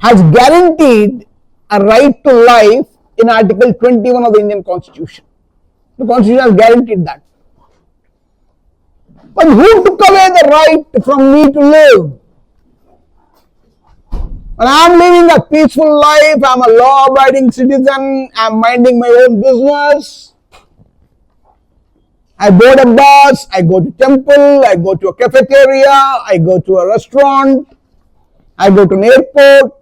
has guaranteed a right to life in Article 21 of the Indian Constitution. The Constitution has guaranteed that. But who took away the right from me to live? When I am living a peaceful life, I am a law-abiding citizen, I am minding my own business. I board a bus, I go to temple, I go to a cafeteria, I go to a restaurant, I go to an airport.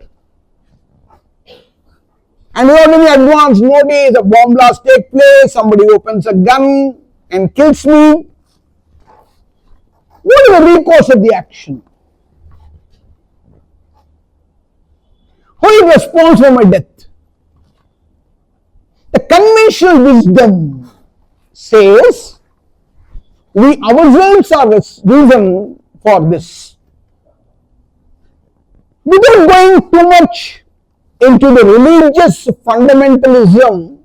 And without any advance notice, a bomb blast takes place, somebody opens a gun and kills me. What is the recourse of the action? Who is responsible for my death? The conventional wisdom says we ourselves are the reason for this. Without going too much into the religious fundamentalism,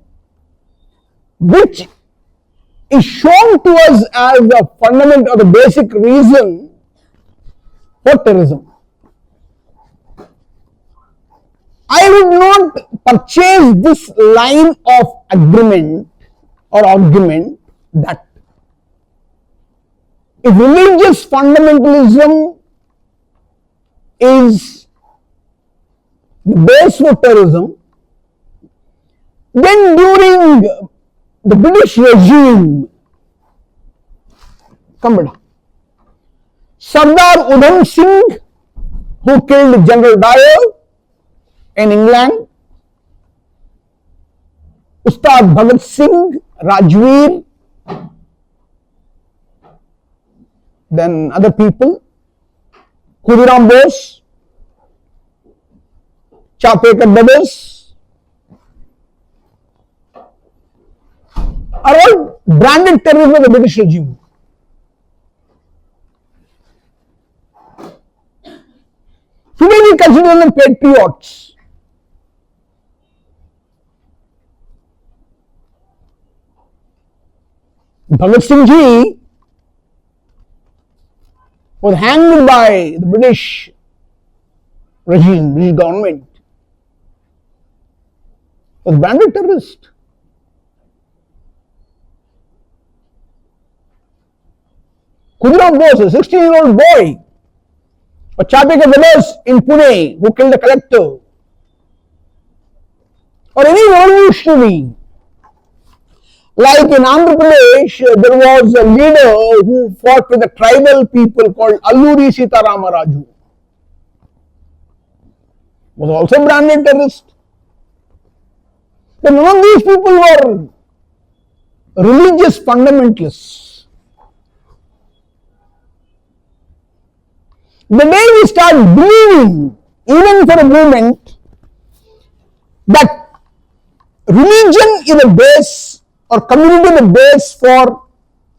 which is shown to us as the fundamental or the basic reason for terrorism. I would not purchase this line of agreement or argument that if religious fundamentalism is the base for terrorism, then during the British regime, Sardar Udham Singh, who killed General Dyer in England, Ustad Bhagat Singh, Rajveer, then other people, Khudiram Bose, Chapekar brothers, are all branded terrorists by the British regime. Today we consider them patriots. Bhagat Singh Ji was hanged by the British regime, British government. Was branded terrorist. Khudiram Bose, a 16-year-old boy, or Chapekar brothers in Pune, who killed a collector, or any revolutionary. Like in Andhra Pradesh, there was a leader who fought with the tribal people called Alluri Sitarama Raju. Was also branded terrorist. But none of these people were religious fundamentalists. The day we start believing, even for a moment, that religion is a base or community is a base for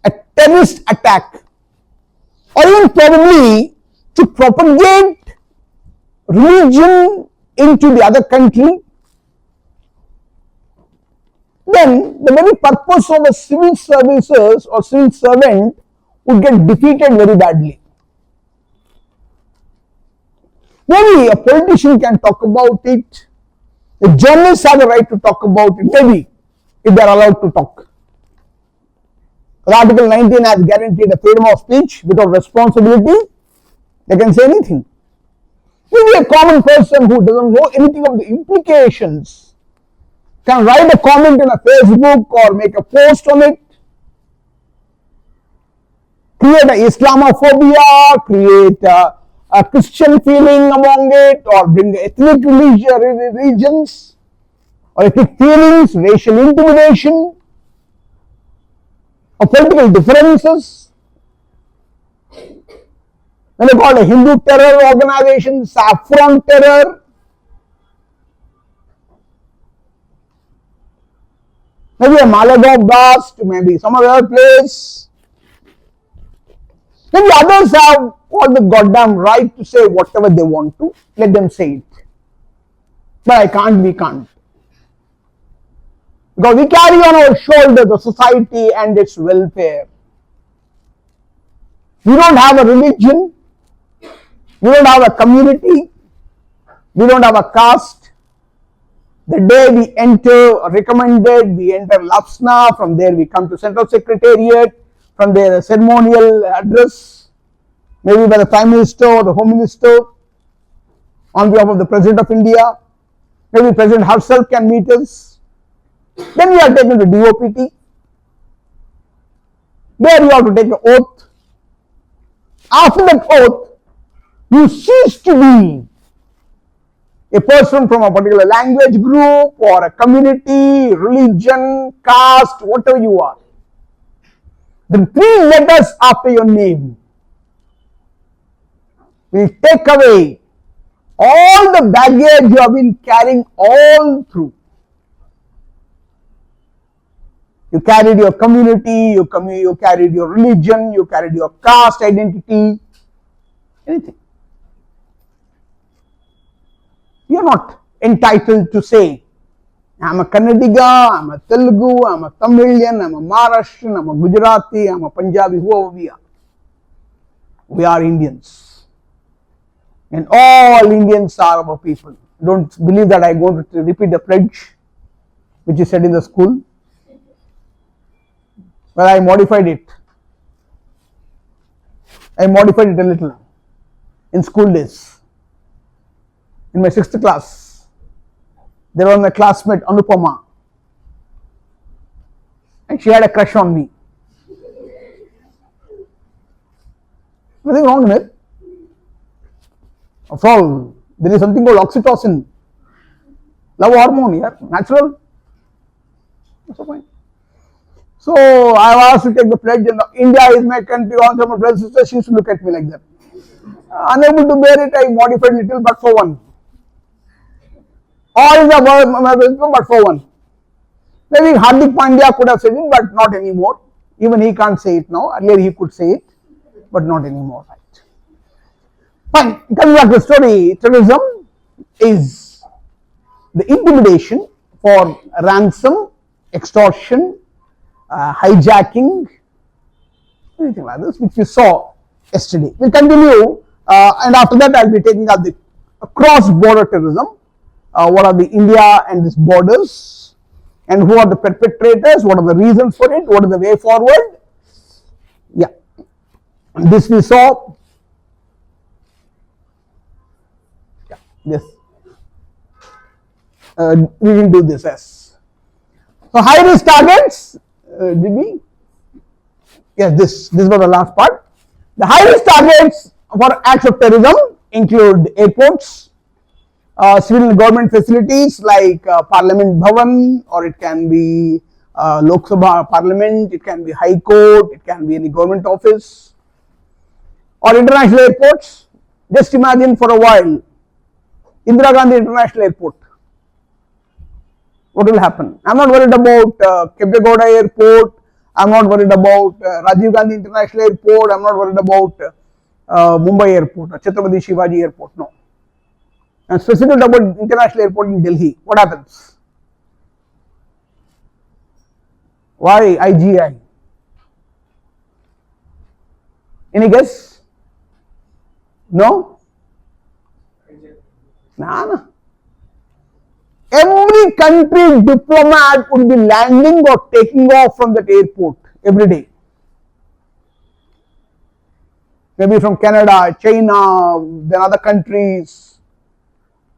a terrorist attack, or even probably to propagate religion into the other country, then the very purpose of a civil services or civil servant would get defeated very badly. Maybe a politician can talk about it, the journalists have the right to talk about it, maybe, if they are allowed to talk. Article 19 has guaranteed a freedom of speech without responsibility. They can say anything. Maybe a common person who doesn't know anything of the implications can write a comment in a Facebook or make a post on it, create a Islamophobia, create a Christian feeling among it, or bring ethnic regions, or ethnic feelings, racial intimidation, or political differences. When they call a Hindu terror organization, Saffron terror, maybe a Malagaon blast, maybe some other place. Maybe others have all the goddamn right to say whatever they want to, let them say it. But I can't, we can't. Because we carry on our shoulders the society and its welfare. We don't have a religion, we don't have a community, We don't have a caste. The day we enter recommended, we enter LAPSNA, from there we come to Central Secretariat, from there a ceremonial address, maybe by the Prime Minister or the Home Minister, on behalf of the President of India. Maybe President herself can meet us. Then we are taken to DOPT. There you have to take an oath. After that oath, you cease to be a person from a particular language group or a community, religion, caste, whatever you are. The 3 letters after your name will take away all the baggage you have been carrying all through. You carried your community, you carried your religion, you carried your caste identity, anything. You are not entitled to say, I am a Kannadiga, I am a Telugu, I am a Tamilian, I am a Maharashtrian, I am a Gujarati, I am a Punjabi, whoever we are. We are Indians. And all Indians are our people. Don't believe that I am going to repeat the pledge which is said in the school. Well, I modified it. I modified it a little in school days. In my 6th class, there was my classmate Anupama, and she had a crush on me. Nothing wrong in it. After all, there is something called oxytocin, love hormone, yeah, natural. That's the point. So I was asked to take the pledge, and India is my country, all my brothers and sisters. She used to look at me like that. Unable to bear it, I modified a little, but for one. All is about my brother, but for one. Maybe Hardik Pandya could have said it, but not anymore. Even he can't say it now. Earlier he could say it, but not anymore. Right. Fine. Coming back to the story, terrorism is the intimidation for ransom, extortion, hijacking, anything like this, which we saw yesterday. We'll continue, and after that I'll be taking up the cross-border terrorism. What are the India and its borders, and who are the perpetrators, what are the reasons for it, what is the way forward. Yeah, this we saw. Yeah, this. We will do this as. So high risk targets, did we? Yes, this was the last part. The high risk targets for acts of terrorism include airports, civil and government facilities like Parliament Bhavan, or it can be Lok Sabha Parliament, it can be High Court, it can be any government office, or international airports. Just imagine for a while, Indira Gandhi International Airport. What will happen? I am not worried about Kempegowda Airport, I am not worried about Rajiv Gandhi International Airport, I am not worried about Mumbai Airport, or Chhatrapati Shivaji Airport, no. And specific about international airport in Delhi, what happens? Why IGI? Any guess? No? Nah. Every country diplomat would be landing or taking off from that airport every day. Maybe from Canada, China, then other countries.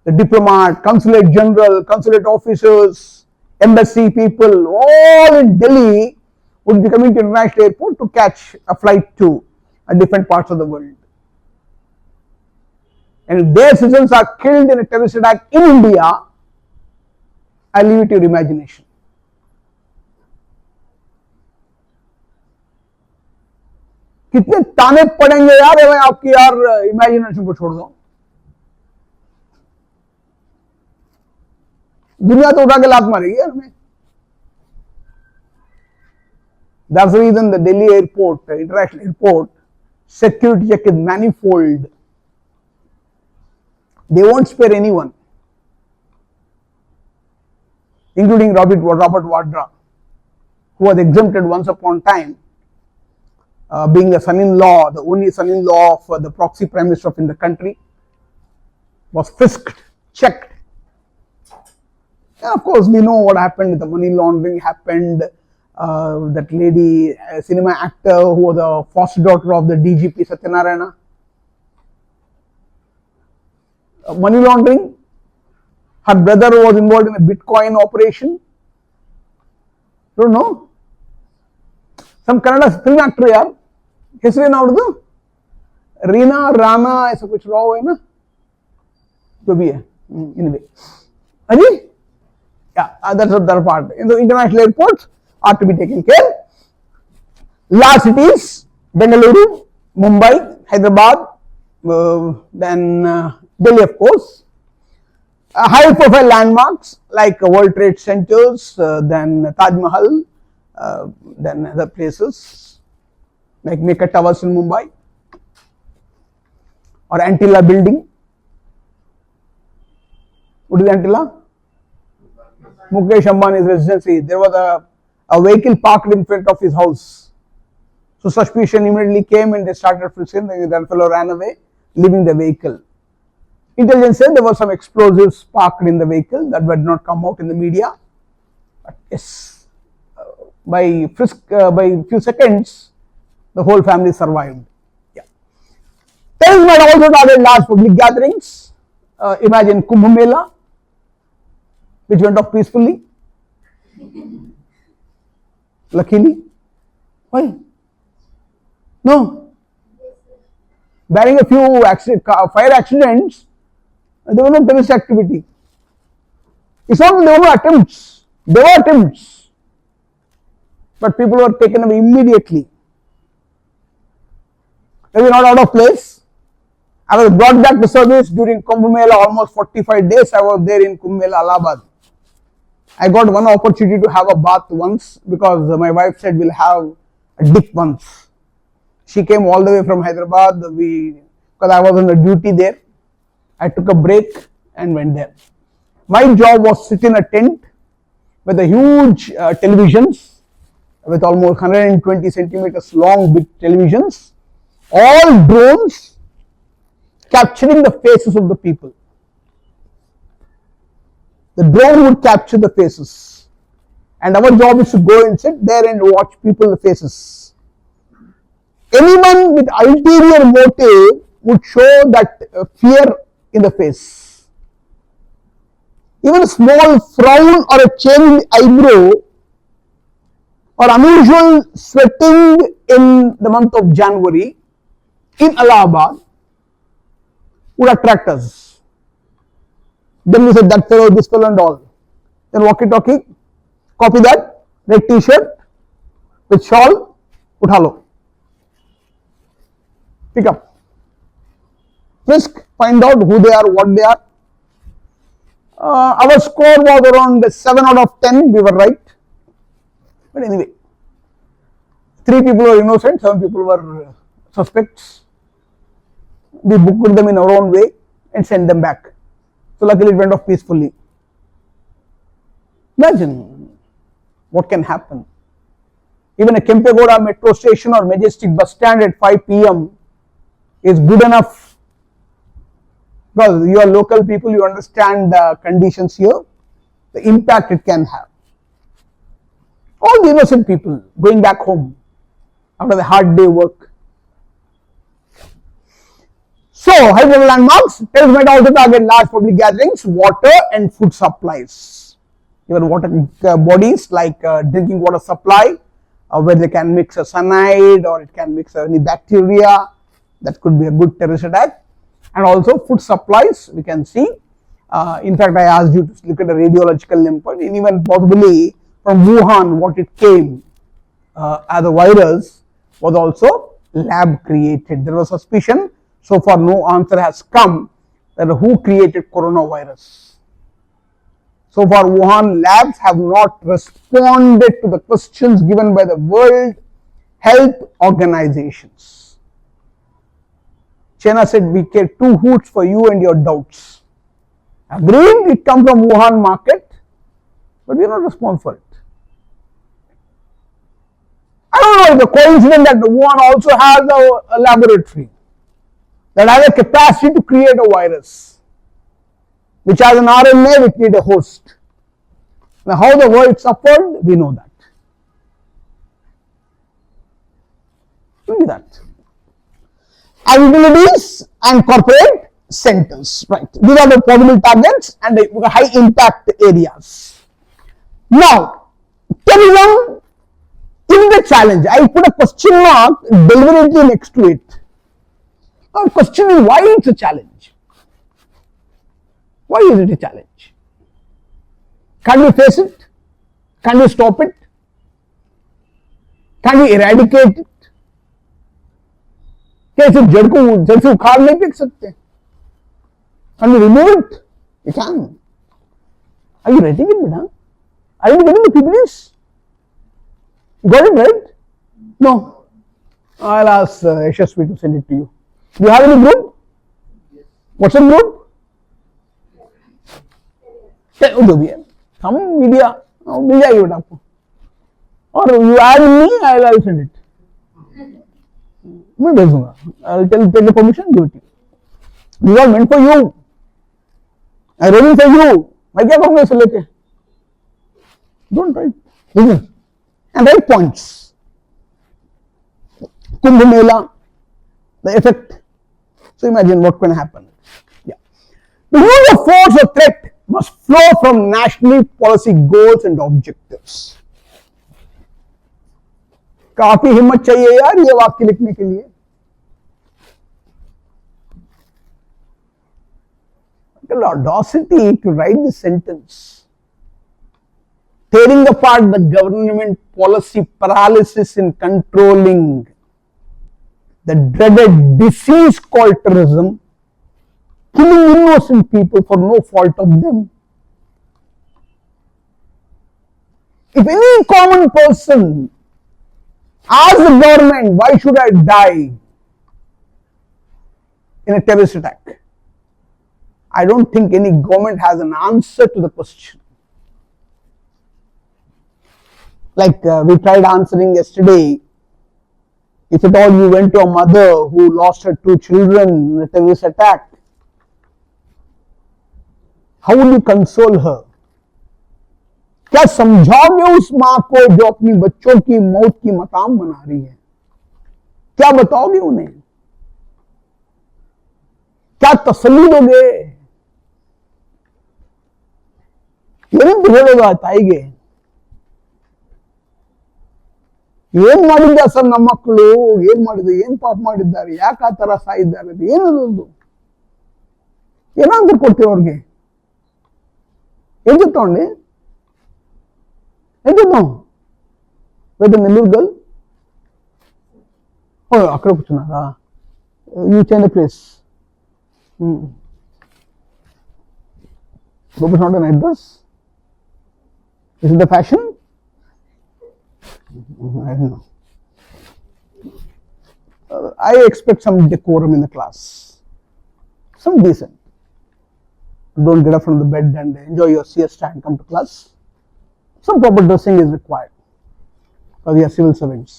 The diplomat, consulate general, consulate officers, embassy people, all in Delhi would be coming to international airport to catch a flight to different parts of the world. And if their citizens are killed in a terrorist attack in India, I leave it to your imagination. कितने ताने पड़ेंगे यार, मैं आपकी यार imagination को छोड़ दो. दुनिया तो उठा के लात मारेगी यार हमें. That's the reason the Delhi airport, the international airport, security check is manifold. They won't spare anyone, including Robert Vadra, who was exempted once upon a time, being the son-in-law, the only son-in-law of the proxy prime minister in the country, was frisked, checked. And of course, we know what happened. The money laundering happened. That lady, a cinema actor who was the foster daughter of the DGP Satyanarayana. Money laundering. Her brother was involved in a Bitcoin operation. Don't know. Some Kannada film actor, yaar. History now do. Reena Rana ऐसा कुछ raw है ना, जो भी है. Anyway, Aji, yeah, that's the other part. In the international airports are to be taken care. Large cities, Bengaluru, Mumbai, Hyderabad, then Delhi, of course. High-profile landmarks like World Trade Centers, then Taj Mahal, then other places like Mecca Towers in Mumbai or Antilla Building. What is Antilla? Mukesh Ambani's residency. There was a vehicle parked in front of his house. So suspicion immediately came and they started frisking. That fellow ran away, leaving the vehicle. Intelligence said there were some explosives parked in the vehicle that would not come out in the media. But yes, by few seconds, the whole family survived. Yeah. Terrorists might also target large public gatherings. Imagine Kumbh Mela, which went off peacefully. Luckily. Why? No. Barring a few fire accidents, there was no terrorist activity. It's not that there were no attempts. There were attempts. But people were taken away immediately. Maybe not out of place. I was brought back to service during Kumbh Mela, almost 45 days I was there in Kumbh Mela, Allahabad. I got one opportunity to have a bath once because my wife said we'll have a dip once. She came all the way from Hyderabad because I was on the duty there. I took a break and went there. My job was sit in a tent with a huge televisions with almost 120 centimeters long big televisions, all drones capturing the faces of the people. The drone would capture the faces and our job is to go and sit there and watch people's faces. Anyone with ulterior motive would show that fear in the face. Even a small frown or a change in eyebrow or unusual sweating in the month of January in Allahabad would attract us. Then we said that fellow, this fellow and all. Then walkie-talkie, copy that, red t-shirt with shawl, uthalo. Pick up. Frisk, find out who they are, what they are. Our score was around 7 out of 10, we were right. But anyway, 3 people were innocent, 7 people were suspects. We booked them in our own way and sent them back. So luckily it went off peacefully. Imagine what can happen. Even a Kempegoda metro station or Majestic bus stand at 5 p.m. is good enough because you are local people, you understand the conditions here, the impact it can have. All the innocent people going back home after the hard day work. So, high-level landmarks, terrorists might also target large public gatherings, water and food supplies. Even water bodies like drinking water supply, where they can mix a cyanide or it can mix any bacteria, that could be a good terrorist attack. And also food supplies, we can see. In fact, I asked you to look at the radiological sample, and even possibly from Wuhan, what it came as a virus was also lab created. There was suspicion. So far, no answer has come that who created coronavirus. So far, Wuhan labs have not responded to the questions given by the World Health Organizations. China said, we care 2 hoots for you and your doubts. Agreed, it comes from Wuhan market, but we are not responsible for it. I don't know if the coincidence that Wuhan also has a laboratory that has a capacity to create a virus. which has an RNA which need a host. Now how the world suffered, we know that. Only that. And utilities and corporate centers, right? These are the possible targets and the high impact areas. Now, terrorism in the challenge, I put a question mark deliberately next to it. Now, the question is why it's a challenge? Why is it a challenge? Can we face it? Can we stop it? Can we eradicate it? क्या सिर्फ जड़ से उखाड़ नहीं फेंक सकते? Can we remove it? We can. Are you writing it, Bida? Are you getting the PPTs? You got it right? No. I'll ask Shri to send it to you. Do you have any group? Yes. What's a group? जो भी है, हम media मिल जाएगी बेटा आपको. और you add me, I'll send it. मैं भेजूंगा. I'll take the permission, give it to you. These are meant for you. I ready for you. मैं क्या कहूँगा इसे लेके? Don't write. Listen. And write points. Kumbh Mela, the effect. So imagine what can happen. Yeah. The use of force or threat must flow from national policy goals and objectives. काफी हिम्मत चाहिए यार ये वाक्य लिखने के लिए. The audacity to write this sentence, tearing apart the government policy paralysis in controlling the dreaded disease called terrorism, killing innocent people for no fault of them. If any common person asks the government, why should I die in a terrorist attack? I don't think any government has an answer to the question. Like we tried answering yesterday, if at all you went to a mother who lost her 2 children in a terrorist attack, how would you console her? क्या समझाओगे उस मां को जो अपनी बच्चों की मौत की मकाम बना रही है? क्या बताओगे उन्हें? क्या तसल्ली दोगे? ಏನಂತ ಹೇಳೋದು ತಾಯಿಗೆ? ಏನ್ ಮಾಡಿದ್ದ ಸರ್ ನಮ್ಮ ಮಕ್ಕಳು, ಏನ್ ಮಾಡಿದ್ರು, ಏನ್ ಪಾಪ ಮಾಡಿದ್ದಾರೆ, ಯಾಕೆ ಆ ತರ ಸಾಯಿದ್ದಾರೆ, ಏನದು? ಏನಾದ್ರು ಕೊಡ್ತೀವಿ ಅವ್ರಿಗೆ? ఏం చెప్తామండి? ఏం చెప్తాం? వెద నెల్లూరు గర్ల్ అక్కడ కూర్చున్నారా? You change the place. Hope it's not an address. Is it the fashion? I don't know. I expect some decorum in the class. Some decent. Don't get up from the bed and enjoy your siesta and come to class. Some proper dressing is required because we are civil servants.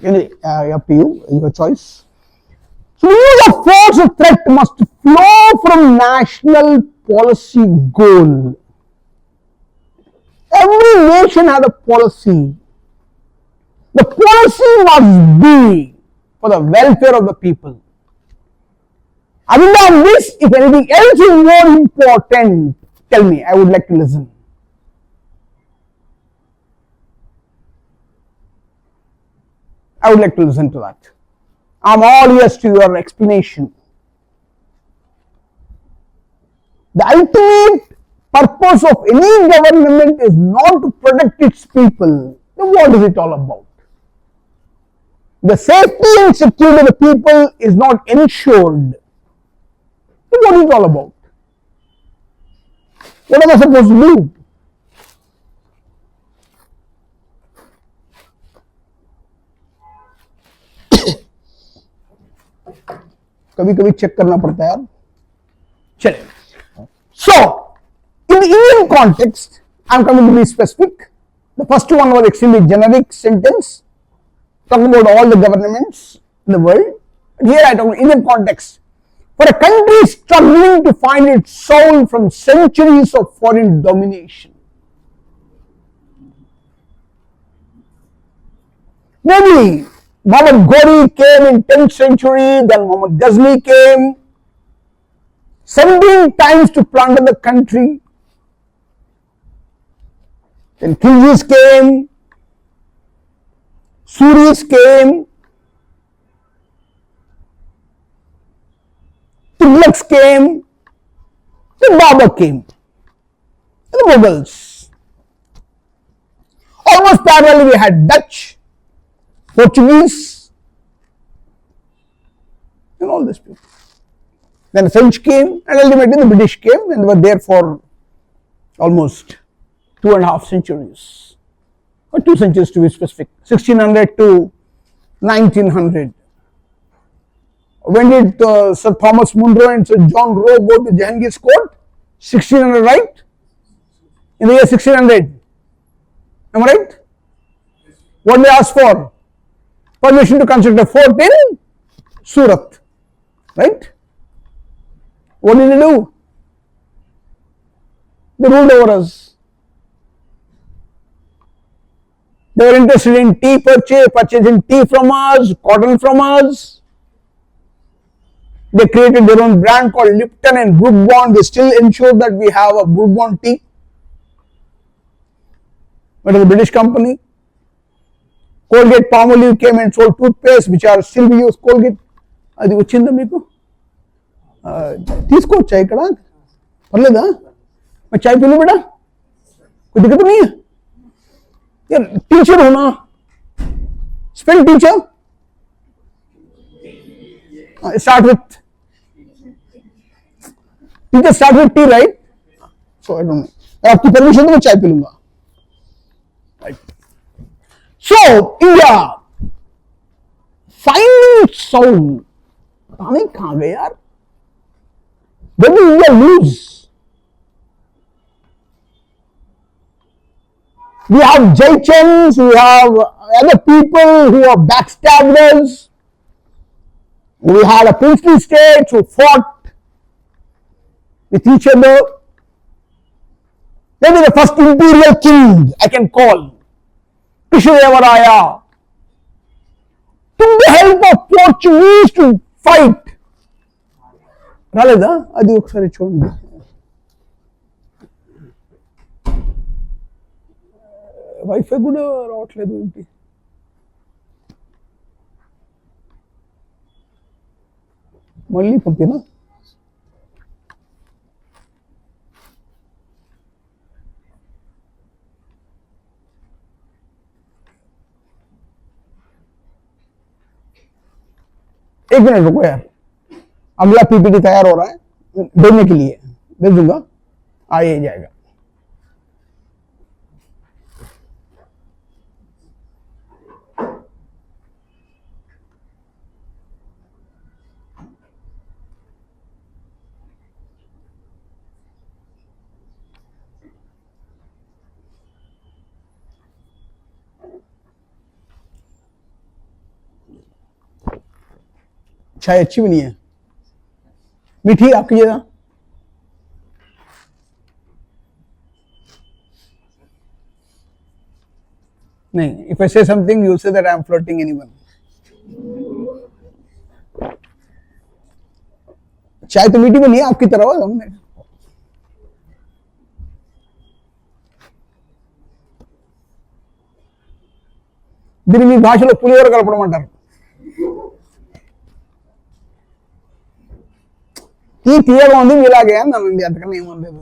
Anyway, up to you, your choice. So the use of force or threat must flow from national policy goal. Every nation has a policy. The policy must be for the welfare of the people. Other than this, if anything else is more important, tell me, I would like to listen. I would like to listen to that. I'm all ears to your explanation. The ultimate purpose of any government is not to protect its people. Then what is it all about? The safety and security of the people is not ensured. Then what is it all about? What am I supposed to do? कभी कभी check करना पड़ता है यार. चलिए. So, in the Indian context, I am coming to be specific. The first one was extremely generic sentence, talking about all the governments in the world. Here I talk about Indian context. for a country struggling to find its soul from centuries of foreign domination. Maybe Muhammad Ghori came in 10th century, then Muhammad Ghazni came 17 times to plunder the country. Then Khiljis came, Suris came, Tughlaqs came, then Babur came, and the Mughals. Almost parallelly we had Dutch, Portuguese, and all these people. Then the French came, and ultimately the British came, and they were there for almost 2.5 centuries, or 2 centuries to be specific, 1600 to 1900. When did Sir Thomas Munro and Sir John Roe go to Jahangir's court? 1600, right? In the year 1600. Am I right? What did they ask for? Permission to construct a fort in Surat. Right? What did they do? They ruled over us. They were interested in tea purchasing tea from us, cotton from us. They created their own brand called Lipton and Brook Bond. They still ensure that we have a Brook Bond tea. But it's a British company. Colgate Palmolive came and sold toothpaste which are still we use. Colgate. అది వచ్చిందా మీకు తీసుకోవచ్చా ఇక్కడ పర్లేదా मैं चाय P लूं बेटा कोई दिक्कत नहीं है यार टीचर हो ना spell teacher start with teacher start with T right so I don't know आपकी परमिशन तो मैं चाय पी लूंगा right so India finding its soul पता नहीं कहाँ गए यार when did India lose we have Jaichans, we have other people who are backstabbers. We had a princely states who fought with each other. Maybe the first imperial king I can call, Krishnadevara, took the help of Portuguese to fight. రాలేదా అది ఒకసారి చూడండి wifi కూడా రావట్లేదు ఏంటి మళ్ళీ పంపినా एक मिनट रुको यार अगला पीपीटी तैयार हो रहा है भेजने के लिए भेज दूंगा आ ही जाएगा चाय अच्छी भी नहीं है मीठी आपकी जगह नहीं if I say something you'll say that I am flirting anyone चाय तो मीठी बनी है आपकी तरह हमने దీన్ని మీ భాషలో పులిహోర కలపడం అంటారు ఈ తీయగా ఉంది ఇలాగే అన్నానండి అంతకన్నా ఏమనలేదు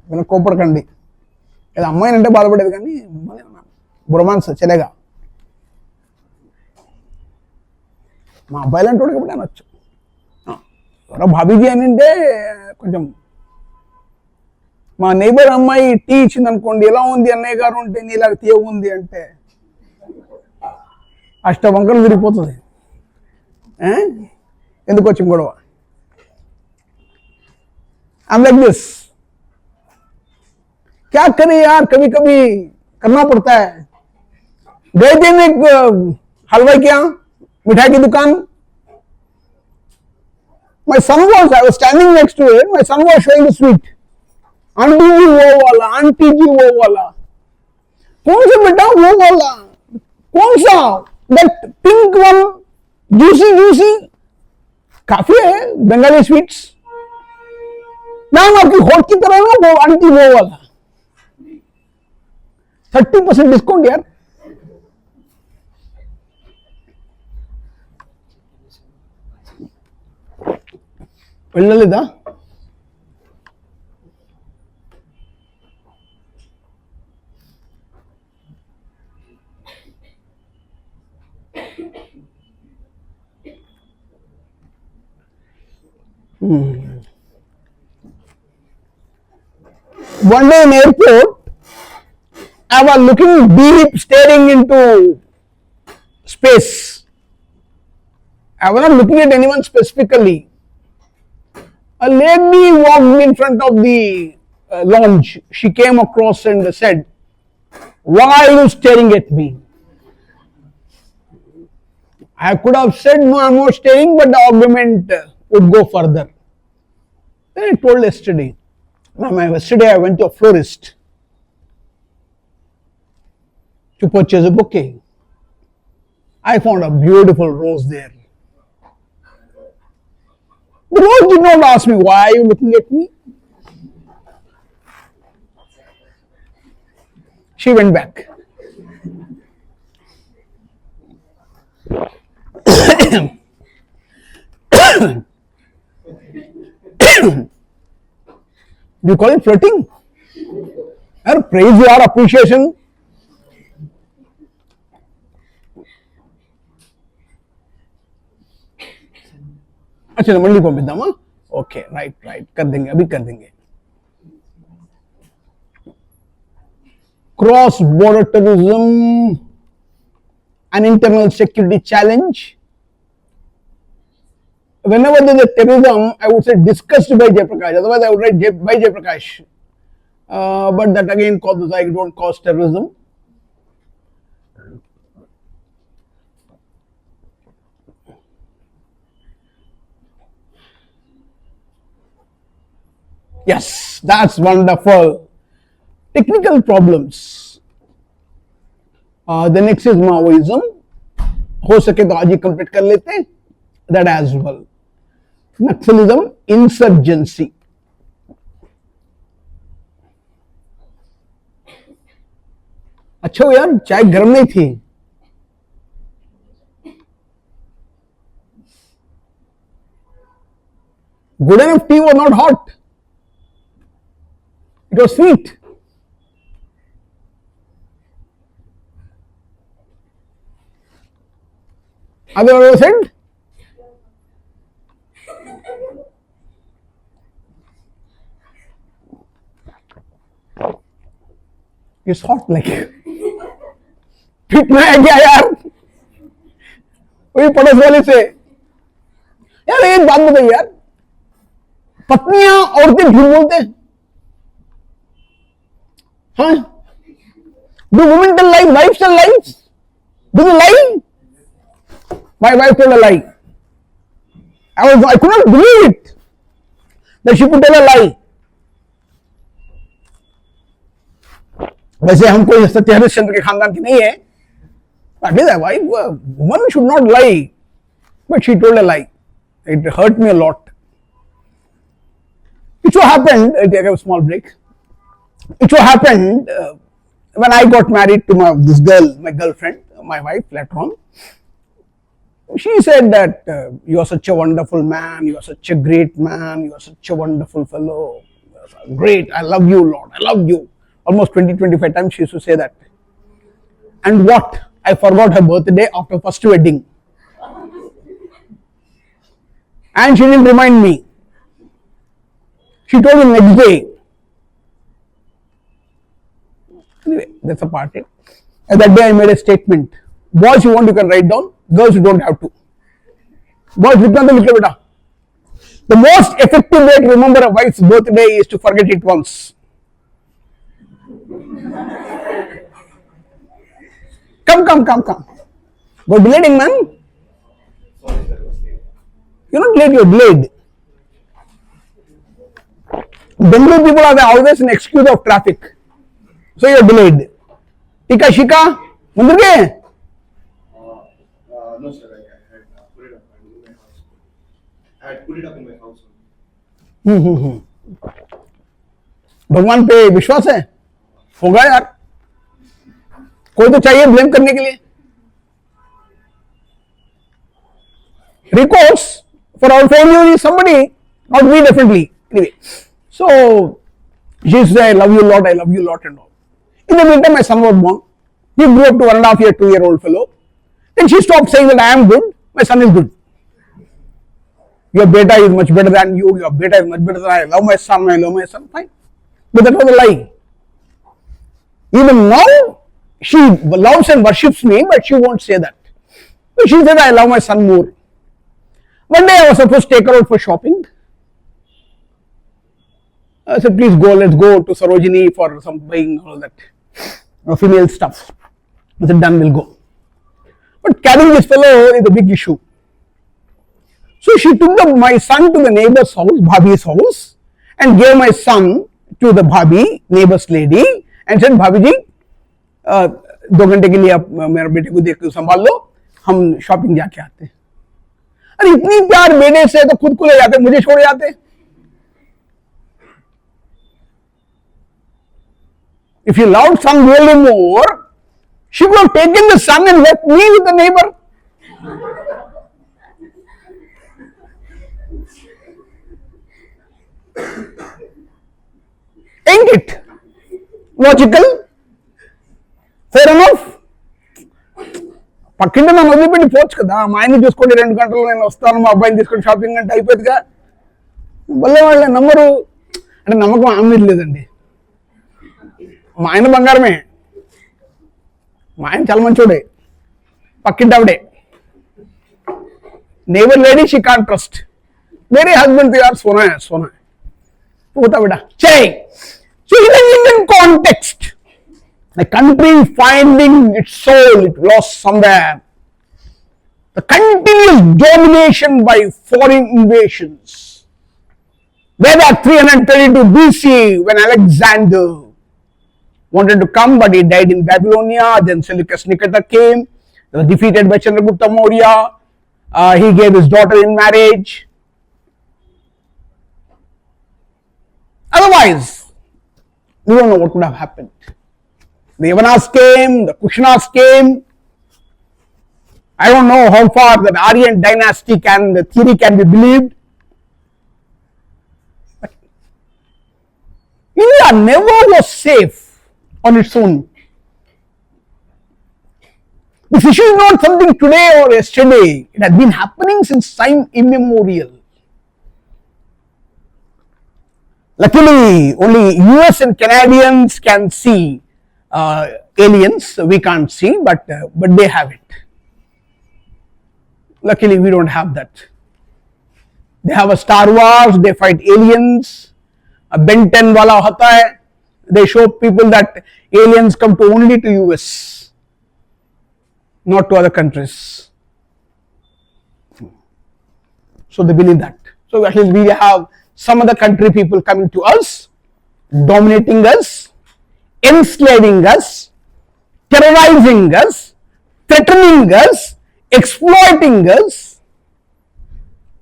నేను కోపడకండి ఏదో అమ్మాయిని అంటే బాధపడేది కానీ బ్రొమాన్స్ చెలగా మా అబ్బాయిలు అంటే కాబట్టి అనొచ్చు ఎవరో భాబీజీ అని అంటే కొంచెం మా నైబర్ అమ్మాయి టీ ఇచ్చింది అనుకోండి ఎలా ఉంది అన్నయ్య గారు అంటే నీ ఇలాగ తీయగా ఉంది అంటే అష్టవంకలు విరిగిపోతుంది ఎందుకు వచ్చింది గొడవ I'm like this. क्या करें यार कभी कभी करना पड़ता है गए थे एक हलवाई के यहाँ मिठाई की दुकान I was standing next to it, my son was showing the sweet. Auntie ji wo wala, auntie ji wo wala. कौन सा बेटा वो वाला? कौन सा? That pink one, juicy. काफी है बंगाली स्वीट्स. नाम आपकी होठ की तरह ना वो आंटी वो वाला. 30% डिस्काउंट यार. వెళ్ళలేదా? One day in airport, I was looking deep, staring into space. I was not looking at anyone specifically. A lady walked in front of the lounge. She came across and said, "Why are you staring at me?" I could have said, "No, I'm not staring," but the argument would go further. Then I told yesterday, yesterday I went to a florist to purchase a bouquet. I found a beautiful rose there. The rose did not ask me, "Why are you looking at me?" She went back. Do you call it flirting? Or praise your appreciation? अच्छा मंडली को बिदामा. Okay right कर देंगे, अभी कर देंगे. Cross border terrorism, an internal security challenge. Whenever there is a terrorism, I would say discussed by Jayaprakash. Otherwise, I would write by Jayaprakash. But that again causes, I don't cause terrorism. Yes, that's wonderful. Technical problems. The next is Maoism. हो सके तो आज ही complete कर लेते हैं. That as well. Naxalism, insurgency. अच्छा यार चाय गर्म नहीं थी. Good enough tea was not hot. It was sweet. Have you ever said? It's hot like. पिटना है क्या यार? वही पड़ोस वाले से यार एक बात बताइए यार, पत्नियां औरतें झूठ बोलते हैं. हाँ? Do women tell lies? Wives tell lies? Do they lie? My wife told a lie. I could not believe it that she could tell a lie. वैसे हम कोई सत्य हरिश्चंद्र के खानदान की नहीं है. At least a wife, woman should not lie. But she told a lie. It hurt me a lot. It so happened, I take a small break. It so happened when I got married to this girl, my girlfriend, my wife later on. She said that you are such a wonderful man, you are such a great man, you are such a wonderful fellow. Great, I love you, Lord, I love you. Almost 20-25 times she used to say that. And what? I forgot her birthday after first wedding. And she didn't remind me. She told me next day. Anyway, that's a part. And that day I made a statement. Boys you want you can write down, girls you don't have to. Boys लिखना तो लिखे बेटा. The most effective way to remember a wife's birthday is to forget it once. Come. Go blading, man. You're not late, you're delayed. Bengaluru people are always an excuse of traffic. So you're delayed. Tika Shika, Mundurge? No, sir. I had put it up in my house. I had put it up in my house. भगवान पे विश्वास है? होगा यार. कोई तो चाहिए blame करने के लिए. Recourse for our failure is somebody, not me definitely. Anyway, so she said, I love you a lot and all. In the meantime, my son was born. He grew up to 1.5 year, 2-year-old fellow. Then she stopped saying that I am good, my son is good. Your beta is much better than you, your beta is much better than I love my son, fine. But that was a lie. Even now, she loves and worships me, but she won't say that. But she said, I love my son more. One day I was supposed to take her out for shopping. I said, please go, let's go to Sarojini for some buying all that female stuff. I said, done, we'll go. But carrying this fellow is a big issue. So she took my son to the neighbor's house, Bhabhi's house, and gave my son to the Bhabhi, neighbor's lady, and said, Bhabhi ji, 2 घंटे के लिए आप मेरे बेटे को देख संभाल लो, हम शॉपिंग जाके आते हैं. अरे इतनी प्यार बेटे से तो खुद को ले जाते, मुझे छोड़ जाते. If you loved son really more, she would have taken the son and left me with the neighbor. Ain't it logical? Fair enough? పక్కింటి నన్ను వదిలిపెట్టి పోవచ్చు కదా, మా ఆయన్ని చూసుకోండి 2 గంటలు నేను వస్తాను, మా అబ్బాయిని తీసుకొని షాపింగ్ అంటే అయిపోతుందిగా. వల్లే వాళ్ళే నమ్మరు. అంటే నమ్మకం ఆమె మీద లేదండి. మా ఆయన బంగారమే, మా ఆయన చాలా మంచోడే, పక్కింటి ఆవిడే, neighbor lady she can't trust. मेरे husband यार सोना है होता बेटा चले. So in the Indian context, the country finding its soul, it lost somewhere. The continuous domination by foreign invasions. Way back 332 BC, when Alexander wanted to come, but he died in Babylonia. Then Seleucus Nicator came, he was defeated by Chandragupta Maurya. He gave his daughter in marriage. Otherwise, we don't know what would have happened. The Yavanas came, the Kushanas came. I don't know how far that Aryan dynasty the theory can be believed. But India never was safe on its own. This issue is not something today or yesterday. It has been happening since time immemorial. Luckily, only US and Canadians can see aliens. We can't see, but they have it. Luckily, we don't have that. They have a Star Wars. They fight aliens. A Ben 10 wala hota hai. They show people that aliens come to only to US, not to other countries. So they believe that. So at least we have some other country people coming to us, dominating us, enslaving us, terrorizing us, threatening us, exploiting us,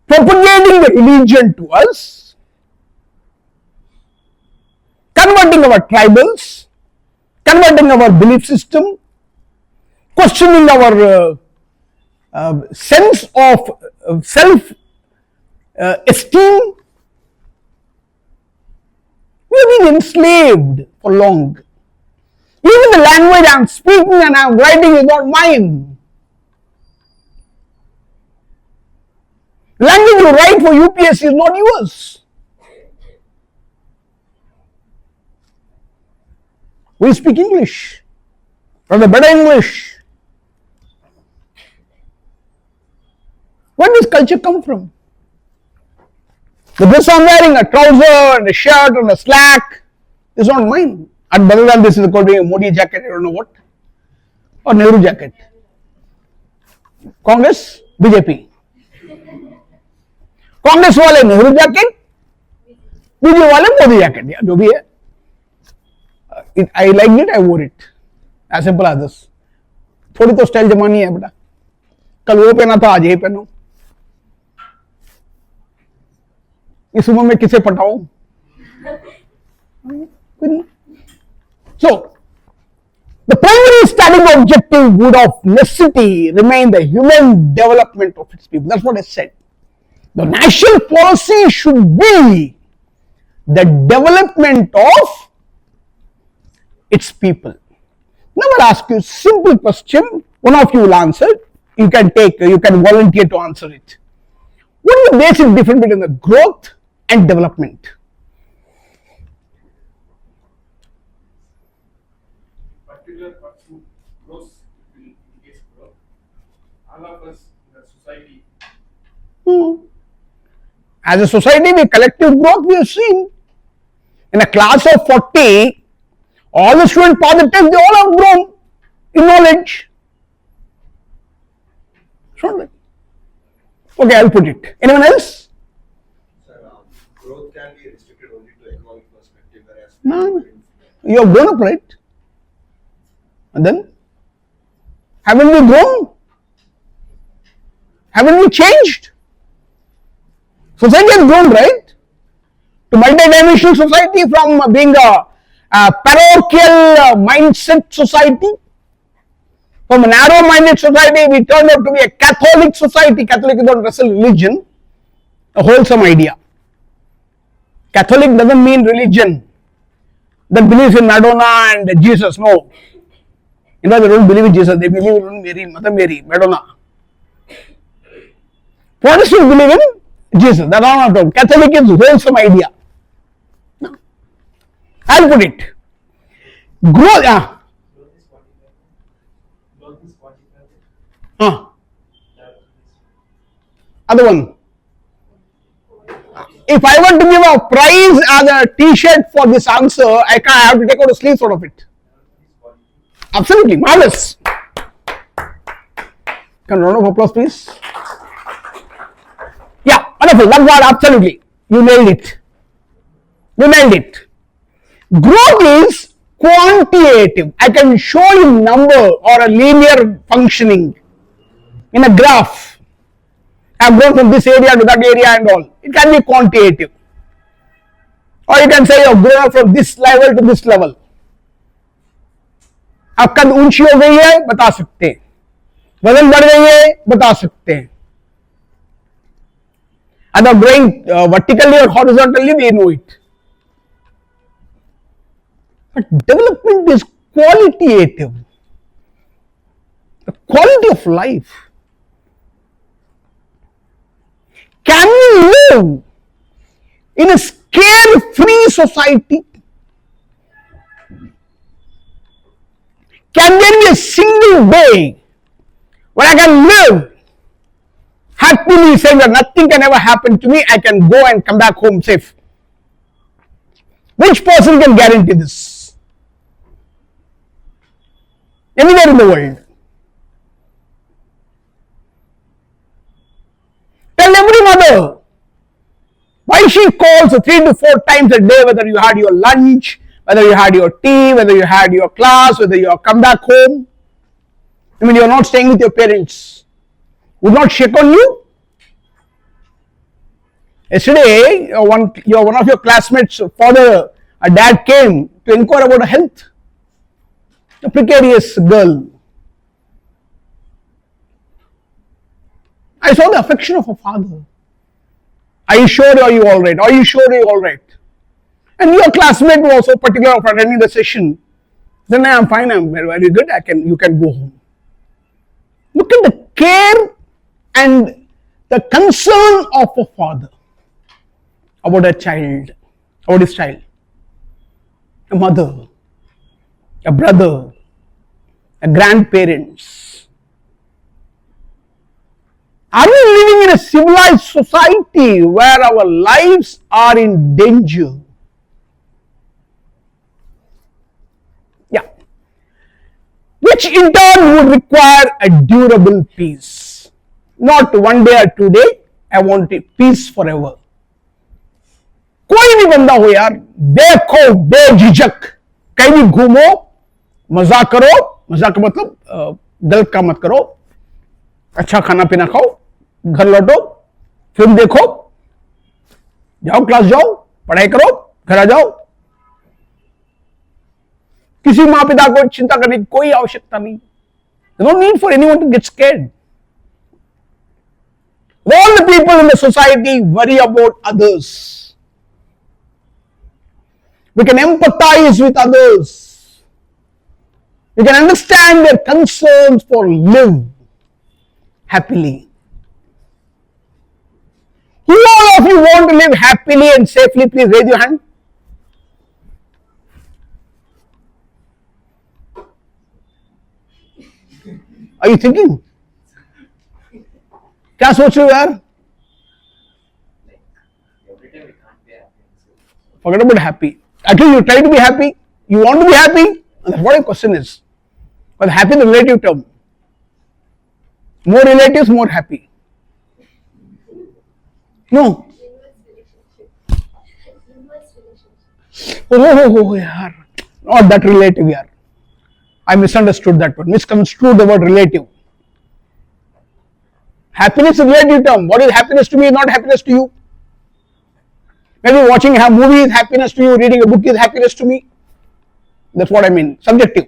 propagating the religion to us, converting our tribals, converting our belief system, questioning our sense of self-esteem. We have been enslaved for long. Even the language I am speaking and I am writing is not mine. The language you write for UPSC is not yours. We speak English, rather better English. Where does culture come from? The dress I'm wearing, a trouser and a shirt and a slack, is not mine. And better than this is called a Modi jacket, I don't know what, or Nehru jacket. Congress, BJP. Congress wale Nehru jacket, video वाले Modi jacket दिया, जो भी है, I like it, I wore it, as simple as this. थोड़ी तो style जमानी है बेटा, कल वो पहना था, आज ये पहनो। इस उम्र में किसे पटाऊं? So, the primary studying objective would of necessity remain the human development of its people. That's what I said. The national policy should be the development of its people. Now I'll ask you a simple question. One of you will answer. You can volunteer to answer it. What is the basic difference between the growth and development? Particular person grows will indicate growth. All of us in the society. As a society, we collective growth we have seen. In a class of 40, all the students pass the test, they all have grown in knowledge. Sure. Okay, I'll put it. Anyone else? Sir, growth can be restricted only to economic perspective, whereas No. You have grown up, right? And then? Haven't we grown? Haven't we changed? Society has grown, right? To multi-dimensional society, from being a parochial mindset society. From a narrow-minded society, we turned out to be a Catholic society. Catholic is not wrestle religion, a wholesome idea. Catholic doesn't mean religion that believes in Madonna and Jesus. No. You know, they don't believe in Jesus, they believe in Mary, Mother Mary, Madonna. Protestants believe in Jesus. That's all I'm talking. Catholic is wholesome idea. No. I'll put it. Growth. growth is quantifiable. Other one. If I want to give a prize as a t-shirt for this answer, I have to take out a sleeve out of it. Absolutely. Marvelous. Can round of applause, please? Yeah, wonderful. That word, absolutely. You nailed it. You nailed it. Growth is quantitative. I can show you number or a linear functioning in a graph. I have grown from this area to that area and all. It can be quantitative. Or you can say you have grown from this level to this level. अब कद ऊंची हो गई है बता सकते हैं, वजन बढ़ गई है बता सकते हैं. Either growing vertically or horizontally, we know it. But development is qualitative. The quality of life. Can we live in a scare-free society? Can there be a single day when I can live happily saying that nothing can ever happen to me, I can go and come back home safe? Which person can guarantee this? Anywhere in the world. Tell every mother why she calls 3 to 4 times a day, whether you had your lunch, whether you had your tea, whether you had your class, whether you have come back home. I mean, you are not staying with your parents. Would not shake on you? Yesterday, one of your classmates' father, a dad came to inquire about her health. A precarious girl. I saw the affection of a father. Are you sure are you all right? Are you sure are you all right? And your classmate was so particular of attending the session. Then I am fine, I am very good, you can go home. Look at the care and the concern of a father about a child, about his child. A mother, a brother, a grandparents. Are we living in a civilized society where our lives are in danger? Yeah. Which in turn would require a durable peace. Not one day or 2 days. I want peace forever. कोई भी बंदा हो यार, देखो बेझिझक कहीं भी घूमो, मजाक करो, मजाक का मतलब गलत काम मत करो, अच्छा खाना पीना खाओ, घर लौटो, फिल्म देखो, जाओ क्लास जाओ, पढ़ाई करो, घर आ जाओ। किसी माँ पिता को चिंता करने की कोई आवश्यकता नहीं। No need for anyone to get scared. All the people in the society worry about others. We can empathize with others. We can understand their concerns for live happily. Who all of you want to live happily and safely? Please raise your hand. Are you thinking? क्या सोच रहे हो यार? Forget about happy. At least you try to be happy. You want to be happy. And that's what your question is. But happy is a relative term. More relatives, more happy. No. Oh, yaar. Not that relative, yaar. I misunderstood that word. Misconstrued the word relative. Happiness is a relative term. What is happiness to me is not happiness to you. Maybe watching a movie is happiness to you, reading a book is happiness to me. That's what I mean. Subjective.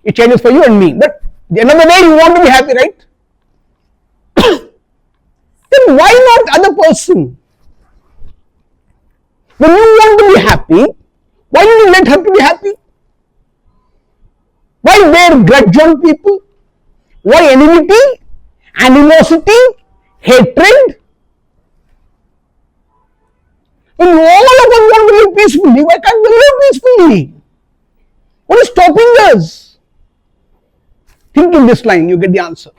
It changes for you and me. But at the end of the day, you want to be happy, right? Then why not other person? When you want to be happy, why don't you let her to be happy? Why bear grudge on people? Why enmity, animosity, hatred? When all of us want to live peacefully, why can't we live peacefully? What is stopping us? Think in this line, you get the answer.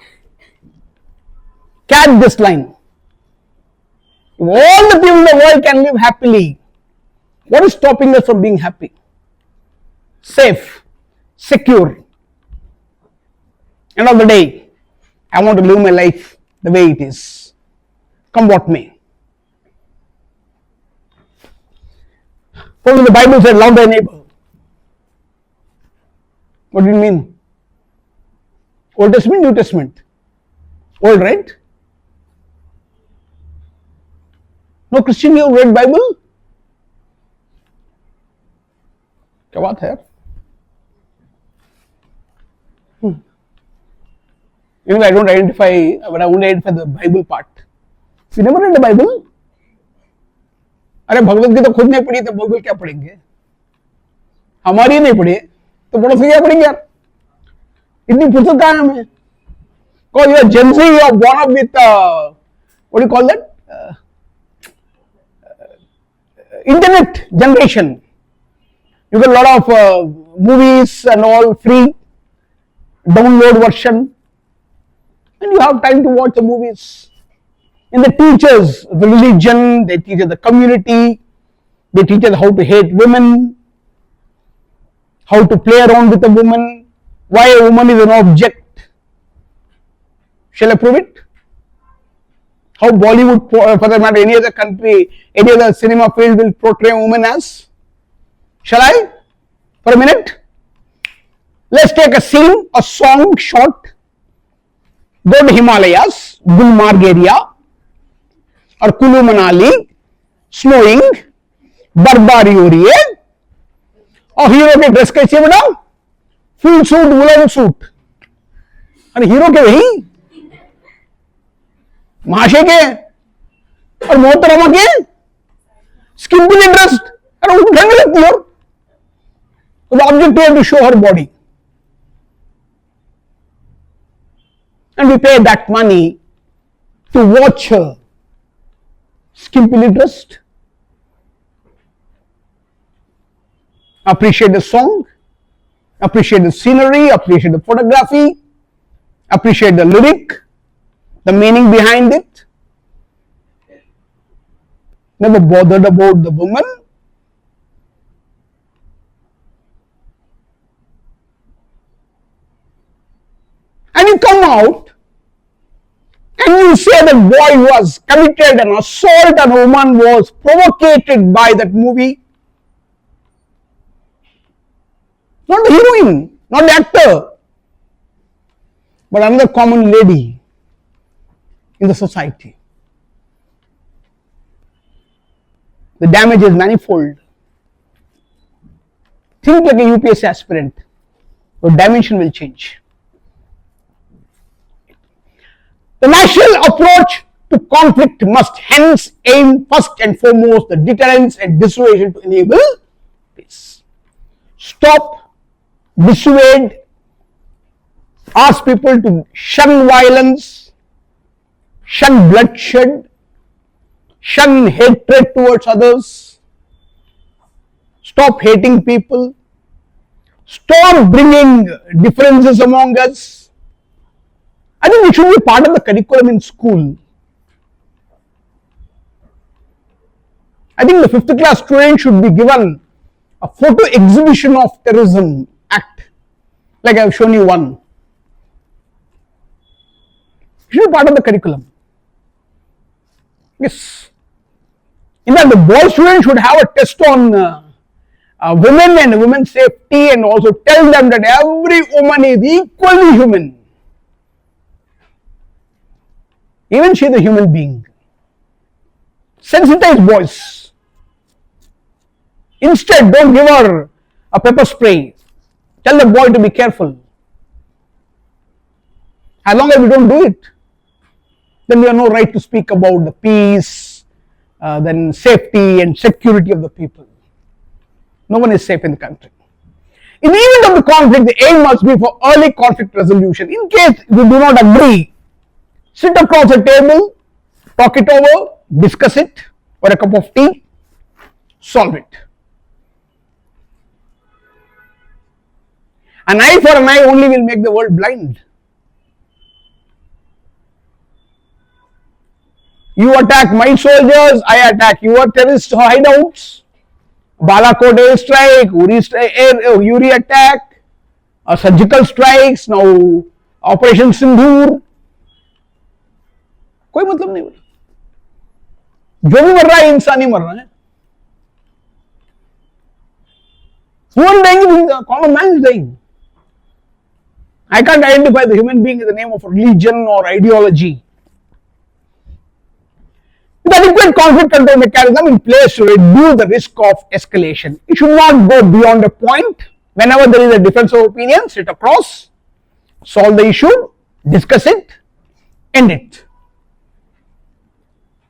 Catch this line. If all the people in the world can live happily, what is stopping us from being happy? Safe, secure. End of the day, I want to live my life the way it is. Come what may. The Bible said, love thy neighbor. What do you mean? Old Testament, New Testament? Old, right? No Christian here read Bible? क्या बात है? Even I don't identify, but I only identify the Bible part. You never read the Bible? अरे भगवत गीता खुद नहीं पढ़ी तो Bible क्या पढ़ेंगे? हमारी नहीं पढ़ी तो बड़ों से क्या पढ़ेंगे यार? इतनी फुर्सत कहाँ है हमें? Because you are Gen Z, you are born up with what do you call that? Internet generation. You get a lot of movies and all free, download version, and you have time to watch the movies. And the teachers, the religion, they teach the community, they teach us how to hate women, how to play around with a woman, why a woman is an object. Shall I prove it? How Bollywood, for that matter, any other country, any other cinema field will portray a woman as? Shall I? For a minute? Let's take a scene, a song shot. Go to Himalayas, Gulmarg area, or Kulu Manali, snowing, बर्फबारी हो रही है और hero के dress कैसी है बेटा? Full suit, woollen suit. अरे हीरो के वही महाशय के और मोहतरमा के स्किम्पली ड्रेस्ड। अरे उनको ठंड लगती है। The object to show her body, and we pay that money to watch her skimpily dressed. Appreciate the song, appreciate the scenery, appreciate the photography, appreciate the lyric, the meaning behind it. Never bothered about the woman. And you come out Can you say that boy who has committed an assault on a woman was provocated by that movie? Not the heroine, not the actor, but another common lady in the society. The damage is manifold. Think like a UPSC aspirant. Your dimension will change. The national approach to conflict must hence aim first and foremost the deterrence and dissuasion to enable peace. Stop, dissuade, ask people to shun violence, shun bloodshed, shun hatred towards others, stop hating people, stop bringing differences among us. I think it should be part of the curriculum in school. I think the 5th class student should be given a photo exhibition of terrorism act, like I have shown you one. It should be part of the curriculum. Yes. In fact, the boy student should have a test on women and women's safety, and also tell them that every woman is equally human. Even she is a human being. Sensitize boys. Instead, don't give her a pepper spray. Tell the boy to be careful. As long as we don't do it, then we have no right to speak about the peace, then safety and security of the people. No one is safe in the country. In the event of the conflict, the aim must be for early conflict resolution. In case we do not agree, sit across a table, talk it over, discuss it, or a cup of tea, solve it. An eye for an eye only will make the world blind. You attack my soldiers, I attack your terrorist hideouts. Balakot airstrike, Uri attack, surgical strikes, now Operation Sindhur. कोई मतलब नहीं बोला. जो भी मर रहा है इंसान ही मर रहा है. Human being, common man is dying. I can't identify the human being in the name of religion or ideology. With adequate conflict control mechanism in place to reduce the risk of escalation. It should not go beyond a point. Whenever there is a difference of opinion, sit across, solve the issue, discuss it, end it.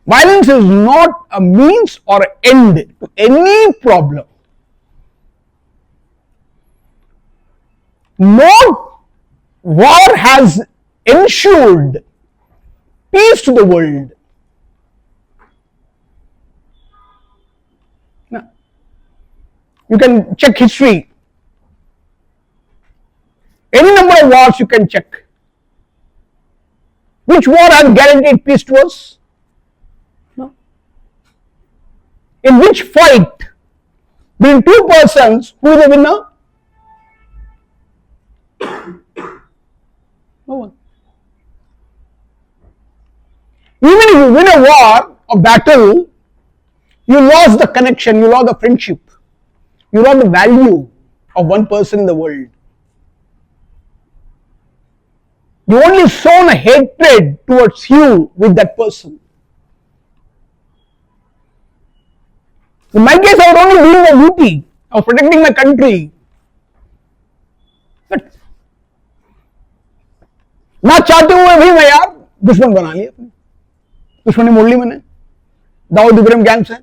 Violence is not a means or an end to any problem. No war has ensured peace to the world. Now, you can check history. Any number of wars you can check. Which war has guaranteed peace to us? No. In which fight between two persons, who is the winner? No one. Even if you win a war or battle, you lost the connection, you lost the friendship, you lost the value of one person in the world. You only sown a hatred towards you with that person. In my case, I was only doing my duty. I was protecting my country. But ना चाहते हुए भी मैं यार दुश्मन बना लिया. दुश्मनी मोड़ ली मैंने. दाऊद इब्राहिम गैंग से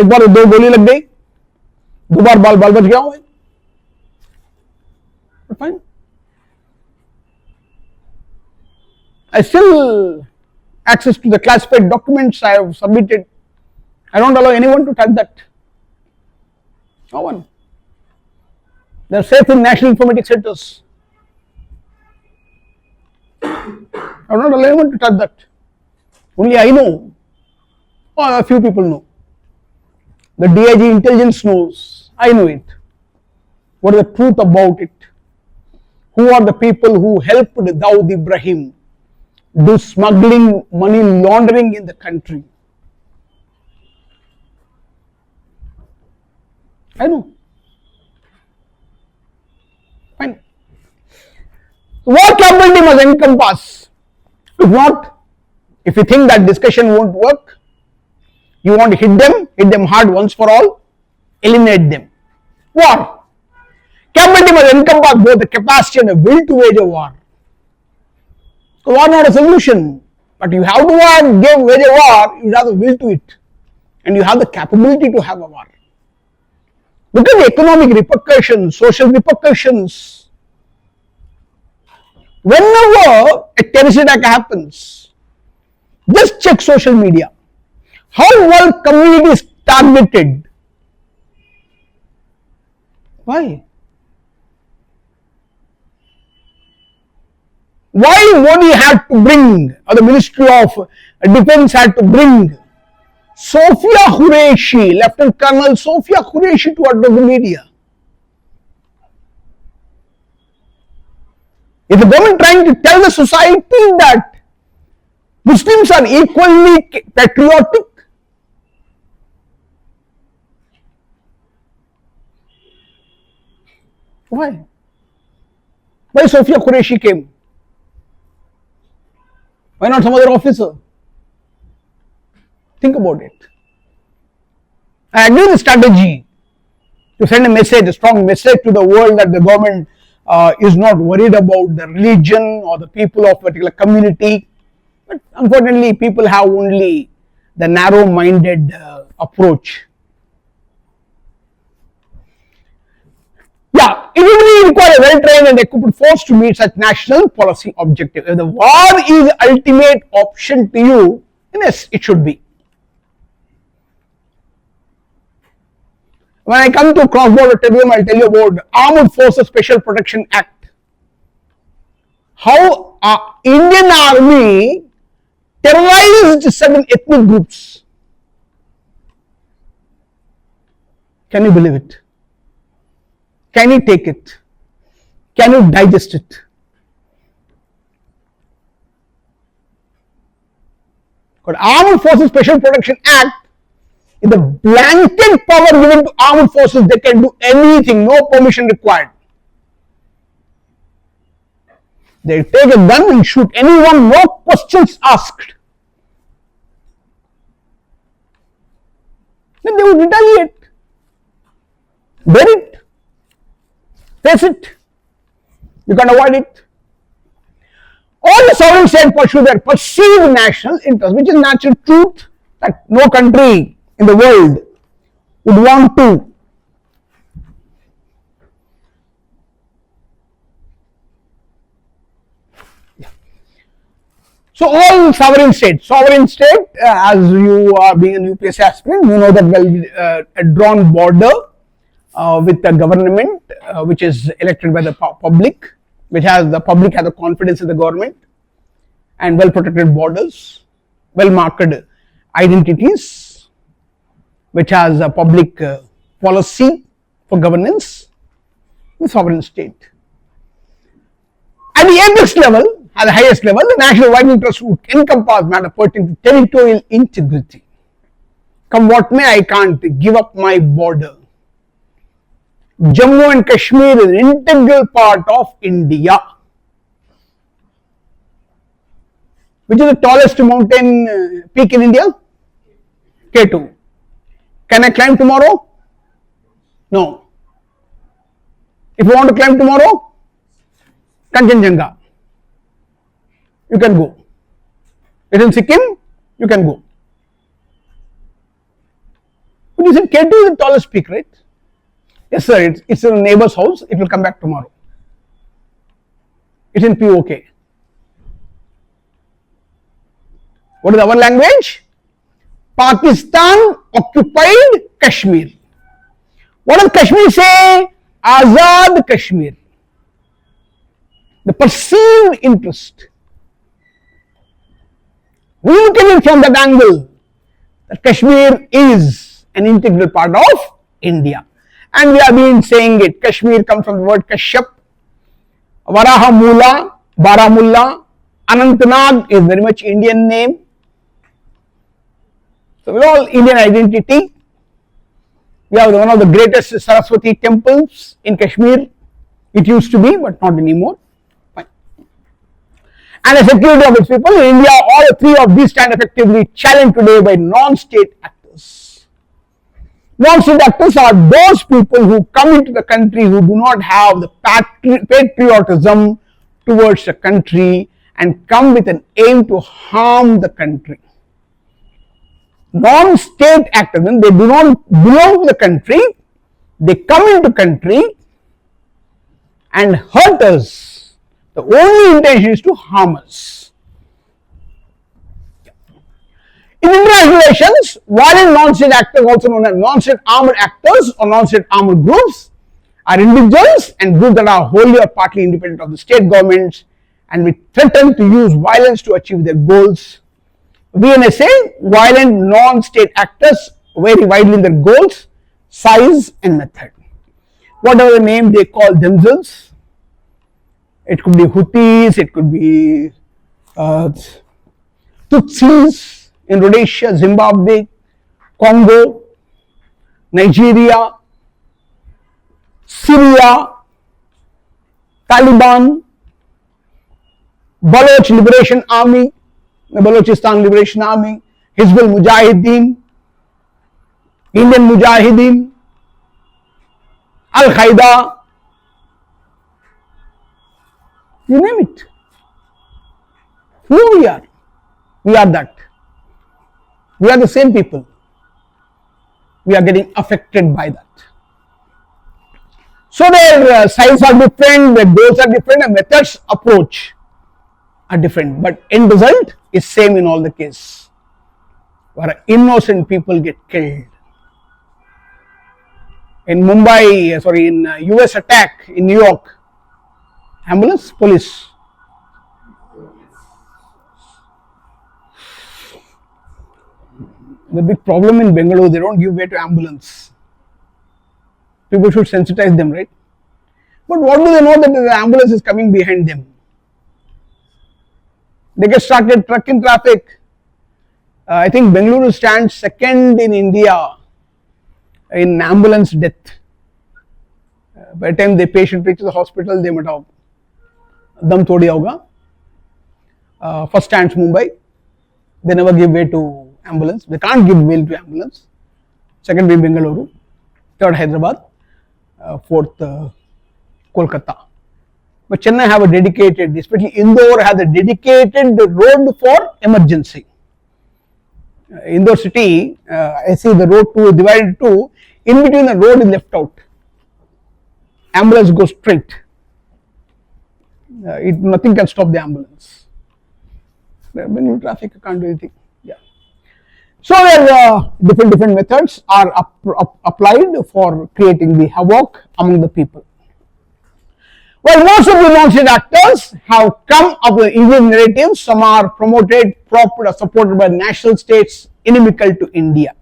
एक बार दो गोली लग गई, दो बार बाल बच गया हूं. Fine. I still access to the classified documents I have submitted. I don't allow anyone to touch that. No one. They are safe in national informatics centers. I don't allow anyone to touch that. Only I know, or a few people know. The DIG intelligence knows. I know it. What is the truth about it? Who are the people who helped Dawood Ibrahim do smuggling, money laundering in the country? I know. Fine. What capability must encompass? If not, if you think that discussion won't work, you want to hit them hard once for all, eliminate them. War. Capability must encompass both the capacity and the will to wage a war. So war not a solution, but you have to wage a war, you have the will to it, and you have the capability to have a war. Look at the economic repercussions, social repercussions. Whenever a terrorist attack happens, just check social media. How world community is targeted. Why? Why Modi had to bring, or the Ministry of Defense had to bring Sophia Qureshi, Lieutenant Colonel Sophia Qureshi to address the media? Is the government trying to tell the society that Muslims are equally patriotic? Why? Why Sophia Qureshi came? Why not some other officer? Think about it. I agree with the strategy to send a message, a strong message to the world that the government is not worried about the religion or the people of a particular community. But unfortunately, people have only the narrow-minded approach. Yeah, it will require a well-trained and equipped force to meet such national policy objective. If the war is the ultimate option to you, then yes, it should be. When I come to cross-border terrorism, I'll tell you about Armed Forces Special Protection Act. How Indian Army terrorized certain ethnic groups. Can you believe it? Can you take it? Can you digest it? But Armed Forces Special Protection Act is the blanket power given to armed forces. They can do anything, no permission required. They take a gun and shoot anyone, no questions asked. Then they would retaliate. Bear it. Face it. You can't avoid it. All the sovereign states pursue their perceived national interest, which is natural truth that no country in the world would want to So all sovereign states, as you are being an UPSC aspirant, you know that well a drawn border with the government which is elected by the public, which has the public has a confidence in the government, and well protected borders, well marked identities, which has a public policy for governance, the sovereign state. At the apex level, at the highest level, the national wide interest would encompass matter pertaining to territorial integrity. Come what may, I can't give up my border. Jammu and Kashmir is an integral part of India. Which is the tallest mountain peak in India? K2. Can I climb tomorrow? No. If you want to climb tomorrow, Kanchenjunga. You can go. It's in Sikkim, you can go. But you said K2 is the tallest peak, right? Yes, sir, it's in a neighbor's house, it will come back tomorrow. It's in POK. What is our language? Pakistan occupied Kashmir. What does Kashmir say? Azad Kashmir. The perceived interest. We look at it from that angle, that Kashmir is an integral part of India. And we have been saying it. Kashmir comes from the word Kashyap, Varahamula, Baramulla, Anantnag is very much Indian name. So we're all Indian identity. We have one of the greatest Saraswati temples in Kashmir. It used to be, but not anymore. Fine. And the security of its people. In India, all three of these stand effectively challenged today by non-state actors. Non-state actors are those people who come into the country who do not have the patriotism towards the country and come with an aim to harm the country. Non-state actors, when they do not belong to the country, they come into country and hurt us. The only intention is to harm us. In international relations, violent non-state actors, also known as non-state armed actors or non-state armed groups, are individuals and groups that are wholly or partly independent of the state governments and which threaten to use violence to achieve their goals. VNSA, violent non-state actors, vary widely in their goals, size and method. Whatever name they call themselves, it could be Houthis, it could be Tutsis in Rhodesia, Zimbabwe, Congo, Nigeria, Syria, Taliban, Baloch Liberation Army, the Balochistan Liberation Army, Hizbul Mujahideen, Indian Mujahideen, Al-Qaeda, you name it. Who we are? We are that. We are the same people. We are getting affected by that. So their size are different, their goals are different, and methods approach are different, but end result is same in all the case, where innocent people get killed. In Mumbai, in US attack in New York, ambulance, police. The big problem in Bengaluru, they don't give way to ambulance. People should sensitize them, right? But what do they know that the ambulance is coming behind them? They get started stuck in traffic. I think Bengaluru stands second in India in ambulance death. By the time the patient reaches the hospital, they might have dam todi hoga. First stands Mumbai. They never give way to ambulance. They can't give way to ambulance. Second be Bengaluru. Third Hyderabad. Fourth Kolkata. But Chennai have a dedicated, especially Indore has a dedicated road for emergency. Indore city, I see the road is divided into two. In between the road is left out. Ambulance goes straight. Nothing can stop the ambulance. When you traffic, you can't do anything. Yeah. So different methods are applied for creating the havoc among the people. Well, most of the non-state actors have come up with Indian narratives. Some are promoted, propped, or supported by national states inimical to India.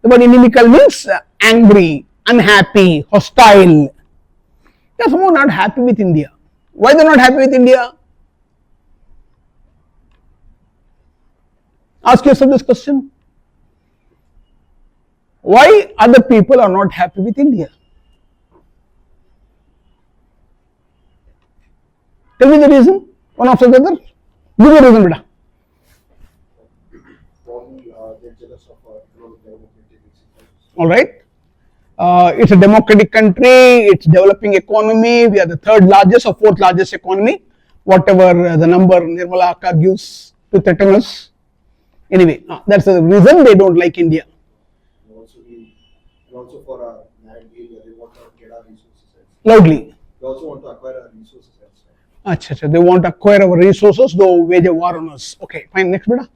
The word inimical means angry, unhappy, hostile. They are somehow not happy with India. Why they are not happy with India? Ask yourself this question. Why other people are not happy with India? Tell me the reason, one after the other. Give me a reason, beta. Alright. It's a democratic country, it's developing economy, we are the third largest or fourth largest economy, whatever the number Nirmala Akka gives to Tetanus. Anyway, that's the reason they don't like India. Also for a land deal, they want to get our resources. Loudly. They also want to acquire our resources. They want to acquire our resources, though wage a war on us. Okay, fine. Next, beta.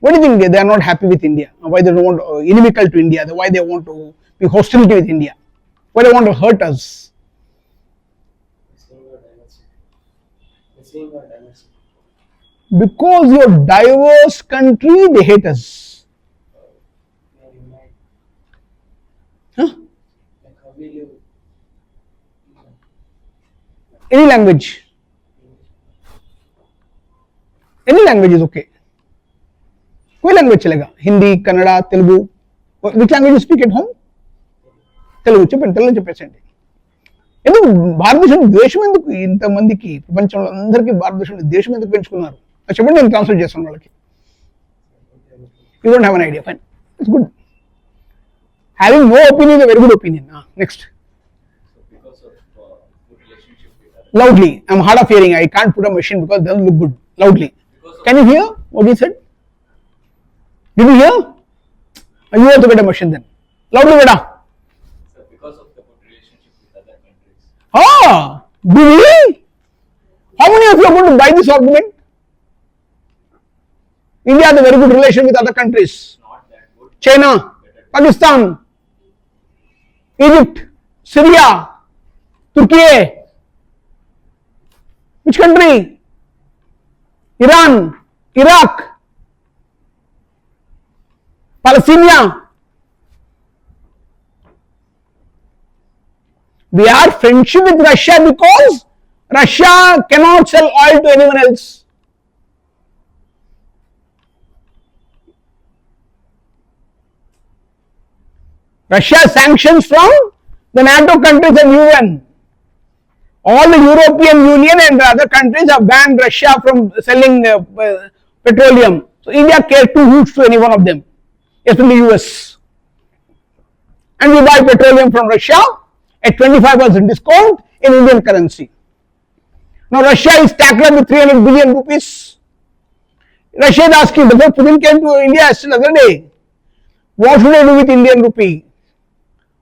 What do you think? They are not happy with India. Why they don't want inimical to India? Why they want to be hostility with India? Why they want to hurt us? Because you're diverse country, they hate us. Huh? Any language. Any language is okay. कोई language चलेगा. Hindi, Kannada, Telugu. Which language you speak at home? Telugu. చెప్పండి. ఎందుకు భారతదేశం ద్వేషం ఎందుకు ఇంతమందికి ప్రపంచంలో అందరికీ భారతదేశం ద్వేషం ఎందుకు పెంచుకున్నారు చెప్పండి, నేను ట్రాన్స్లేట్ చేస్తాను వాళ్ళకి. You don't have an idea, fine, it's good. Having no opinion is very good opinion. Next. Loudly. I'm hard of hearing. I can't put a machine because it doesn't look good. Loudly. Can you hear what he said? Did you hear? You have to get a machine then. Loudly, beta. So because of the good relationship with other countries. Ah, do we? How many of you are going to buy this argument? India has a very good relation with other countries. Not that good. China, Pakistan, Egypt, Syria, Turkey. Which country? Iran, Iraq, Palestine. We are friendship with Russia because Russia cannot sell oil to anyone else. Russia sanctions from the NATO countries and UN. All the European Union and the other countries have banned Russia from selling petroleum. So India cares two hoots to any one of them, especially US. And we buy petroleum from Russia at 25% discount in Indian currency. Now Russia is tackled with 300 billion rupees. Russia is asking, before Putin came to India yesterday, the other day, what should I do with Indian rupee?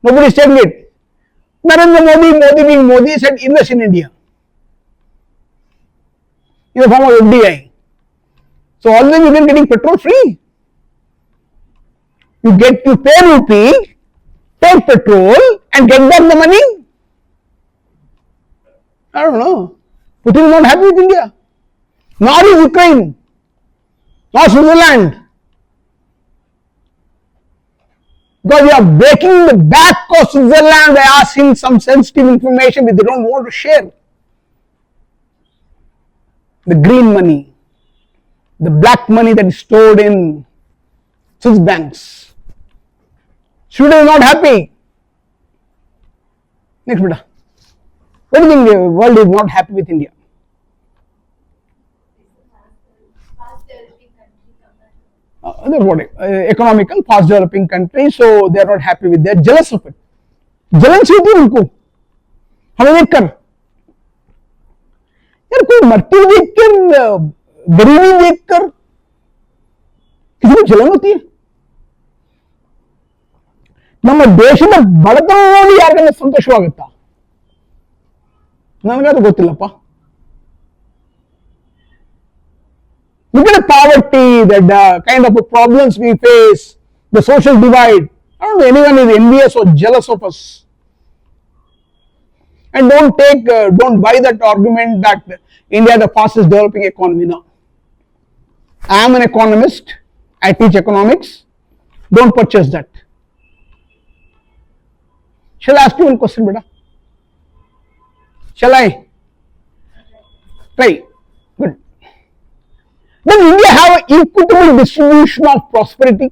Nobody is taking it. Narendra Modi being Modi said invest in India in the form of FDI. So all of them you are getting petrol free. You pay rupee, take petrol and get back the money. I don't know. Putin is not happy with India. Nor is Ukraine. Nor Switzerland. Because we are breaking the back of Switzerland by asking some sensitive information which they don't want to share. The green money, the black money that is stored in Swiss banks. Sweden is not happy. Next, beta. What do you think the world is not happy with India? Economical, fast developing country, so they are not happy with. They are jealous of it. Jealous होती है उनको हमें देखकर. यार कोई मरते हुए देखकर, गरीबी देखकर किसी को जलन होती है? ನಮ್ಮ ದೇಶದ ಬಡತನ ನೋಡಿ ಯಾರಿಗಾನ ಸಂತೋಷವಾಗುತ್ತಾ? ನನಗದು ಗೊತ್ತಿಲ್ಲಪ್ಪ. Look at the poverty, the kind of problems we face, the social divide. I don't know anyone is envious or jealous of us. And don't buy that argument that India is the fastest developing economy now. I am an economist. I teach economics. Don't purchase that. Shall I ask you one question, beta? Shall I? Try. Good. Does India have an equitable distribution of prosperity?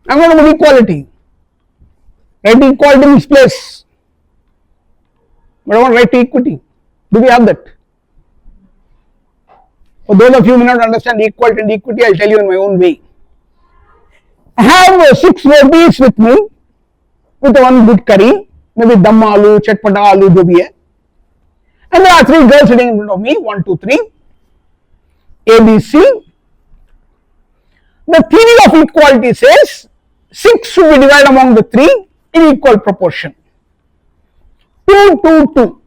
I'm not about equality. Right to equality in its place. But I want right to equity. Do we have that? For those of you who may not understand equality and equity, I'll tell you in my own way. I have 6 rotis with me, with one good curry, maybe dum aloo, chatpata aloo, jo bhi hai. And there are 3 girls sitting in front of me, 1, 2, 3, A, B, C. The theory of equality says 6 should be divided among the 3 in equal proportion. 2, 2, 2.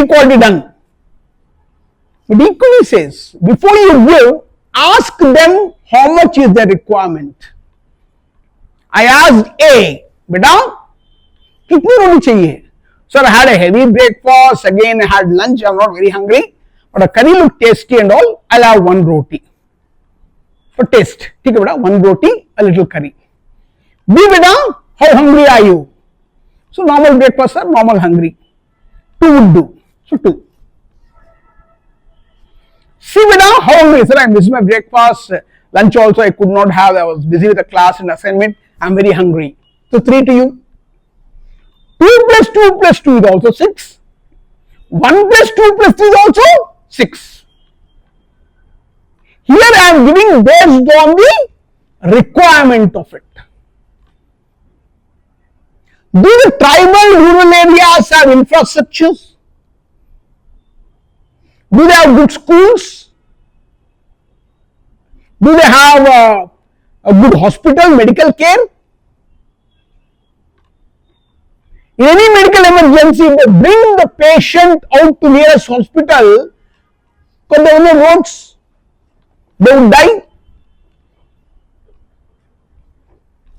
Equality done. But equally says, before you give, ask them how much is their requirement. I asked A, beta, kitni roti chahiye? Sir, I had a heavy breakfast, again I had lunch, I'm not very hungry, but the curry looked tasty and all, I'll have 1 roti. For taste, ठीक है बेटा, 1 roti a little curry. B beta, how hungry are you? So normal breakfast or normal hungry. 2 would do. So 2. C beta, how hungry? Sir, I missed my breakfast. Lunch also I could not have. I was busy with the class and assignment. I am very hungry. So 3 to you. 2 plus 2 plus 2 is also 6. 1 plus 2 plus 3 is also 6. Here I am giving based on the requirement of it. Do the tribal rural areas have infrastructures? Do they have good schools? Do they have a good hospital, medical care? In any medical emergency, they bring the patient out to nearest hospital because there are no roads. They would die.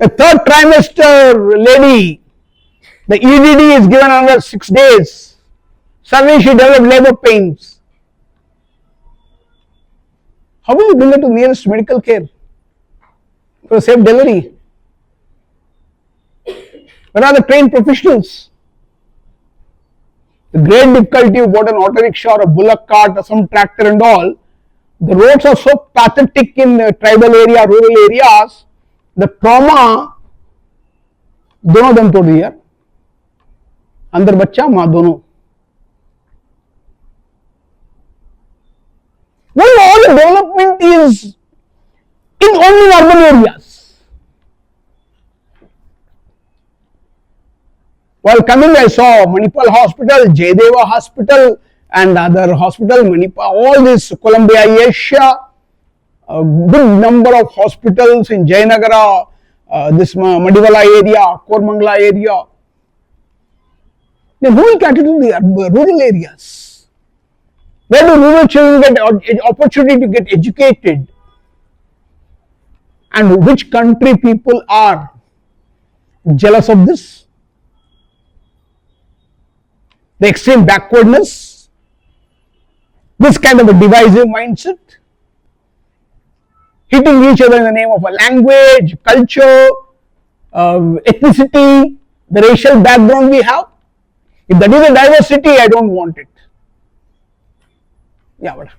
A third trimester lady, the EDD is given another 6 days. Suddenly she developed labor pains. How will you bring her to nearest medical care for a safe delivery? Where are the trained professionals? The great difficulty of what an auto rickshaw or a bullock cart or some tractor and all, the roads are so pathetic in tribal area, rural areas, the trauma, दोनों दम तोड़ दिया, अंदर बच्चा माँ दोनों. Well, all the development is in only urban areas. While coming, I saw Manipal Hospital, Jayadeva Hospital, and other hospital, Manipal, all this Columbia, Asia, a good number of hospitals in Jayanagara, this Madivala area, Kormangala area. Then who will cater to the rural areas? Where do rural children get opportunity to get educated? And which country people are jealous of this? The extreme backwardness, this kind of a divisive mindset, hitting each other in the name of a language, culture, ethnicity, the racial background we have. If that is a diversity, I don't want it. Yeah, beta.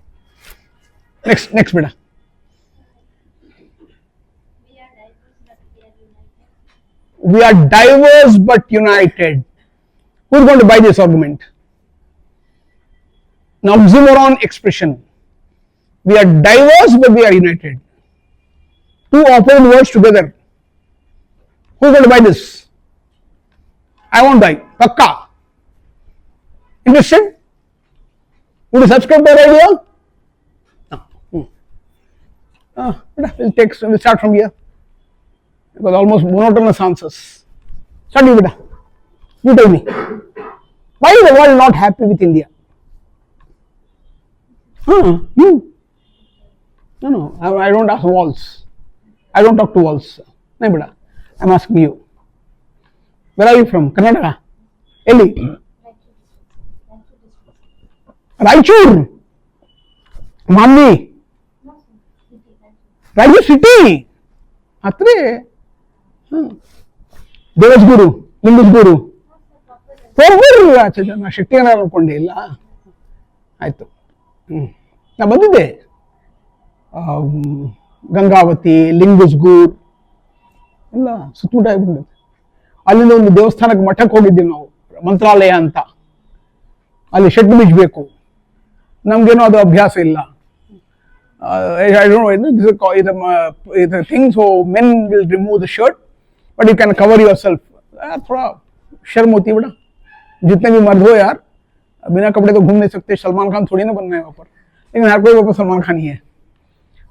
Next, beta. We are diverse but united. Who is going to buy this argument? An oxymoron expression. We are diverse but we are united. Two opposite words together. Who is going to buy this? I won't buy. Pakka. Interested? Would you subscribe to our idea? No. We'll start from here. Because almost monotonous answers. Start you, beta. You tell me. Why is the world not happy with India? You. No, I don't ask walls. I don't talk to walls. No, beta. I'm asking you. Where are you from? Karnataka? Eli? Raichur? Mami? Raichur city? Atre? Devas Guru? Lingus Guru? ನಾ ಶೆಟ್ಟಿಯನ್ನ ಅನ್ಕೊಂಡೆ ಇಲ್ಲ ಆಯ್ತು. ನಾ ಬಂದಿದ್ದೆ ಗಂಗಾವತಿ, ಲಿಂಗುಸ್ಗೂರ್ ಎಲ್ಲ ಸುತ್ತಮುತ್ತ ಬಂದಿದ್ದೆ. ಅಲ್ಲಿಂದ ಒಂದು ದೇವಸ್ಥಾನಕ್ಕೆ ಮಠಕ್ಕೆ ಹೋಗಿದ್ದೀವಿ ನಾವು, ಮಂತ್ರಾಲಯ ಅಂತ. ಅಲ್ಲಿ ಶೆಡ್ ಬಿಚ್ಚಬೇಕು. ನಮ್ಗೇನೋ ಅದು ಅಭ್ಯಾಸ ಇಲ್ಲ. I don't know, this is a thing, so men will remove the shirt but you can cover yourself. थोड़ा शर्म होती है बेटा. जितने भी मर्द हो यार, बिना कपड़े तो घूम नहीं सकते. सलमान खान थोड़ी ना बनना है वहाँ पर, लेकिन हर कोई वहाँ पर सलमान खान ही है.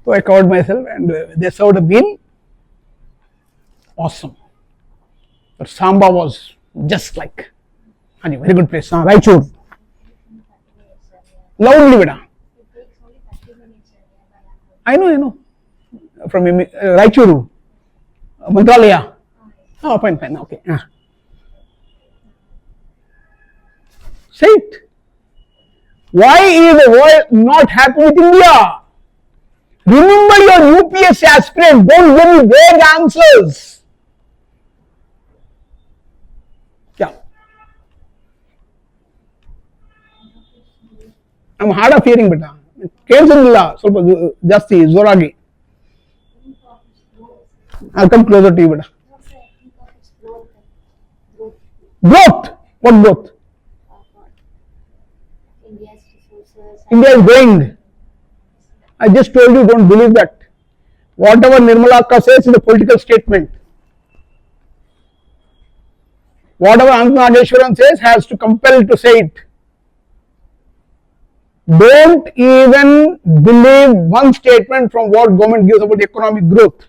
तो I covered myself and they served a meal. Awesome. But Samba was just like, very good place. Raichur. Loudly beta. I know. From Raichuru. Mantralaya. Oh, fine. Okay. Say it. Why is the world not happy with India? Remember your UPSC aspirant, don't give me vague answers. Yeah. I'm hard of hearing, beta. ಕೇಳಿಸಲಿಲ್ಲ ಸ್ವಲ್ಪ ಜಾಸ್ತಿ ಜೋರಾಗಿ. I'll come closer to you, beta. Growth. What growth? India is going. I just told you, don't believe that. Whatever Nirmala Akka says is a political statement. Whatever Anant Nageshwaran says has to compel to say it. Don't even believe one statement from what government gives about economic growth.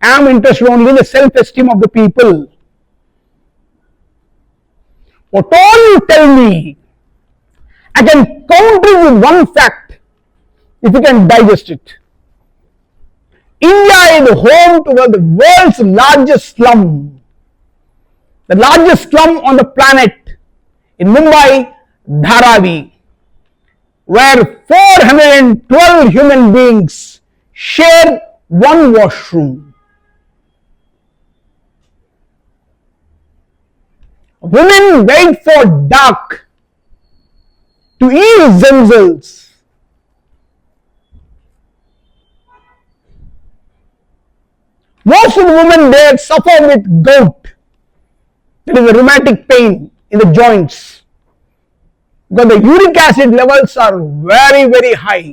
I am interested only in the self-esteem of the people. What all you tell me, I can counter with one fact if you can digest it. India is home to the world's largest slum. The largest slum on the planet in Mumbai, Dharavi, where 412 human beings share one washroom. Women wait for dark to ease themselves. Most of the women there suffer with gout, that is a rheumatic pain in the joints, because the uric acid levels are very, very high.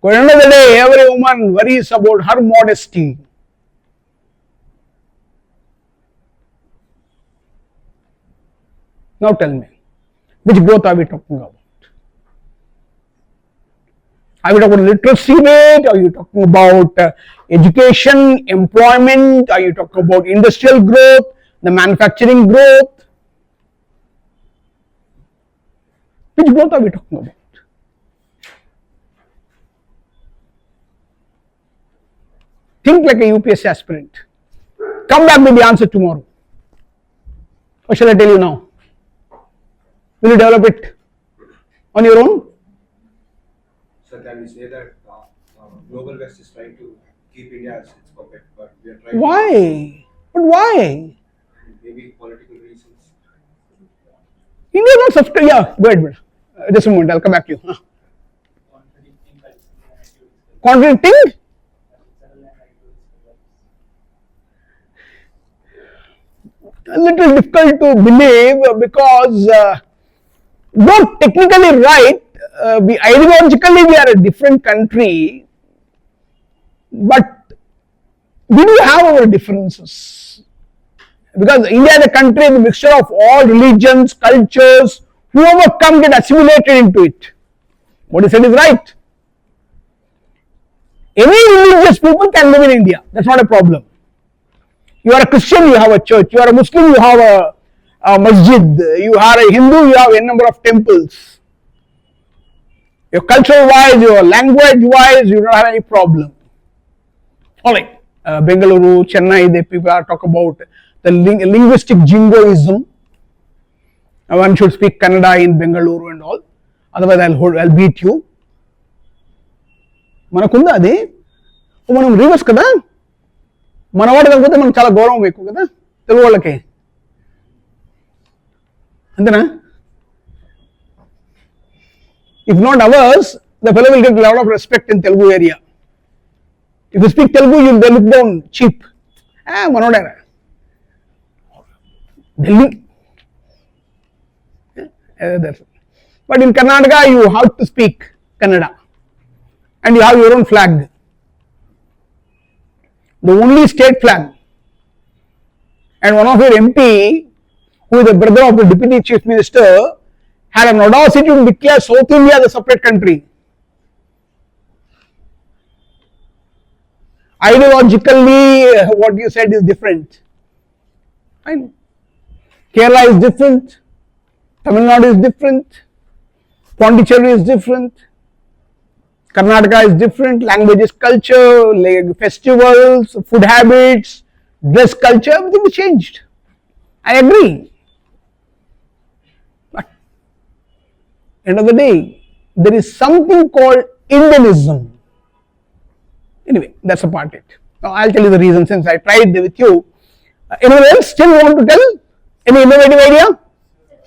At the end of the day, every woman worries about her modesty. Now tell me, which growth are we talking about? Are we talking about literacy rate? Are you talking about education, employment? Are you talking about industrial growth, the manufacturing growth? Which growth are we talking about? Think like a UPSC aspirant. Come back with the answer tomorrow. Or shall I tell you now? Will you develop it on your own? So can we say that Global West is trying to keep India as its puppet, but we are trying Why? But why? maybe political reasons. India is not subscribed. Yeah, go ahead. Just a moment, I'll come back to you. Contradicting? A little difficult to believe because though technically right, ideologically we are a different country, but we do have our differences. Because India is a country, is a mixture of all religions, cultures, whoever come get assimilated into it. What you said is right. Any religious people can live in India, that's not a problem. You are a Christian, you have a church. You are a Muslim, you have a masjid. You are a Hindu, you have a number of temples. Your cultural wise, your language wise, you don't have any problem. Alright, Bengaluru, Chennai, the people are talk about the linguistic jingoism. One should speak Kannada in Bengaluru and all. Otherwise, I'll beat you. మనకుందా అది మనం reverse కదా మనవాడు కాకపోతే మనకు చాలా గౌరవం ఎక్కువ కదా తెలుగు వాళ్ళకి అంతేనా if not ours the fellow will get a lot of respect in Telugu area. If you speak Telugu they look down cheap. మనోడేరా Delhi. But in Karnataka you have to speak Kannada and you have your own flag. The only state flag, and one of your MP, who is the brother of the Deputy Chief Minister, had an audacity to declare South India as a separate country. Ideologically, what you said is different. Fine. Kerala is different, Tamil Nadu is different, Pondicherry is different, Karnataka is different, languages, culture, festivals, food habits, dress culture, everything is changed. I agree. But End of the day, there is something called Indianism. Anyway, that's a part of it. Now I'll tell you the reason since I tried with you. Anyone else still want to tell? Any innovative idea? So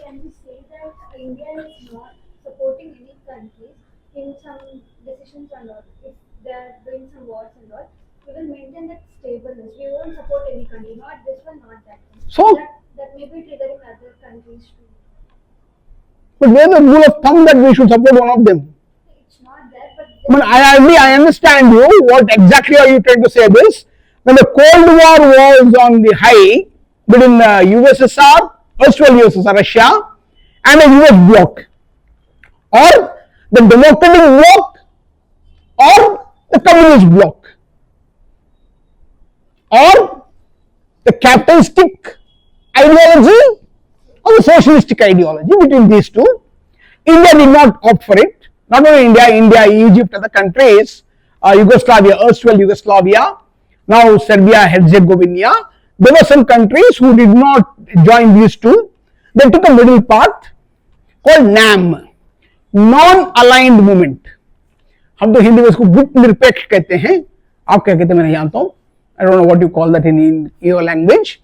can we say that India is not supporting any countries in some decisions and all? If they are doing some wars and all, we will maintain that stableness. We won't support any country, not this one, not that one. So, that may be triggering other countries too. but where the rule of thumb that we should support one of them? It's not there, but I understand you. What exactly are you trying to say this? When the Cold War was on the high between the USSR, erstwhile USSR, Russia, and the US bloc, or the democratic bloc, or the communist bloc, or the capitalistic ideology or the socialistic ideology, between these two, India did not opt for it. Not only India, Egypt, other countries, Yugoslavia, erstwhile Yugoslavia, now Serbia, Herzegovina. There were some countries who did not join these two. They took a middle path called NAM, non-aligned movement. हम तो हिंदी में इसको गुट निरपेक्ष कहते हैं, आप क्या कहते हैं मैं नहीं जानता हूँ. I don't know what you call that in your language.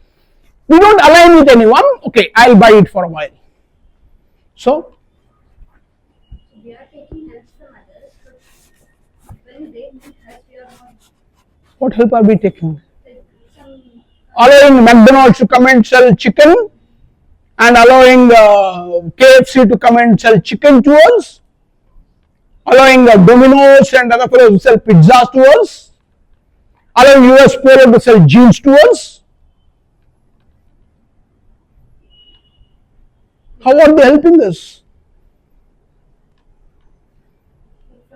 We don't align with anyone. Okay, I'll buy it for a while. So we are taking help from others, but when they need help, we are not. what help are we taking? Like some Allowing McDonald's to come and sell chicken, and allowing KFC to come and sell chicken to us, allowing Domino's and other fellows to sell pizzas to us, allowing US Polo to sell jeans to us. How are they helping us?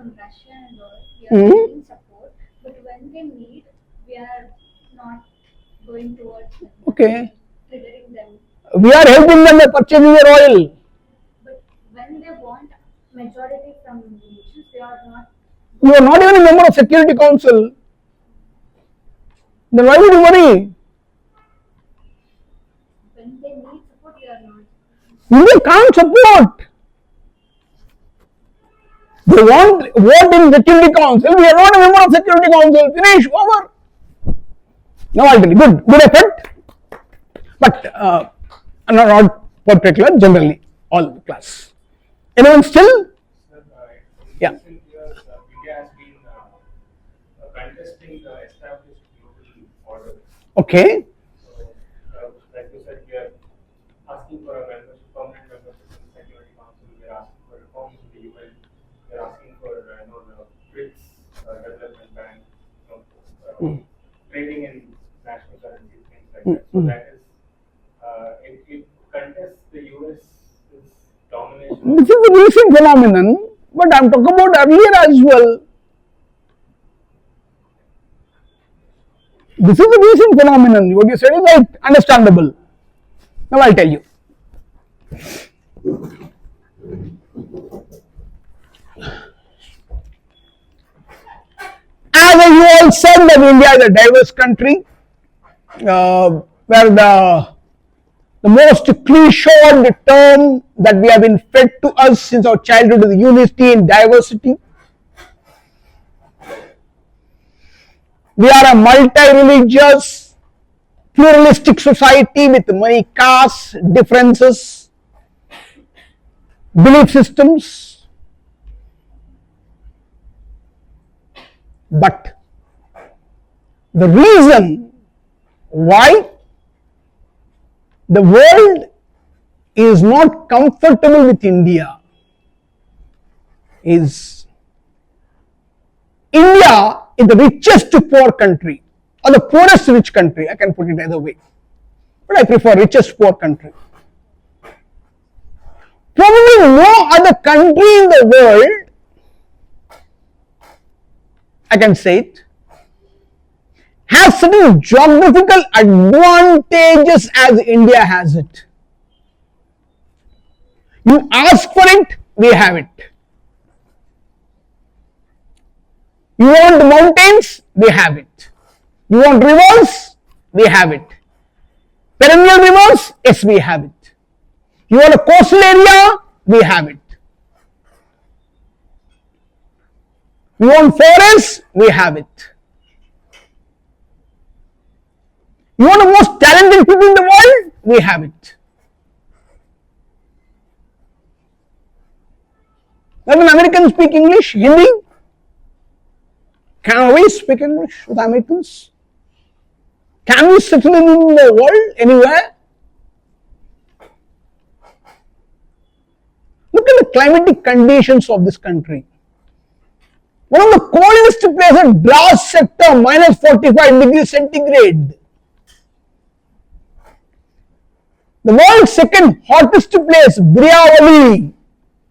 from Russia and all, we are getting support, but when they need, we are not going towards them. Okay. Triggering them. We are helping them by purchasing their oil. But when they want majority from nations, they are not. You are not even a member of Security Council. Then why would you worry? When they need support, we are not. India can't support. They want vote in Security Council. We are not a member of Security Council. Finish. Over. Now I'll tell you. Good effort. But not particular. Generally, all the class. Anyone still? Sir, Yeah. in recent years, India has been contesting the established global order. Okay. So, like you said, we are asking for a membership, permanent membership in the Security Council. We are asking for reforms in the UN. We are asking for the BRICS Development Bank, trading in national currency, things like that. So that is, it contests the US's domination. This is a recent phenomenon, but I'm talking about earlier as well. This is a recent phenomenon. What you said is right, understandable. Now I'll tell you. As you all said that India is a diverse country, where the most cliched term that we have been fed to us since our childhood is unity in diversity. We are a multi-religious, pluralistic society with many castes, differences, belief systems. But the reason why the world is not comfortable with India is India is the richest poor country or the poorest rich country. I can put it either way, but I prefer richest poor country. Probably no other country in the world, I can say it, has certain geographical advantages as India has it. You ask for it, we have it. You want mountains, we have it. You want rivers, we have it. Perennial rivers, yes, we have it. You want a coastal area, we have it. We want forests, we have it. You want the most talented people in the world, we have it. Let an American speak English, Hindi. Can we speak English with Americans? Can we settle in the world anywhere? Look at the climatic conditions of this country. One of the coldest places, Drass sector, minus 45 degrees centigrade. The world's second hottest place, Briawali,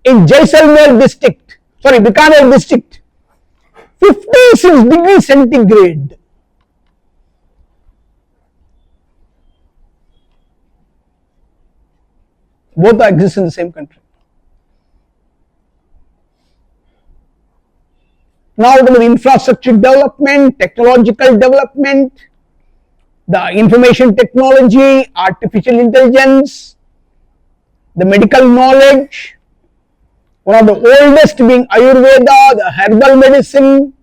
in Jaisalmer district, Bikaner district, 56 degrees centigrade. Both exist in the same country. Now look at the infrastructure development, technological development, the information technology, artificial intelligence, the medical knowledge, one of the oldest being Ayurveda, the herbal medicine,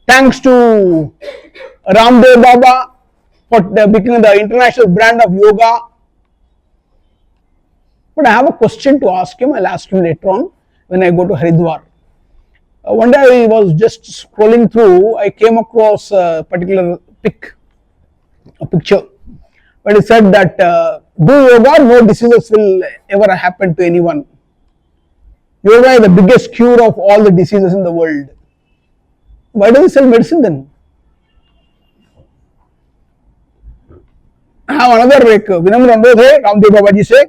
thanks to Ramdev Baba for becoming the international brand of yoga. But I have a question to ask him. I'll ask him later on when I go to Haridwar. One day I was just scrolling through, I came across a particular picture, but it said that do yoga, no diseases will ever happen to anyone. Yoga is the biggest cure of all the diseases in the world. Why do we sell medicine then? I have another एक विनम्र अनुरोध है रामदेव बाबा जी से,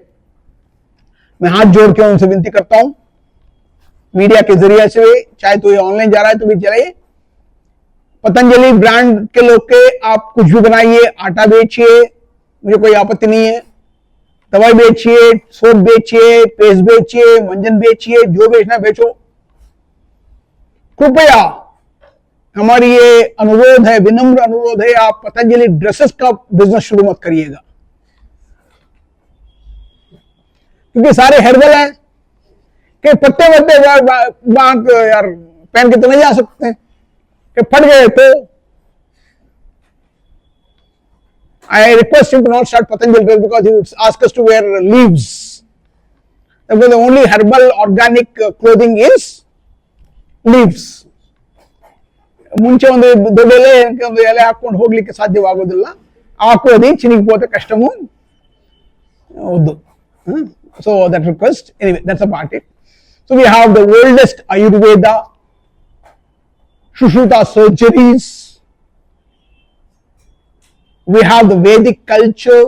मैं हाथ जोड़ के उनसे विनती करता हूं, मीडिया के जरिए से, चाहे तो ये ऑनलाइन जा रहा है तो भी चलाइए, पतंजलि ब्रांड के लोग के आप कुछ भी बनाइए, आटा बेचिए, मुझे कोई आपत्ति नहीं है, दवाई बेचिए, सोप बेचिए, पेस्ट बेचिए, मंजन बेचिए, जो बेचना बेचो, कृपया हमारी ये अनुरोध है, विनम्र अनुरोध है, आप पतंजलि ड्रेसेस का बिजनेस शुरू मत करिएगा, क्योंकि सारे हेर्बल हैं कि पत्ते यार पहन के तो नहीं जा सकते हैं कि फट गए तो I request him to not start Patanjali dress because he would ask us to wear leaves. Because the only herbal organic clothing is leaves. ಮುಂಚೆ ಒಂದು ದೊಡ್ಡ ಒಂದು ಎಲೆ ಹಾಕೊಂಡು ಹೋಗ್ಲಿಕ್ಕೆ ಸಾಧ್ಯವಾಗೋದಿಲ್ಲ, ಹಾಕೋದಿ ಚಿನಿಗಿపోతే ಕಷ್ಟಮು ಹೌದು. So that request, anyway, that's about it. So we have the oldest Ayurveda, Shushruta surgeries, we have the Vedic culture.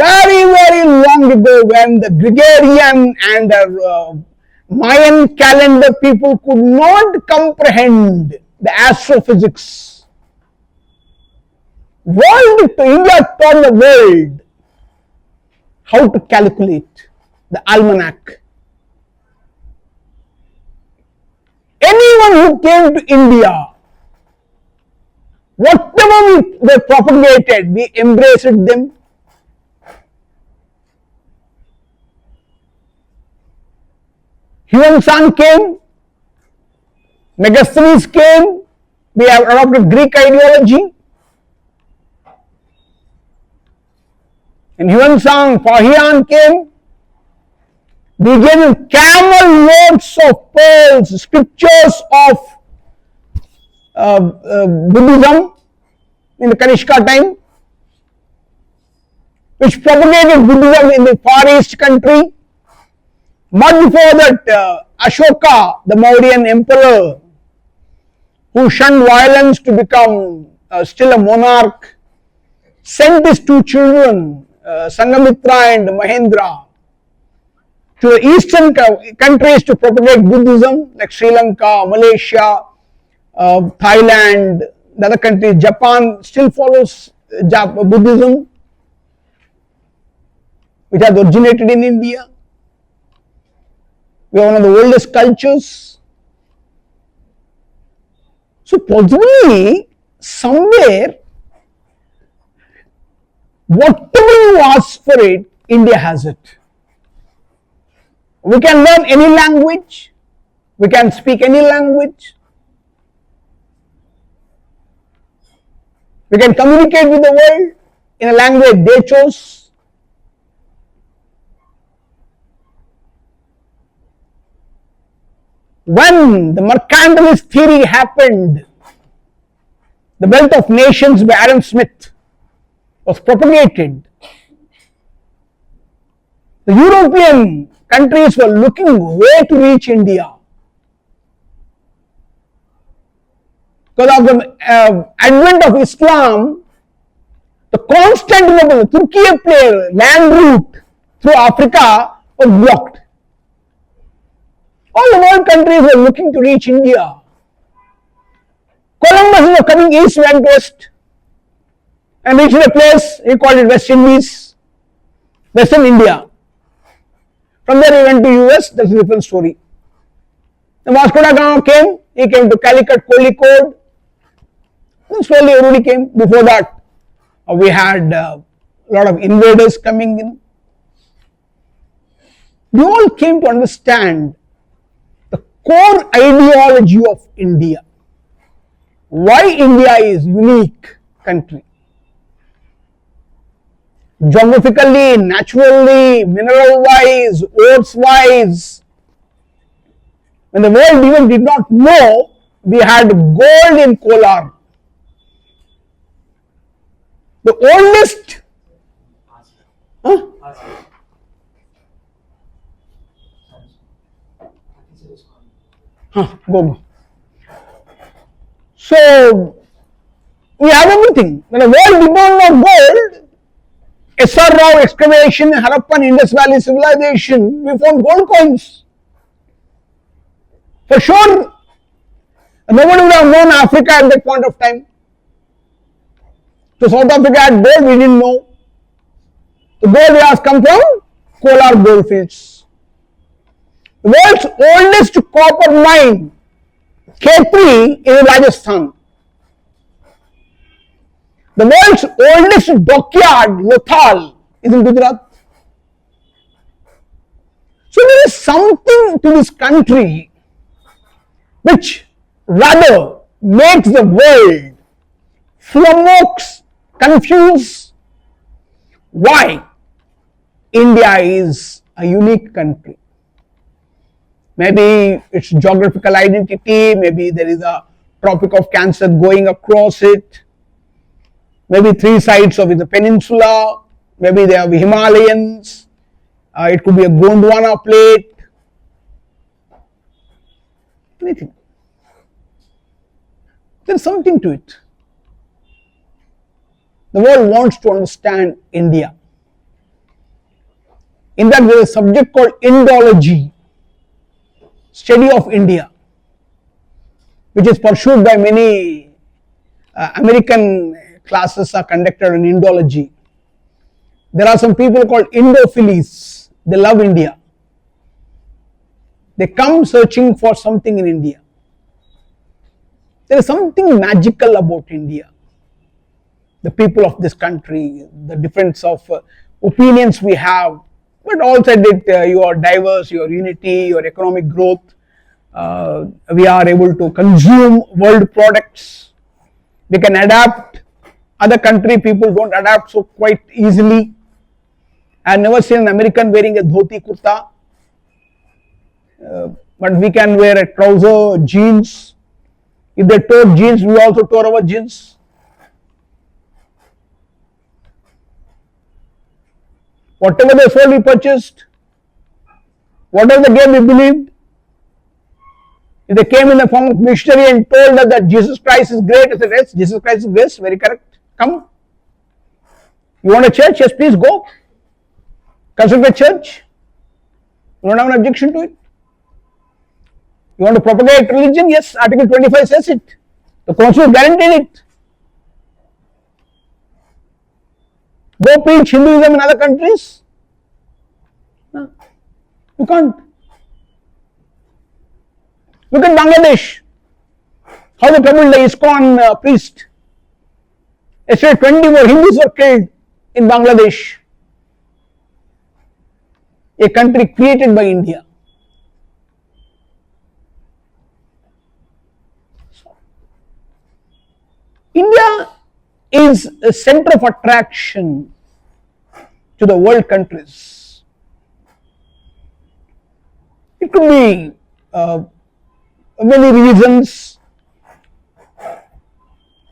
Very, very long ago, when the Gregorian and the Mayan calendar people could not comprehend the astrophysics, India taught the world how to calculate the almanac. Anyone who came to India, whatever they propagated, we embraced them. Human Sang came, Megasthenes came, we have adopted Greek ideology. In Human Sang, Fahian came, we gave him camel loads of pearls, scriptures of Buddhism in the Kanishka time, which propagated Buddhism in the Far East country. Much before that, Ashoka, the Mauryan emperor, who shunned violence to become still a monarch, sent his two children, Sangamitra and Mahendra, to the eastern countries to propagate Buddhism, like Sri Lanka, Malaysia, Thailand, the other countries. Japan still follows Buddhism, which has originated in India. We are one of the oldest cultures. So possibly somewhere, whatever you ask for it, India has it. We can learn any language, We can speak any language. We can communicate with the world in a language they chose. When the mercantilist theory happened, the Wealth of Nations by Adam Smith was propagated. The European countries were looking where to reach India. Because of the advent of Islam, the Constantinople, Turkey land route through Africa was blocked. All the world countries were looking to reach India. Columbus was coming east, went west, and reached a place, he called it West Indies, Western India. From there he went to US, that's a different story. The Vasco da Gama came, he came to Calicut, Kozhikode, and slowly everybody came. Before that, we had a lot of invaders coming in. We all came to understand the core ideology of India. Why India is unique country. Geographically, naturally, mineral wise, earth wise. When the world even did not know, we had gold in Kolar. The oldest go. So we have everything. When the world did not know gold, S.R. Rau excavation, Harappan Indus Valley civilization, we found gold coins. For sure, nobody would have known Africa at that point of time. So South Africa had gold, we didn't know. The gold has come from Kolar goldfields. The world's oldest copper mine, K3, is in Rajasthan. The world's oldest dockyard, Lothal, is in Gujarat. So there is something to this country which rather makes the world flummox, confuse. Why? India is a unique country. Maybe its geographical identity, maybe there is a Tropic of Cancer going across it, maybe three sides of the peninsula, maybe there are the Himalayas, it could be a Gondwana plate, anything. There is something to it. The world wants to understand India. In fact, there is a subject called Indology, study of India, which is pursued by many American classes are conducted in Indology. There are some people called Indophiles, they love India. They come searching for something in India. There is something magical about India. The people of this country, the difference of opinions we have, but all said it, you are diverse, your unity, your economic growth, we are able to consume world products, we can adapt. Other country people don't adapt so quite easily. I have never seen an American wearing a dhoti kurta, but we can wear a trouser, jeans. If they tore jeans, we also tore our jeans. Whatever they sold, we purchased. Whatever the game we believed. If they came in the form of missionary and told us that Jesus Christ is great, I said, yes, Jesus Christ is great, very correct. Come. You want a church? Yes, please go. Construct a church. You don't have an objection to it. You want to propagate religion? Yes, Article 25 says it. The Constitution guaranteed it. Go preach Hinduism in other countries? No, you can't. Look at Bangladesh. How they troubled the ISKCON priest. Yesterday 24 Hindus were killed in Bangladesh, a country created by India. India is a center of attraction to the world countries. It could be many reasons,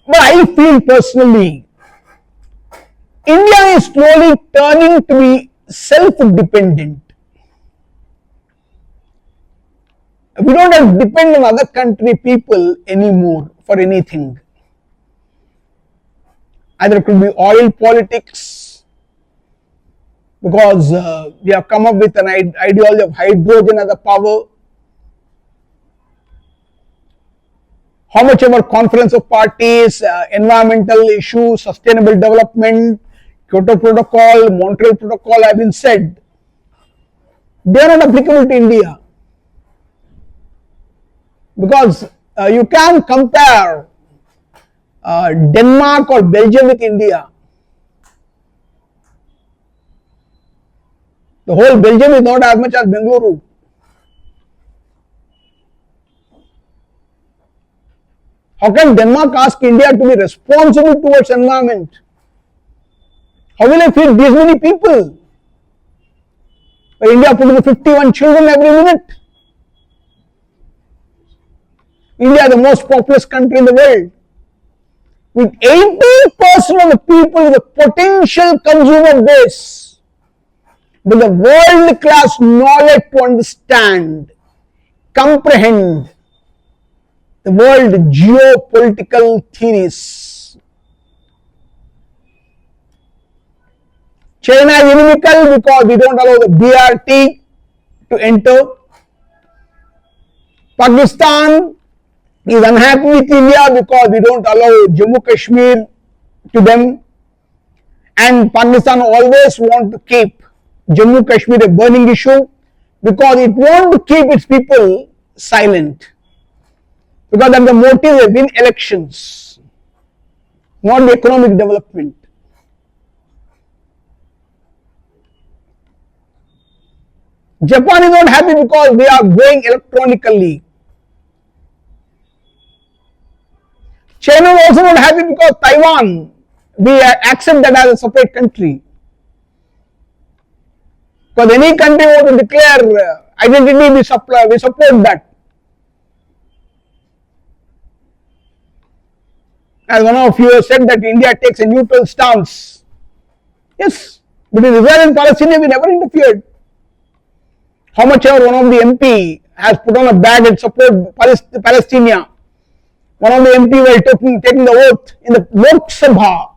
but I feel personally India is slowly turning to be self-dependent. We don't have to depend on other country people anymore for anything. Either it could be oil politics, because we have come up with an ideology of hydrogen as a power. How much ever conference of parties, environmental issues, sustainable development, Kyoto Protocol, Montreal Protocol have been said, they are not applicable to India. Because you can't compare Denmark or Belgium with India. The whole Belgium is not as much as Bengaluru. How can Denmark ask India to be responsible towards environment? How will I feed these many people? Where India produces 51 children every minute. India is the most populous country in the world. With 80% of the people with a potential consumer base, with the world-class knowledge to understand, comprehend the world geopolitical theories. China is inimical because we don't allow the BRT to enter. Pakistan is unhappy with India because we don't allow Jammu Kashmir to them, and Pakistan always want to keep Jammu Kashmir a burning issue because it wants to keep its people silent, because that's the motive of win elections, not the economic development. Japan is not happy because they are going electronically. China is also not happy because Taiwan, we accept that as a separate country. Because any country wants to declare identity, we support that. As one of you said that India takes a neutral stance. Yes, between Israel and Palestine we never interfered. How much ever one of the MP has put on a bag and support Palestinian. One of the MP while taking the oath in the Lok Sabha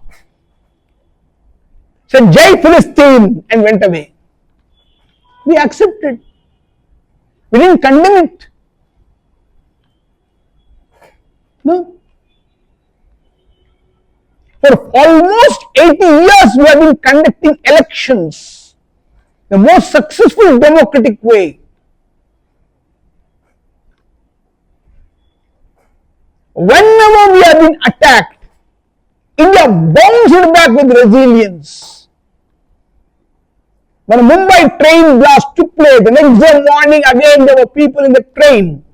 said Jai Philistine and went away. We accepted. We didn't condemn it. No. For almost 80 years we have been conducting elections, the most successful democratic way. Whenever we have been attacked, India bounced back with resilience. When a Mumbai train blast took place, the next day morning again there were people in the train.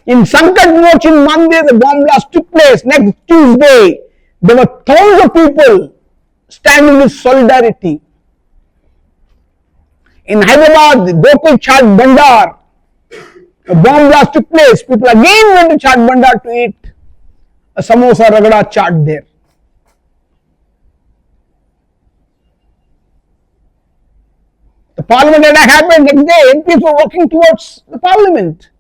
In Sankat Mochin Mandir, the bomb blast took place. Next Tuesday, there were thousands of people standing with solidarity. In Hyderabad, the Gokul Chaat Bandar, a bomb blast took place. People again went to Chaat Bandar to eat a samosa ragda chaat there. The parliament attack happened. Next day, MPs were walking towards the parliament.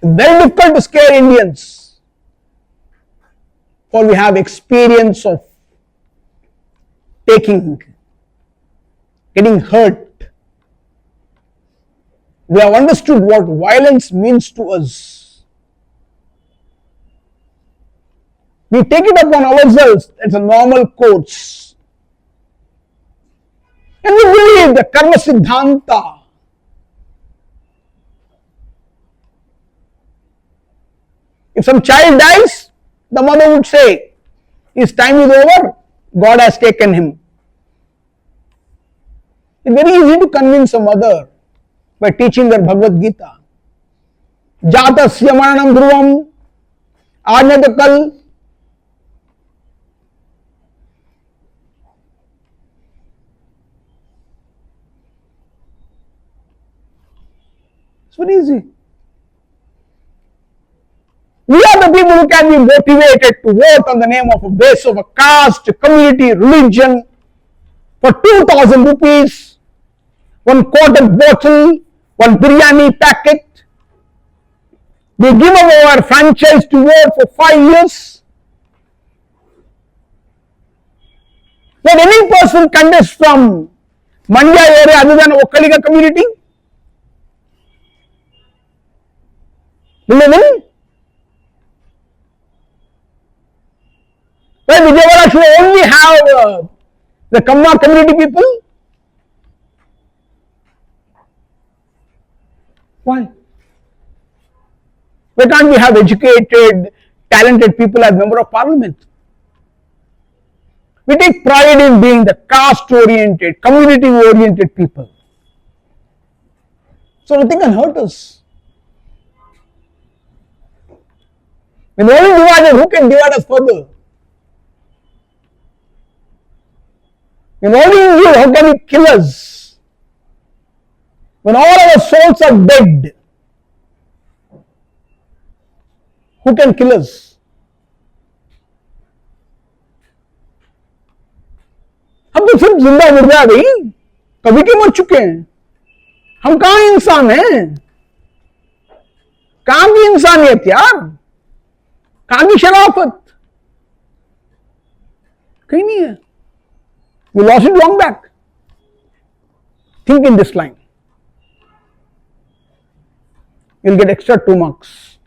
Very difficult to scare Indians, for we have experience of getting hurt. We have understood what violence means to us. We take it upon ourselves as a normal course. And we believe the karma siddhanta. If some child dies, the mother would say, his time is over, God has taken him. It's very easy to convince a mother by teaching her Bhagavad Gita. जातस्य मरणं ध्रुवम, आज नहीं तो कल. It's very easy. We are the people who can be motivated to vote on the name of a base of a caste, community, religion for 2,000 rupees, one quarter bottle, one biryani packet. We give up our franchise to vote for 5 years. Let any person contest from Mandya area other than Okkalika community? Will they win? Well, Vijayawada should only have the Kamma community people. Why? Why can't we have educated, talented people as member of parliament? We take pride in being the caste-oriented, community-oriented people. So nothing can hurt us. When only divided, who can divide us further? When only you, how can you kill us? When all our souls are dead, who can kill us? हम तो सिर्फ जिंदा मुर्दा है भाई, कभी के मर चुके हैं. हम कहाँ इंसान हैं? कहाँ की इंसानियत यार? कहाँ की शराफत? कहीं नहीं है. You lost it long back. Think in this line. You'll get extra 2 marks.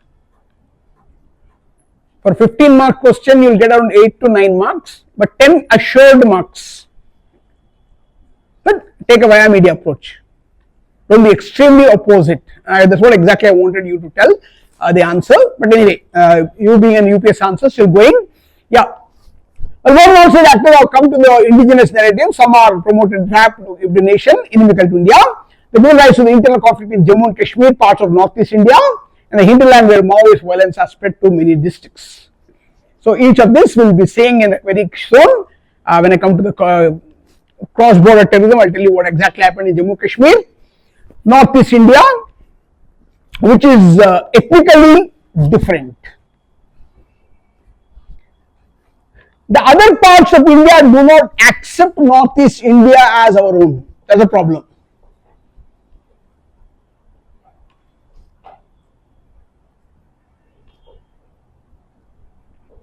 For 15 mark question, you'll get around 8 to 9 marks, but 10 assured marks. But take a via media approach. Don't be extremely opposite. That's what exactly I wanted you to tell the answer. But anyway, you being an UPS answer, still going. Yeah. Well, one also that now come to the indigenous narrative. Some are promoted rap to the nation, inimical to India. The main rise to the internal conflict in Jammu and Kashmir, parts of northeast India, and the hinterland where Maoist violence has spread to many districts. So each of this will be saying in very soon. When I come to the cross-border terrorism, I'll tell you what exactly happened in Jammu and Kashmir, northeast India, which is ethnically different. The other parts of India do not accept northeast India as our own. That's a problem.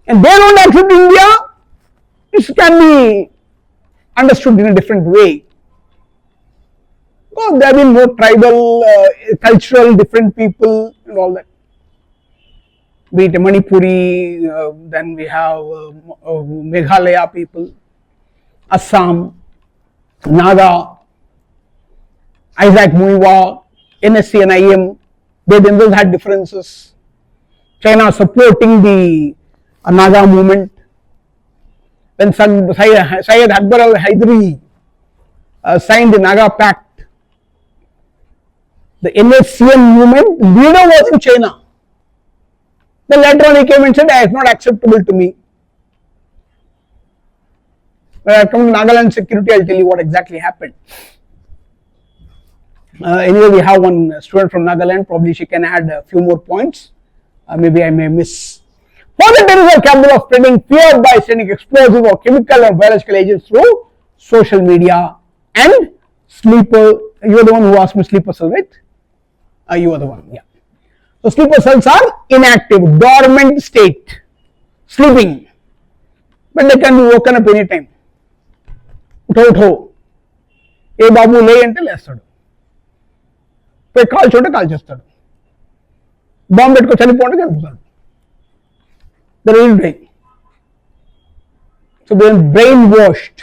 And they don't accept India. This can be understood in a different way. Well, there have been more tribal, cultural, different people and all that. Be it Manipuri, then we have Meghalaya people, Assam, Naga, Isaac Muiwa, NSC and IM, they themselves had differences. China supporting the Naga movement. When Syed Akbar al-Hydari signed the Naga Pact, the NSCN movement leader was in China. Then later on he came and said, it's not acceptable to me. When I come to Nagaland security, I'll tell you what exactly happened. Anyway, we have one student from Nagaland, probably she can add a few more points. Maybe I may miss. For the terrorism capable of spreading fear by sending explosive or chemical or biological agents through social media and sleeper. You are the one who asked me sleeper cell, right? You are the one, yeah. So sleeper cells are inactive, dormant state, sleeping, but they can be woken up anytime. Utho, ఏ బాబు లే అంటే లేస్తాడు, పోయి call చోట call చేస్తాడు, bomb పెట్టుకో చనిపోండి చనిపోతాడు. They will die. So they are brainwashed.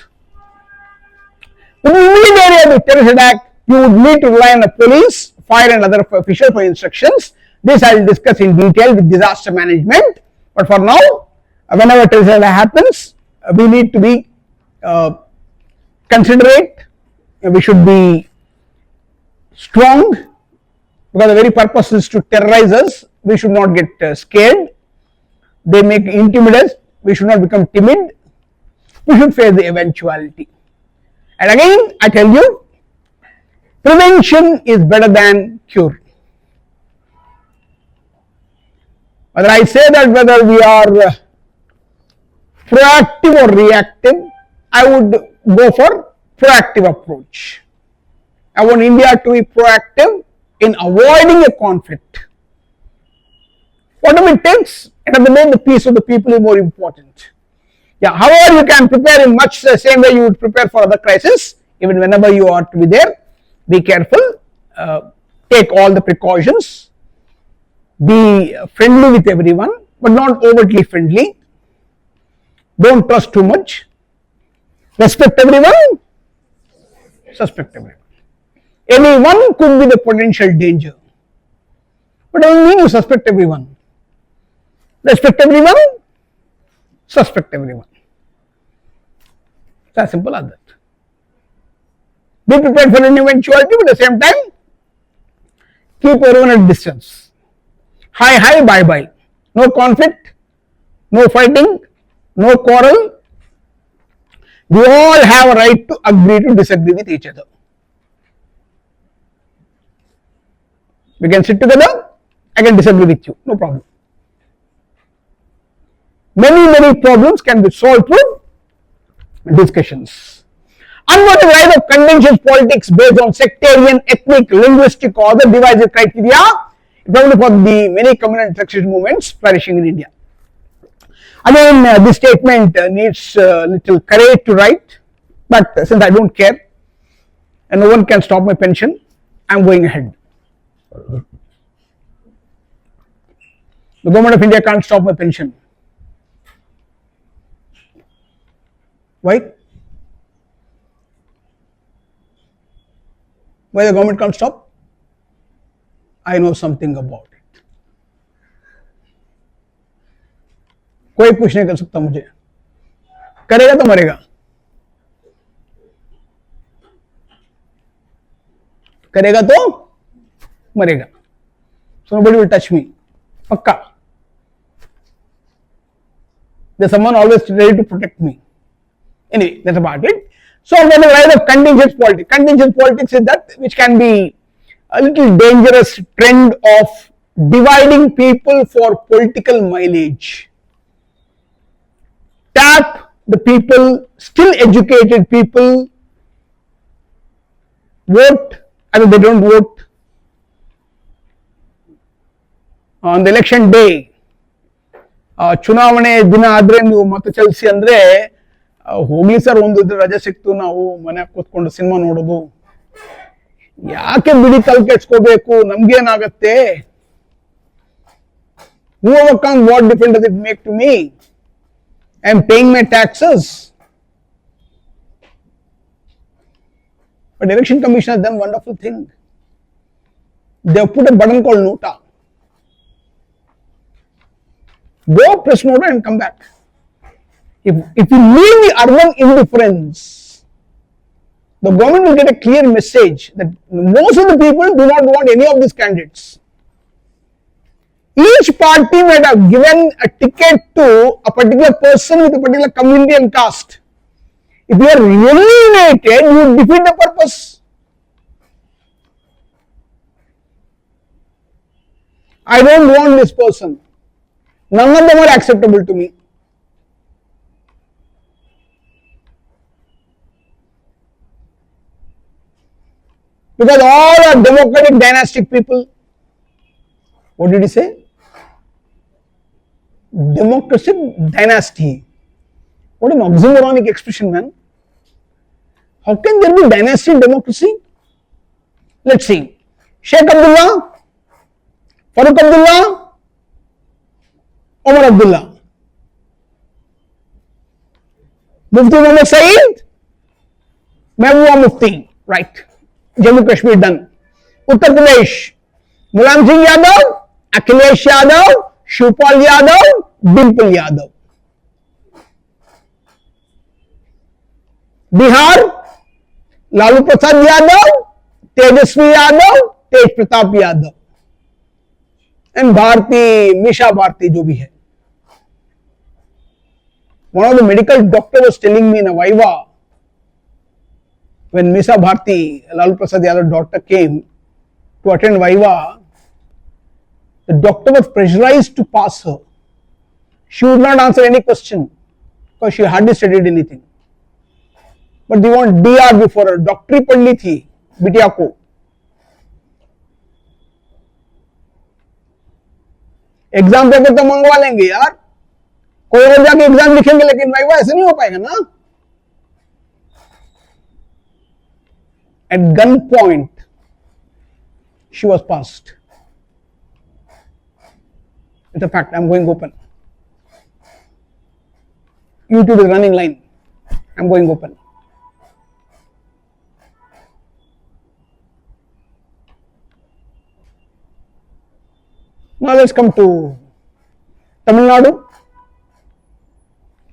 In the immediate area of the terrorist attack, you would need to rely on the police, fire and other officials for instructions. This I will discuss in detail with disaster management. But for now, whenever terrorist attack happens, we need to be considerate. We should be strong. because the very purpose is to terrorize us. We should not get scared. They make intimidate. We should not become timid. We should face the eventuality. And again, I tell you, prevention is better than cure. Whether I say that whether we are proactive or reactive, I would go for proactive approach. I want India to be proactive in avoiding a conflict. Whatever it takes, end of the day, the peace of the people is more important. Yeah, however, you can prepare in much the same way you would prepare for other crises, even whenever you are to be there. Be careful, take all the precautions, be friendly with everyone, but not overtly friendly. Don't trust too much. Respect everyone, suspect everyone. Anyone could be the potential danger. But doesn't mean you suspect everyone. Respect everyone, suspect everyone. It's as simple as that. Be prepared for an eventuality, but at the same time, keep everyone at distance. Hi, hi, bye, bye. No conflict, no fighting, no quarrel. We all have a right to agree to disagree with each other. We can sit together, I can disagree with you, no problem. Many problems can be solved through discussions. Unwanted rise of contentious politics based on sectarian, ethnic, linguistic or other divisive criteria, probably for the many communal and succession movements flourishing in India. Again, this statement needs little courage to write, but since I don't care and no one can stop my pension, I am going ahead. The government of India can't stop my pension. Why? Why the government can't stop? I know something about it. कोई कुछ नहीं कर सकता मुझे. करेगा तो मरेगा. करेगा तो मरेगा. So nobody will touch me. Pakka. There's someone always ready to protect me. Anyway, that's about it. So when the rise of contingent politics. Contingent politics is that which can be a little dangerous trend of dividing people for political mileage. Tap the people, still educated people, vote, I mean they don't vote on the election day. ಚುನಾವಣೆ ದಿನ ಆದ್ರೆ ನೀವು ಮತ ಚಲಿಸಿ ಅಂದ್ರೆ ಹೋಗ್ಲಿ sir ಒಂದು ರಜೆ ಸಿಕ್ತು ನಾವು ಮನೆಯಾಗ ಕೂತ್ಕೊಂಡು ಸಿನಿಮಾ ನೋಡೋದು ಯಾಕೆ ಬಿಡಿ ತಲೆ ಕೆಡ್ಸ್ಕೋಬೇಕು ನಮ್ಗೇನಾಗತ್ತೆ whoever comes what difference does it make to me I am paying my taxes but election commission has done wonderful thing they have put a button called nota go press nota and come back if you leave the urban indifference the government will get a clear message that most of the people do not want any of these candidates. Each party might have given a ticket to a particular person with a particular community and caste. If you are really united, you will defeat the purpose. I don't want this person. None of them are acceptable to me. Because all are democratic dynastic people. What did he say? Democratic dynasty. What an oxymoronic expression, man. How can there be dynasty in democracy? Let's see. Sheikh Abdullah, Farooq Abdullah, Omar Abdullah. Mufti Muhammad Saeed, Mehbooba Mufti. Right. Jammu Kashmir done. Uttar Pradesh, Mulayam Singh Yadav, Akhilesh Yadav, Shivpal Yadav, Dimple Yadav. Bihar, Lalu Prasad Yadav, Tejasvi Yadav, Tej Pratap Yadav. and Bharti, Misha Bharti, जो भी है. One of the medical doctor was telling me in a Viva, when Misha Bharti, Lalu Prasad Yadav's daughter, came to attend Viva, the doctor was pressurized to pass her. She would not answer any question because she hardly studied anything. But they want DR before her. Doctor पढ़ थी बिटिया को. Exam paper तो मंगवा लेंगे यार, कोई और जाके एग्जाम लिखेंगे, लेकिन वाइवा ऐसे नहीं हो पाएगा ना. At gunpoint, she was passed. It's a fact. I'm going open. YouTube is running line. I'm going open. Now let's come to Tamil Nadu.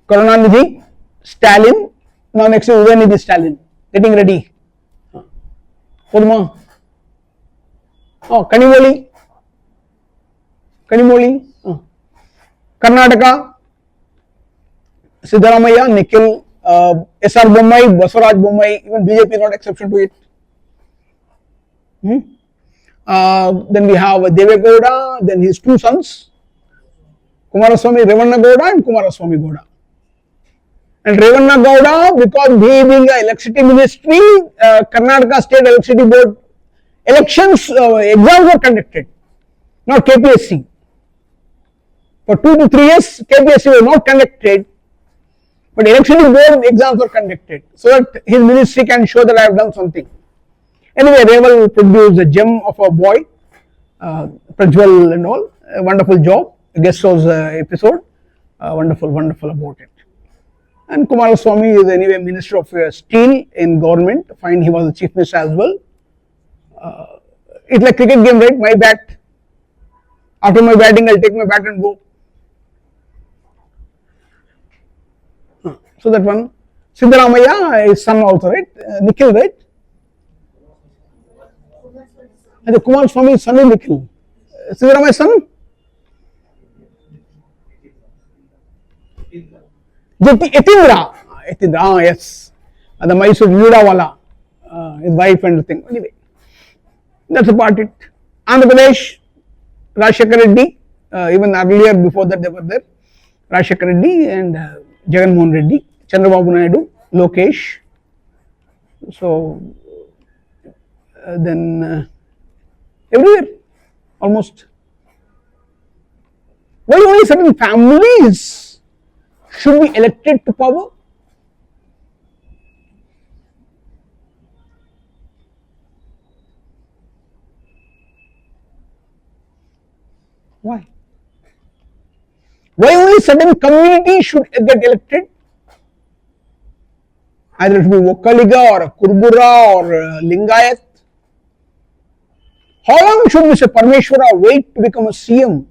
Karunanidhi, Stalin. Now next is Udayanidhi Stalin. Getting ready. Pudma. Oh, Kanimoli. Karnataka. Siddaramaiah, Nikhil, S.R. Bommai, Basuraj Bommai, even BJP is not exception to it. Then we have Devegowda, then his two sons, Kumaraswamy Revanna Gowda and Kumaraswamy Gowda. And Revanna Gowda, because he being a electricity ministry, Karnataka State Electricity Board elections, exams were conducted, not KPSC. For 2 to 3 years, KPSC was not conducted, but electricity board exams were conducted, so that his ministry can show that I have done something. Anyway, Reval produced a gem of a boy, Prajwal and all, a wonderful job, a guest house episode, wonderful about it. And Kumaraswamy is anyway Minister of Steel in government, fine, he was the Chief Minister as well. It's like cricket game, right? My bat, after my batting I'll take my bat and go. So that one, Siddaramaiah, his son also, right? Nikhil, right? And the Kumaraswamy's son is Nikhil. Siddaramaiah's son? Yatindra, yes. And the Mysore Vidawala, his wife and the thing. Anyway, that's about it. Andhra Pradesh, Rajshekar Reddy, even earlier before that they were there. Rajshekar Reddy and Jagan Mohan Reddy, Chandrababu Naidu, Lokesh. So then everywhere almost. Why only certain families should be elected to power? Why? Why only certain community should get elected? Either it should be Vokkaliga or a Kurbura or a Lingayat. How long should Mr. Parmeshwara wait to become a CM?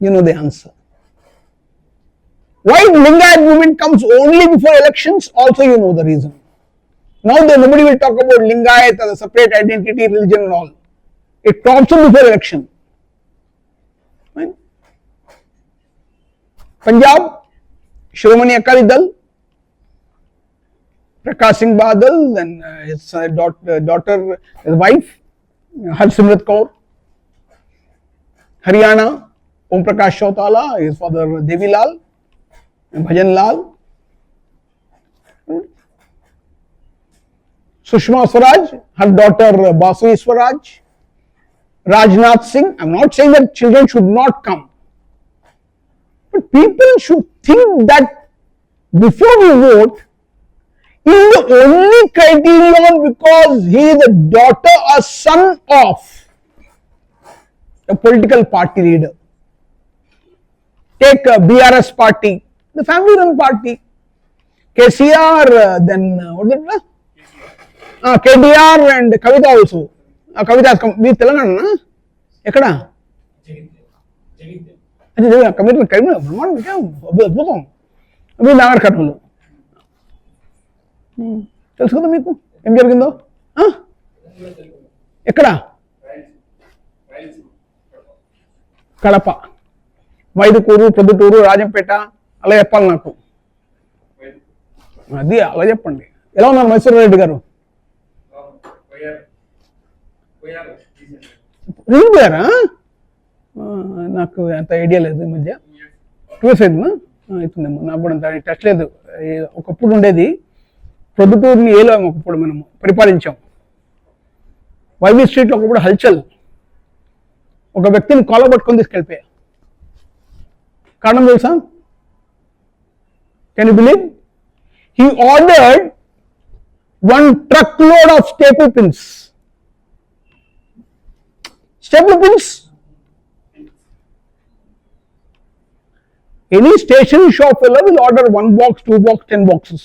You know the answer. Why Lingayat movement comes only before elections? Also you know the reason. Now nobody will talk about Lingayat as a separate identity, religion and all. It comes before election. Right? Punjab, Shiromani Akali Dal, Prakash Singh Badal, then his daughter, his wife, Harsimrat Kaur. Haryana, Om Prakash Chautala, his father Devi Lal, and Bhajan Lal. Sushma Swaraj, her daughter Basui Swaraj. Rajnath Singh, I am not saying that children should not come, but people should think that before we vote, is the only criterion because he is a daughter or son of a political party leader. Take BRS party, the family run party. KCR, then what is it? KDR and Kavita also. Kavita has come, we Telangana, na? Ekada? Commitment, Brahman, we Nagar Katulu. తెలుసు కదా మీకు ఏం జరిగిందో? ఎక్కడ? కడప, మైదుకూరు, పొద్దుటూరు, రాజంపేట, అలా చెప్పాలి నాకు. అది అలా చెప్పండి. ఎలా ఉన్నారు మైసూర్ రెడ్డి గారు? వెళ్ళిపోయారా? నాకు అంత ఐడియా లేదు ఈ మధ్య. 2 years అయిందా? అవుతుందేమో, నాకు కూడా అంత టచ్ లేదు. ఒకప్పుడు ఉండేది. ప్రొద్దుటూరుని ఏలాము ఒకప్పుడు, మనము పరిపాలించాం. వైవి స్ట్రీట్లో ఒకప్పుడు హల్చల్, ఒక వ్యక్తిని కాలో పట్టుకొని తీసుకెళ్ళిపోయా. కారణం తెలుసా? Can you believe? He ordered 1 truckload of staple pins. Staple pins. Any stationery shop fellow will order 1 box, 2 box, 10 boxes,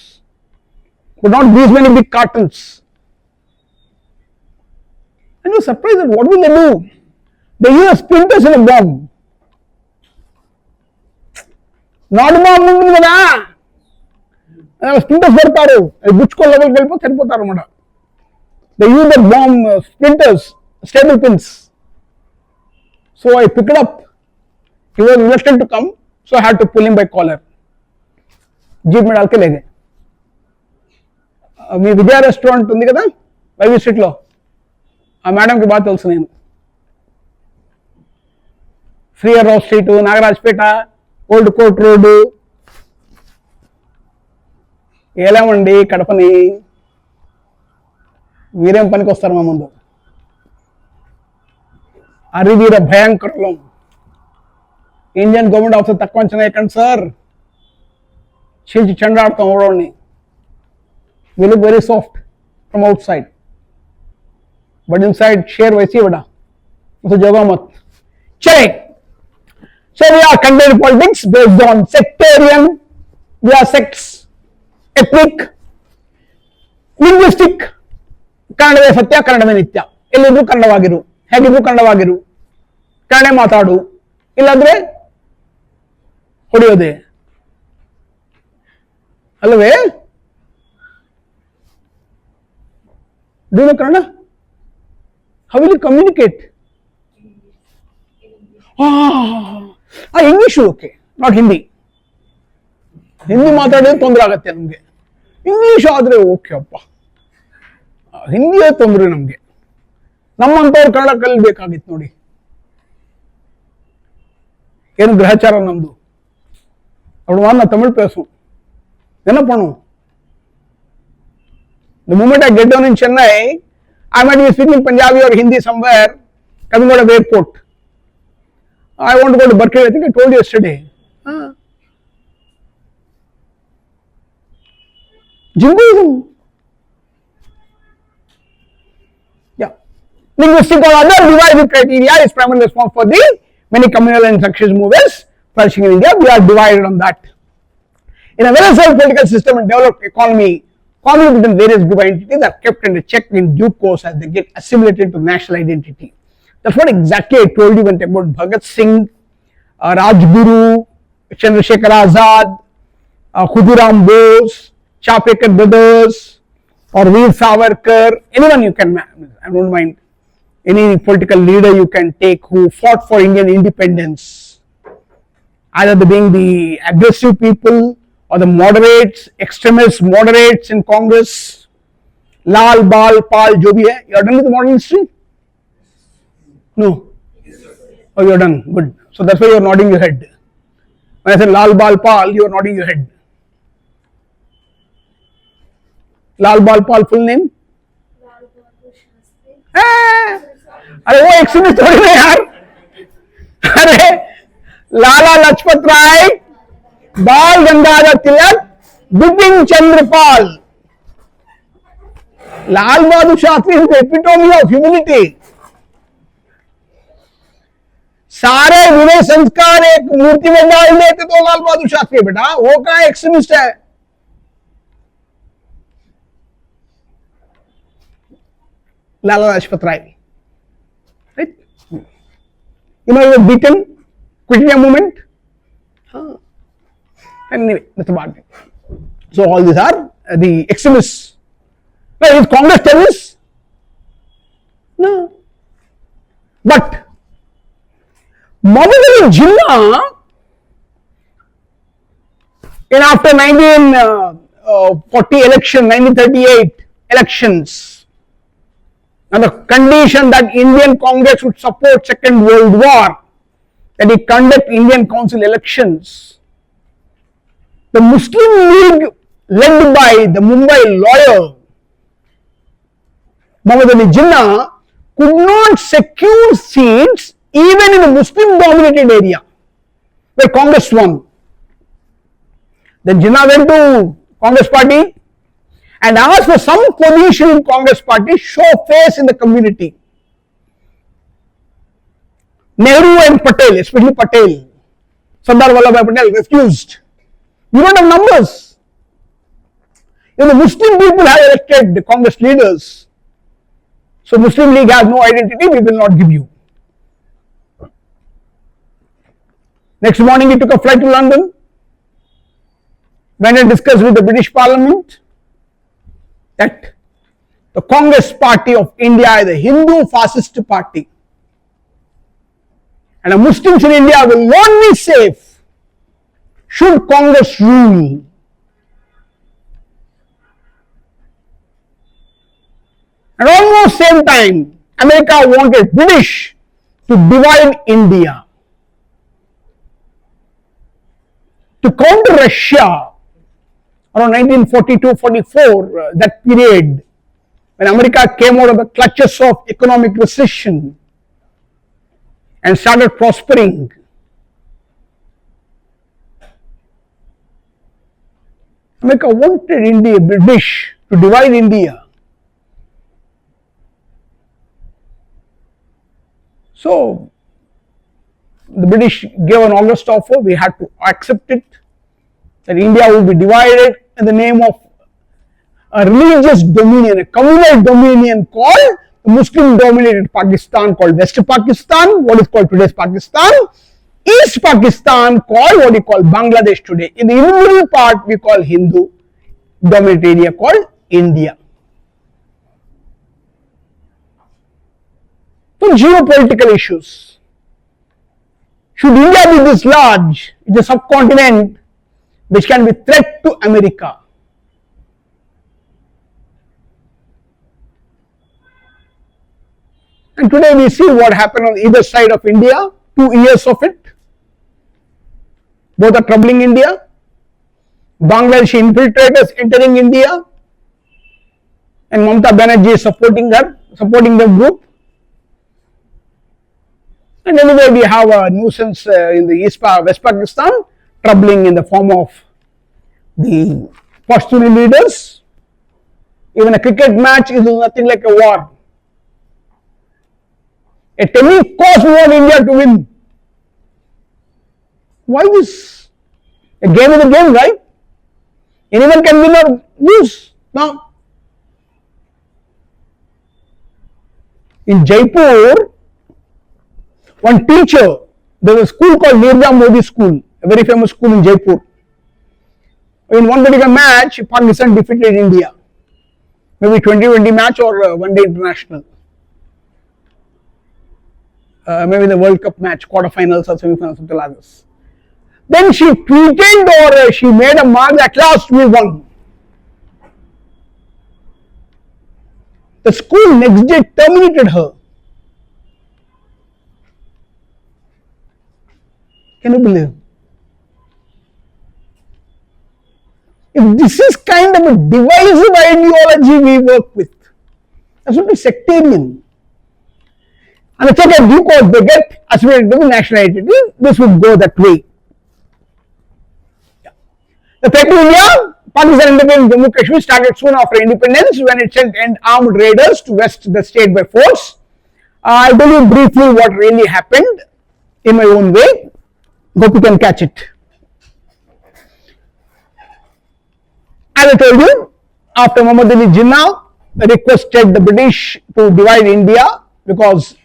but not these many big cartons. And you're surprised at what will they do? They use splinters in a bomb. Not bomb ఉంటుంది కదా, splinters పెడతారు, అది బుచ్చుకో లెవెల్కి వెళ్ళిపోతే సరిపోతారు అన్నమాట. They use the bomb splinters, staple pins. So I picked up. He was reluctant to come, so I had to pull him by collar. Jeep में डाल के ले गए. మీ విజయ రెస్టారెంట్ ఉంది కదా వైవి స్ట్రీట్లో, ఆ మేడంకి బాగా తెలుసు నేను. Sriharrao street, Nagarajpet, old court road, ఏలేమండి కడపని. మీరేం పనికి వస్తారు మా ముందు? అరివీర భయంకరం. ఇండియన్ గవర్నమెంట్ ఆఫీసర్ తక్కువ అంచనా ఎక్కండి సార్, చీల్చి చెండాడుతాం ఓడోని. We look very soft from outside, but inside share वैसी बड़ा, उसे जगह मत. चले. So we are conducting politics based on sectarian, we are sects, ethnic, linguistic. ಕನ್ನಡವೇ ಸತ್ಯ, ಕನ್ನಡವೇ ನಿತ್ಯ. ಎಲ್ಲಿದ್ರು ಕನ್ನಡವಾಗಿರು, ಹೇಗಿದ್ರು ಕನ್ನಡವಾಗಿರು, ಕನ್ನಡ ಮಾತಾಡು, ಇಲ್ಲಾಂದ್ರೆ ಹೊಡೆಯೋದೆ ಅಲ್ಲವೇ? Do you know Kannada? How will you communicate? English okay, not Hindi. Hindi ಮಾತಾಡಿದ್ರೆ ತೊಂದರೆ ಆಗತ್ತೆ ನಮಗೆ. ಇಂಗ್ಲಿಷ್ ಆದರೆ ಓಕೆ ಅಪ್ಪ, ಹಿಂದಿಯೇ ತೊಂದರೆ ನಮಗೆ. ನಮ್ಮಂಥವ್ರು ಕನ್ನಡ ಕಲಿಬೇಕಾಗಿತ್ತು ನೋಡಿ. ಏನು ಗ್ರಹಚಾರ ನಮ್ದು. ಅವಳು ವಾರ ತಮಿಳ್ ಪೇಸು என்ன பண்ணும்? The moment I get down in Chennai, I might be speaking Punjabi or Hindi somewhere, coming out of airport. I want to go to Berkeley. I think I told you yesterday. Jingoism. Yeah. Linguistic or other divisive criteria is primarily responsible for the many communal and success movements flourishing in India. We are divided on that. In a well-settled political system and developed economy, conflict between various group entities are kept under check in due course as they get assimilated to national identity. That's what exactly I told you when I talked about Bhagat Singh, Rajguru, Chandrasekhar Azad, Khudiram Bose, Chapekar brothers, or Veer Savarkar, anyone you can, I don't mind, any political leader you can take who fought for Indian independence, either they being the aggressive people or the moderates, extremist moderates in Congress, Lal, Bal, Pal, jo bhi hai. You are done with the modern history? No? Oh, you are done. Good. So that's why you are nodding your head. When I said Lal, Bal, Pal, you are nodding your head. Lal, Bal, Pal, full name? Lal Bahadur Shastri. अरे वो extremist थोड़ी ना यार. अरे लाला Lajpat Rai, Bal Gangadhar Tilak, Bipin Chandrapal. Lal Bahadur Shastri is the epitome of humility. सारे विनय संस्कार एक मूर्ति में डाल देते तो लाल बहादुर शास्त्री बेटा, वो क्या एक्सट्रीमिस्ट है? Lala Lajpat Rai, right? You know, he was beaten, quit India movement. Anyway, that's about it. So all these are the extremists Now, is Congress terrorists? No. But Muhammad Ali Jinnah, in after 1940 election, 1938 elections, and the condition that Indian Congress would support Second World War, that he conduct Indian Council elections, the Muslim League led by the Mumbai lawyer Muhammad Ali Jinnah could not secure seats even in the Muslim dominated area where Congress won. Then Jinnah went to Congress party and asked for some position in Congress party, show face in the community. Nehru and Patel, especially Patel, Sardar Vallabhbhai Patel refused. You don't have numbers. If the Muslim people have elected the Congress leaders, so Muslim League has no identity, we will not give you. Next morning he took a flight to London, went and discussed with the British Parliament that the Congress party of India is a Hindu fascist party and the Muslims in India will not be safe should Congress rule. And almost same time, America wanted British to divide India. To counter Russia around 1942-44, that period when America came out of the clutches of economic recession and started prospering. America wanted India, British, to divide India. So, the British gave an August offer, we had to accept it, that India will be divided in the name of a religious dominion, a communal dominion called the Muslim dominated Pakistan, called West Pakistan, what is called today's Pakistan, East Pakistan called what we call Bangladesh today. In the middle part we call Hindu dominated area called India. So geopolitical issues. Should India be this large? It's a subcontinent which can be threat to America. And today we see what happened on either side of India, 2 years of it. Both are troubling India. Bangladeshi infiltrators entering India and Mamata Banerjee is supporting the group. And anyway, we have a nuisance in the West Pakistan, troubling in the form of the Pashtuni leaders. Even a cricket match is nothing like a war. At any cost we want India to win. Why this? A game is a game, right? Anyone can win or lose. Now, in Jaipur, one teacher, there was a school called Nirja Modi School, a very famous school in Jaipur. In one particular match, Pakistan defeated India. Maybe 2020 match or one day international. Maybe the World Cup match, quarterfinals or semifinals, something like this. Then she tweeted or she made a mark, at last we won. The school next day terminated her. Can you believe? If this is kind of a divisive ideology we work with, that's not a sectarian. And it's okay, because they get assimilated to the national identity, this would go that way. The threat to India, Pakistan independent Jammu Kashmir started soon after independence when it sent armed raiders to west the state by force. I'll tell you briefly what really happened in my own way. Hope you can catch it. As I told you, after Muhammad Ali Jinnah requested the British to divide India because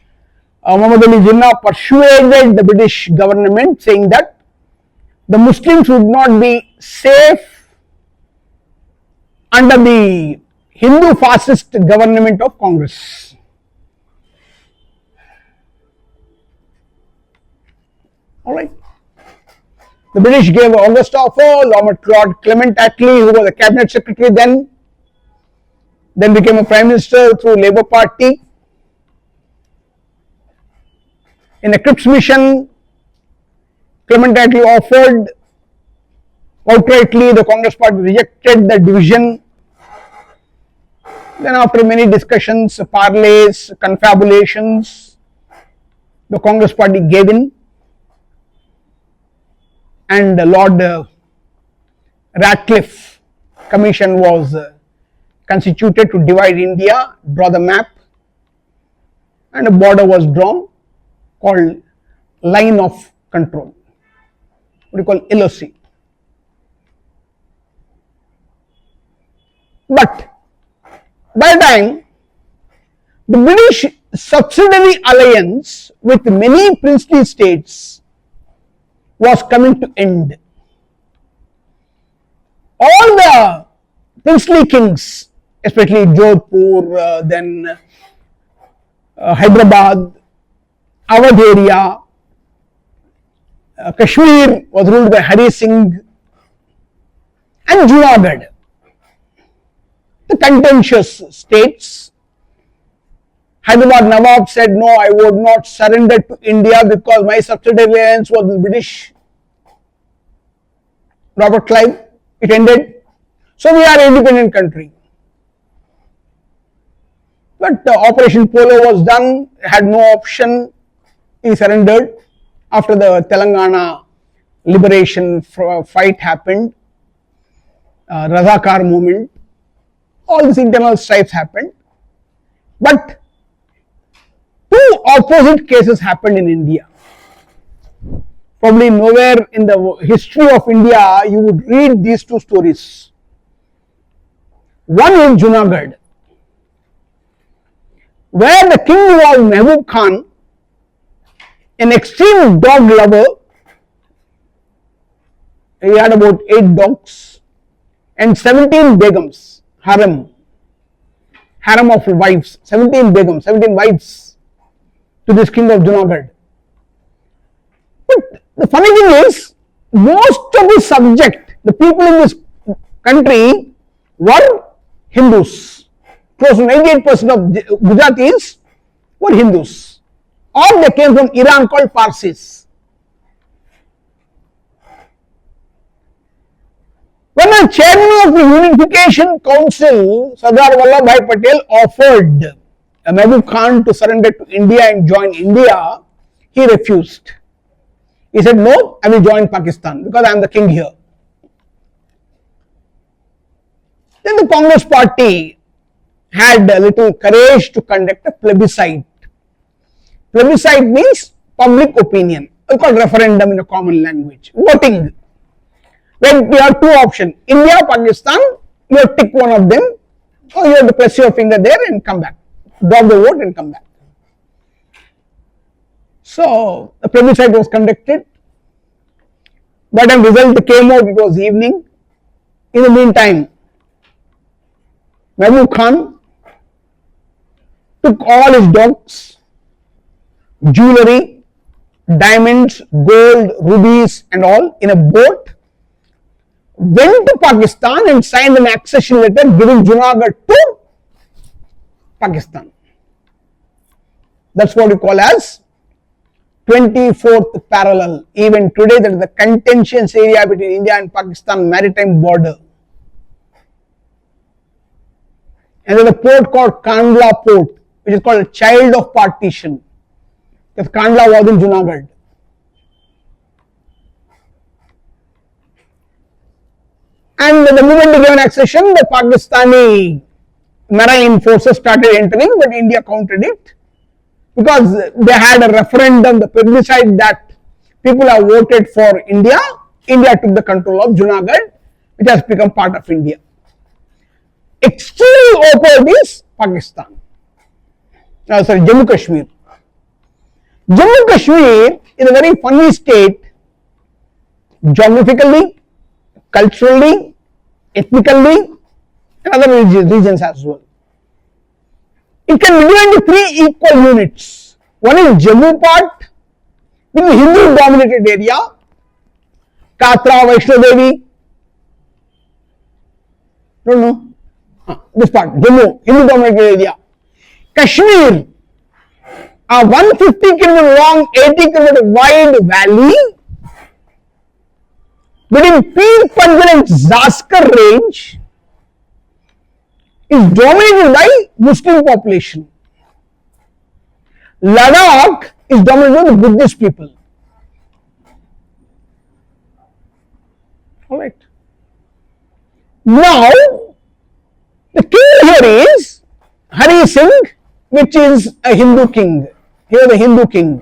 Muhammad Ali Jinnah persuaded the British government saying that the Muslims would not be safe under the Hindu fascist government of Congress. Alright. The British gave August offer, Lord Clement Attlee, who was a cabinet secretary then became a prime minister through Labour Party. In a Cripps mission, Clement Attlee offered, outrightly the Congress party rejected the division. Then after many discussions, parleys, confabulations, the Congress party gave in, and Lord Ratcliffe Commission was constituted to divide India, draw the map, and a border was drawn called line of control, what we call LOC. But by the time the British subsidiary alliance with many princely states was coming to end, all the princely kings, especially Jodhpur, then Hyderabad, Awadh area, Kashmir was ruled by Hari Singh, and Junagadh, the contentious states. Hyderabad Nawab said, no, I would not surrender to India because my subsidiary alliance was the British. Robert Clive, it ended. So we are an independent country. But Operation Polo was done, had no option, he surrendered. After the Telangana liberation fight happened, Razakar movement, all these internal strifes happened. But two opposite cases happened in India. Probably nowhere in the history of India you would read these two stories. One is Junagadh, where the king was Mehboob Khan, an extreme dog lover. He had about 8 dogs and 17 begums, harem of wives, 17 begums, 17 wives to this king of Junagadh. But the funny thing is, most of the subject, the people in this country were Hindus. Close to 98% of Gujaratis were Hindus, or they came from Iran called Parsis. When the chairman of the Unification Council, Sardar Vallabhbhai Patel, offered Mehboob Khan to surrender to India and join India, he refused. He said, no, I will join Pakistan because I am the king here. Then the Congress party had a little courage to conduct a plebiscite. Plebiscite means public opinion. It's called referendum in a common language. Voting. When you have two options, India, Pakistan, you have to tick one of them, or you have to press your finger there and come back. Drop the vote and come back. So the plebiscite was conducted. By the time result came out, it was evening. In the meantime, Mehboob Khan took all his dogs, jewelry, diamonds, gold, rubies and all in a boat, went to Pakistan and signed an accession letter giving Junagadh to Pakistan. That's what we call as 24th parallel. Even today, that is the contentious area between India and Pakistan maritime border. And there is a port called Kandla Port, which is called a child of partition, because Kandla was in Junagadh. And the moment they gave an accession, the Pakistani marine forces started entering, but India countered it because they had a referendum, the plebiscite that people have voted for India. India took the control of Junagadh, which has become part of India. Extremely opposed is Pakistan. Jammu Kashmir. Jammu Kashmir is a very funny state, geographically, culturally, ethnically, and other regions as well. It can be divided into three equal units. One is Jammu part, which is Hindu dominated area, Katra, Vaishno Devi, don't know, this part, Jammu, Hindu dominated area. Kashmir, a 150 km long, 80 km wide valley between Pir Panjal and Zaskar range is dominated by Muslim population. Ladakh is dominated by the Buddhist people. Alright. Now, the king here is Hari Singh, which is a Hindu king. Here the Hindu king.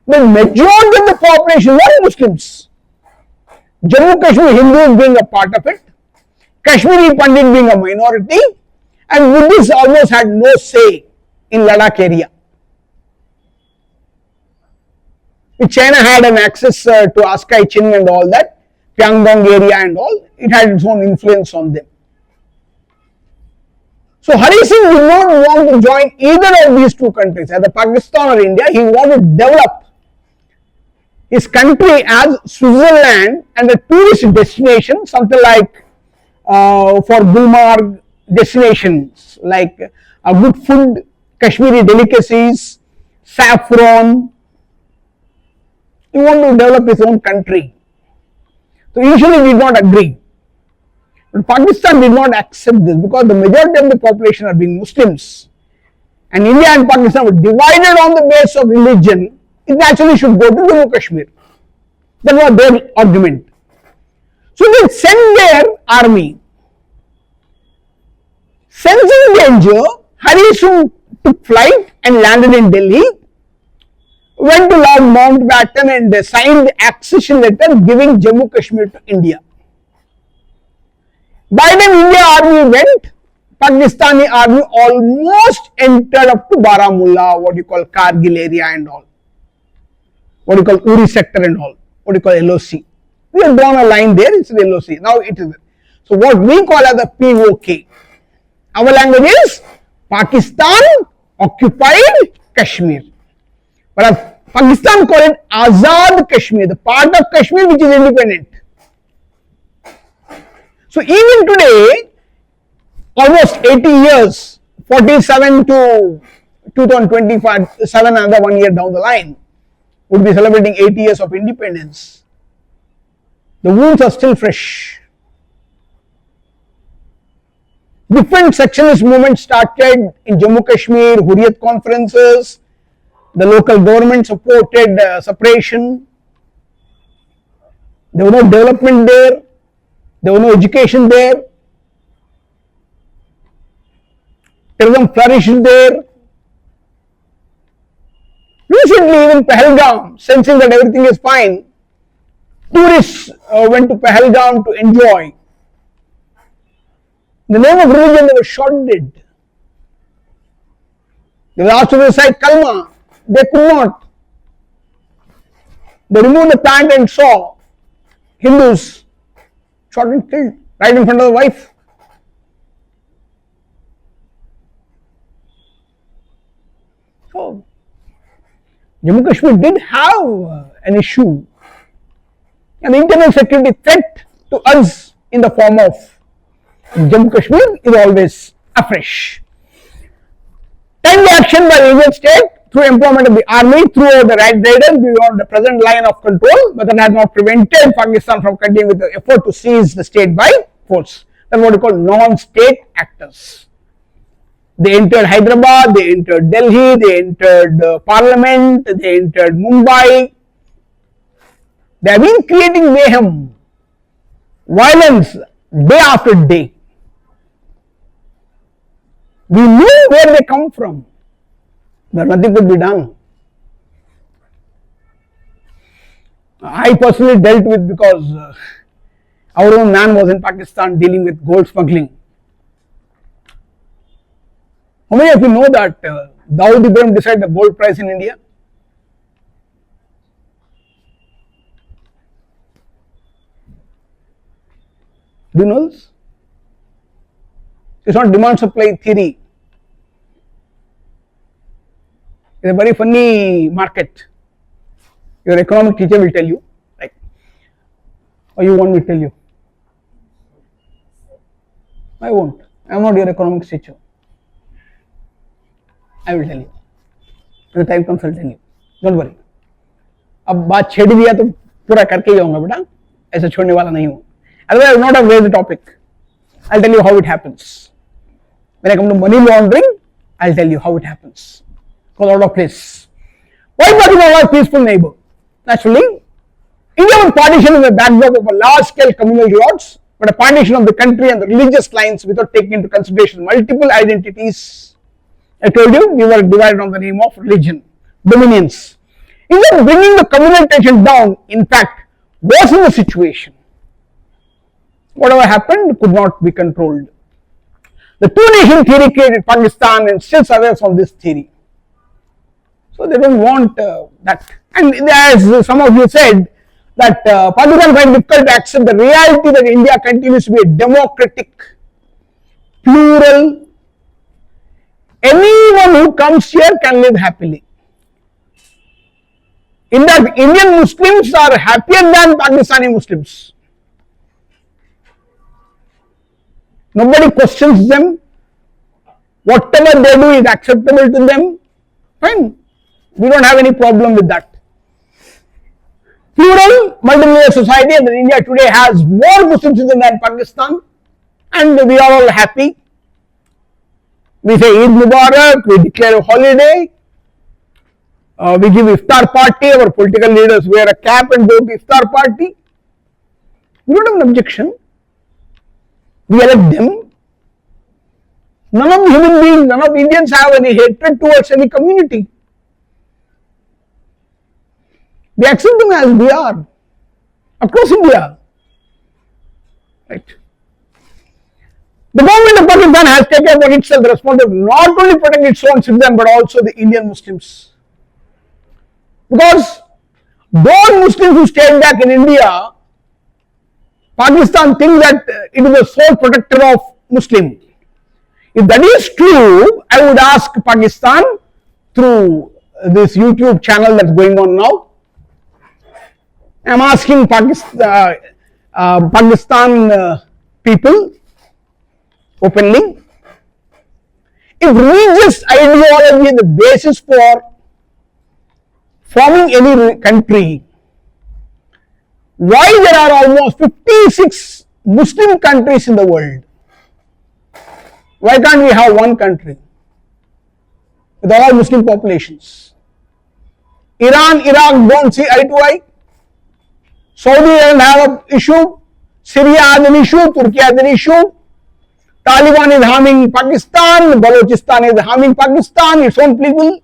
The majority of the population were Muslims. Jammu Kashmir Hindus being a part of it, Kashmiri Pandit being a minority, and Buddhists almost had no say in Ladakh area. China had an access to Askai Chin and all that, Pyangdong area and all, it had its own influence on them. So Hari Singh did not want to join either of these two countries, either Pakistan or India. He wanted to develop his country as Switzerland and a tourist destination, something like for Gulmarg destinations, like good food, Kashmiri delicacies, saffron. He wanted to develop his own country. So initially he did not agree. But Pakistan did not accept this because the majority of the population are being Muslims. And India and Pakistan were divided on the basis of religion. It naturally should go to Jammu Kashmir. That was their argument. So they sent their army. Sensing danger, Hari Singh took flight and landed in Delhi, went to Lord Mountbatten and signed the accession letter giving Jammu Kashmir to India. By the time India army went, Pakistani army almost entered up to Baramulla, what you call Kargil area and all, what you call Uri sector and all, what you call LOC. We have drawn a line there, it's the LOC. Now it is. So what we call as the POK. Our language is Pakistan occupied Kashmir. But Pakistan call it Azad Kashmir, the part of Kashmir which is independent. So even today, almost 80 years, 47 to 2025, 7 another 1 year down the line, would be celebrating 80 years of independence. The wounds are still fresh. Different sectionalist movements started in Jammu Kashmir, Hurriyat conferences, the local government supported separation. There was no development there. There was no education there. Terrorism flourished there. Recently, even Pahalgam, sensing that everything is fine, tourists went to Pahalgam to enjoy. In the name of religion, they were shot dead. They were asked to recite Kalma. They could not. They removed the pant and saw Hindus shot and killed right in front of the wife. So, Jammu Kashmir did have an issue, an internal security threat to us in the form of Jammu Kashmir is always afresh. Timed action by the Indian state through employment of the army, through the raiders beyond the present line of control, but that has not prevented Pakistan from continuing with the effort to seize the state by force. That's what we call non-state actors. They entered Hyderabad, they entered Delhi, they entered Parliament, they entered Mumbai. They have been creating mayhem, violence day after day. We knew where they come from, but nothing could be done. I personally dealt with because our own man was in Pakistan dealing with gold smuggling. How many of you know that Dawood Ibrahim decided the gold price in India? Do you know this? It's not demand supply theory. It's a very funny market. Your economic teacher will tell you, right? Or you want me to tell you? I won't. I am not your economics teacher. I will tell you. When the time comes, I'll tell you. Don't worry. अब बात छेड़ दिया तो पूरा करके ही जाऊंगा बेटा, ऐसे छोड़ने वाला नहीं हूँ. Otherwise, I will not have raised the topic. I'll tell you how it happens. When I come to money laundering, I'll tell you how it happens. Goes out of place. Why Pakistan was a peaceful neighbor? Naturally, India was partitioned in the backdrop of a large-scale communal riots, but a partition of the country and the religious lines without taking into consideration multiple identities. I told you, we were divided on the name of religion, dominions. Instead of bringing the communal tension down, in fact, worsened the situation. Whatever happened could not be controlled. The two-nation theory created Pakistan and still survives on this theory. So they don't want that. And as some of you said, that Pakistan finds it difficult to accept the reality that India continues to be a democratic, plural. Anyone who comes here can live happily. In fact, Indian Muslims are happier than Pakistani Muslims. Nobody questions them. Whatever they do is acceptable to them. Fine. We don't have any problem with that. Plural, multilingual society, and India today has more Muslims than Pakistan, and we are all happy. We say Eid Mubarak, we declare a holiday, we give iftar party, our political leaders wear a cap and go to iftar party. We don't have an objection. We elect them. None of the human beings, none of Indians have any hatred towards any community. They accept them as they are across India. Right. The government of Pakistan has taken upon itself the responsibility not only protect its own citizens but also the Indian Muslims. Because those Muslims who stayed back in India, Pakistan thinks that it is the sole protector of Muslim. If that is true, I would ask Pakistan through this YouTube channel that's going on now. I am asking Pakistan people openly, if religious ideology is the basis for forming any country, why there are almost 56 Muslim countries in the world? Why can't we have one country with all Muslim populations? Iran, Iraq don't see eye to eye. Saudi doesn't have an issue. Syria has an issue. Turkey has an issue. Taliban is harming Pakistan. Balochistan is harming Pakistan, its own people.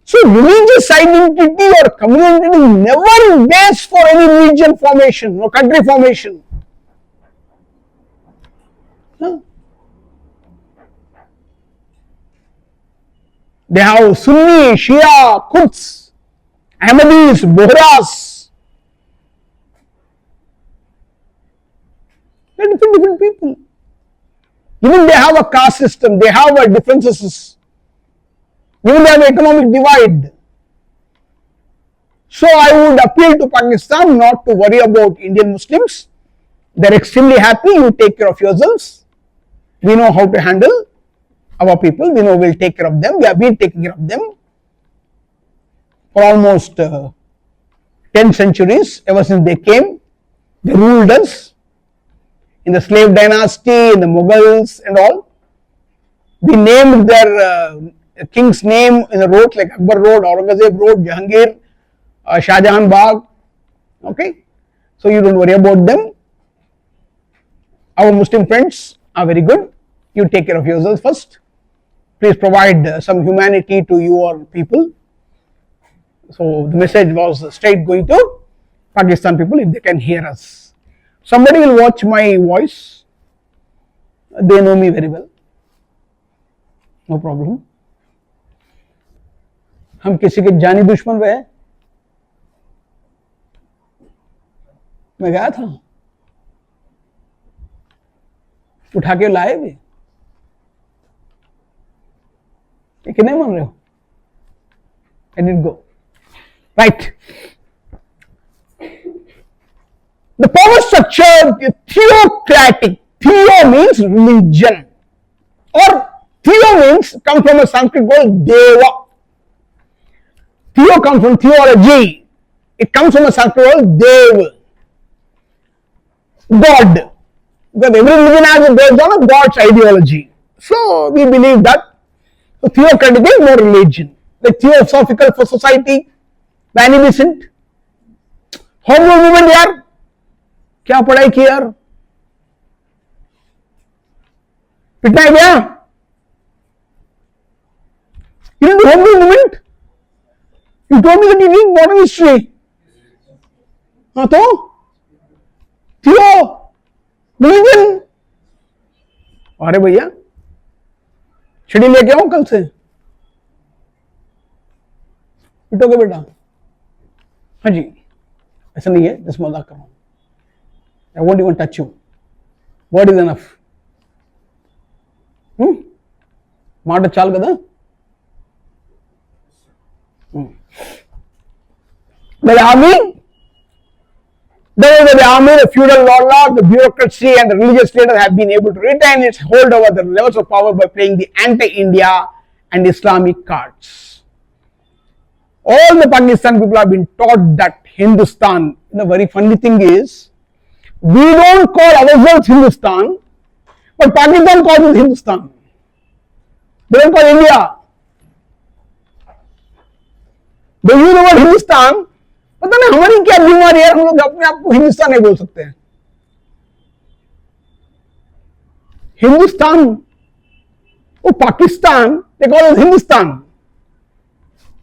So religious identity or community is never base for any region formation or country formation. No. They have Sunni, Shia, Quds, Ahmadis, Bohras. They are different people. Even they have a caste system, they have a differences. Even they have economic divide. So I would appeal to Pakistan not to worry about Indian Muslims. They are extremely happy, you take care of yourselves. We know how to handle our people, we know we'll take care of them, we have been taking care of them for almost 10 centuries, ever since they came, they ruled us in the slave dynasty, in the Mughals and all. We named their king's name in the roads like Akbar Road, Aurangzeb Road, Jahangir, Shah Jahan Bagh. Okay, so you don't worry about them. Our Muslim friends are very good. You take care of yourselves first. Please provide some humanity to your people. So the message was straight going to Pakistan people if they can hear us. Somebody will watch my voice. They know me very well. No problem. हम किसी के जानी दुश्मन हुए हैं? मैं गया था, उठा के लाए भी, कि नहीं मान रहे हो? I didn't go. Right. The power structure is theocratic. Theo means religion, or theo means comes from a Sanskrit word deva. Theo comes from theology. It comes from a Sanskrit word dev, God. Because every religion has based on a God's ideology. So we believe that. So theocratic is more religion. The theosophical for society, beneficent. Home rule movement यार, क्या पढ़ाई की यार? पिटना है क्या? You didn't do home rule movement? You told me that you did modern history. हाँ तो? थियो, religion. अरे भैया, छड़ी लेके आओ कल से, पिटोगे बेटा? हाँ जी, ऐसा नहीं है, जस्ट मजाक कर रहा हूं. I won't even touch you. Word is enough. మాట చాలు కదా. The army, the feudal lord, the bureaucracy and the religious leaders have been able to retain its hold over the levels of power by playing the anti-India and Islamic cards. All the Pakistan people have been taught that Hindustan, the very funny thing is, we don't call ourselves Hindustan, but Pakistan calls it Hindustan. They don't call India. They use the word Hindustan. पता नहीं हमारी क्या बीमारी है, हम लोग अपने आप को हिंदुस्तान नहीं बोल सकते हैं. हिंदुस्तान, वो Pakistan, they call us Hindustan.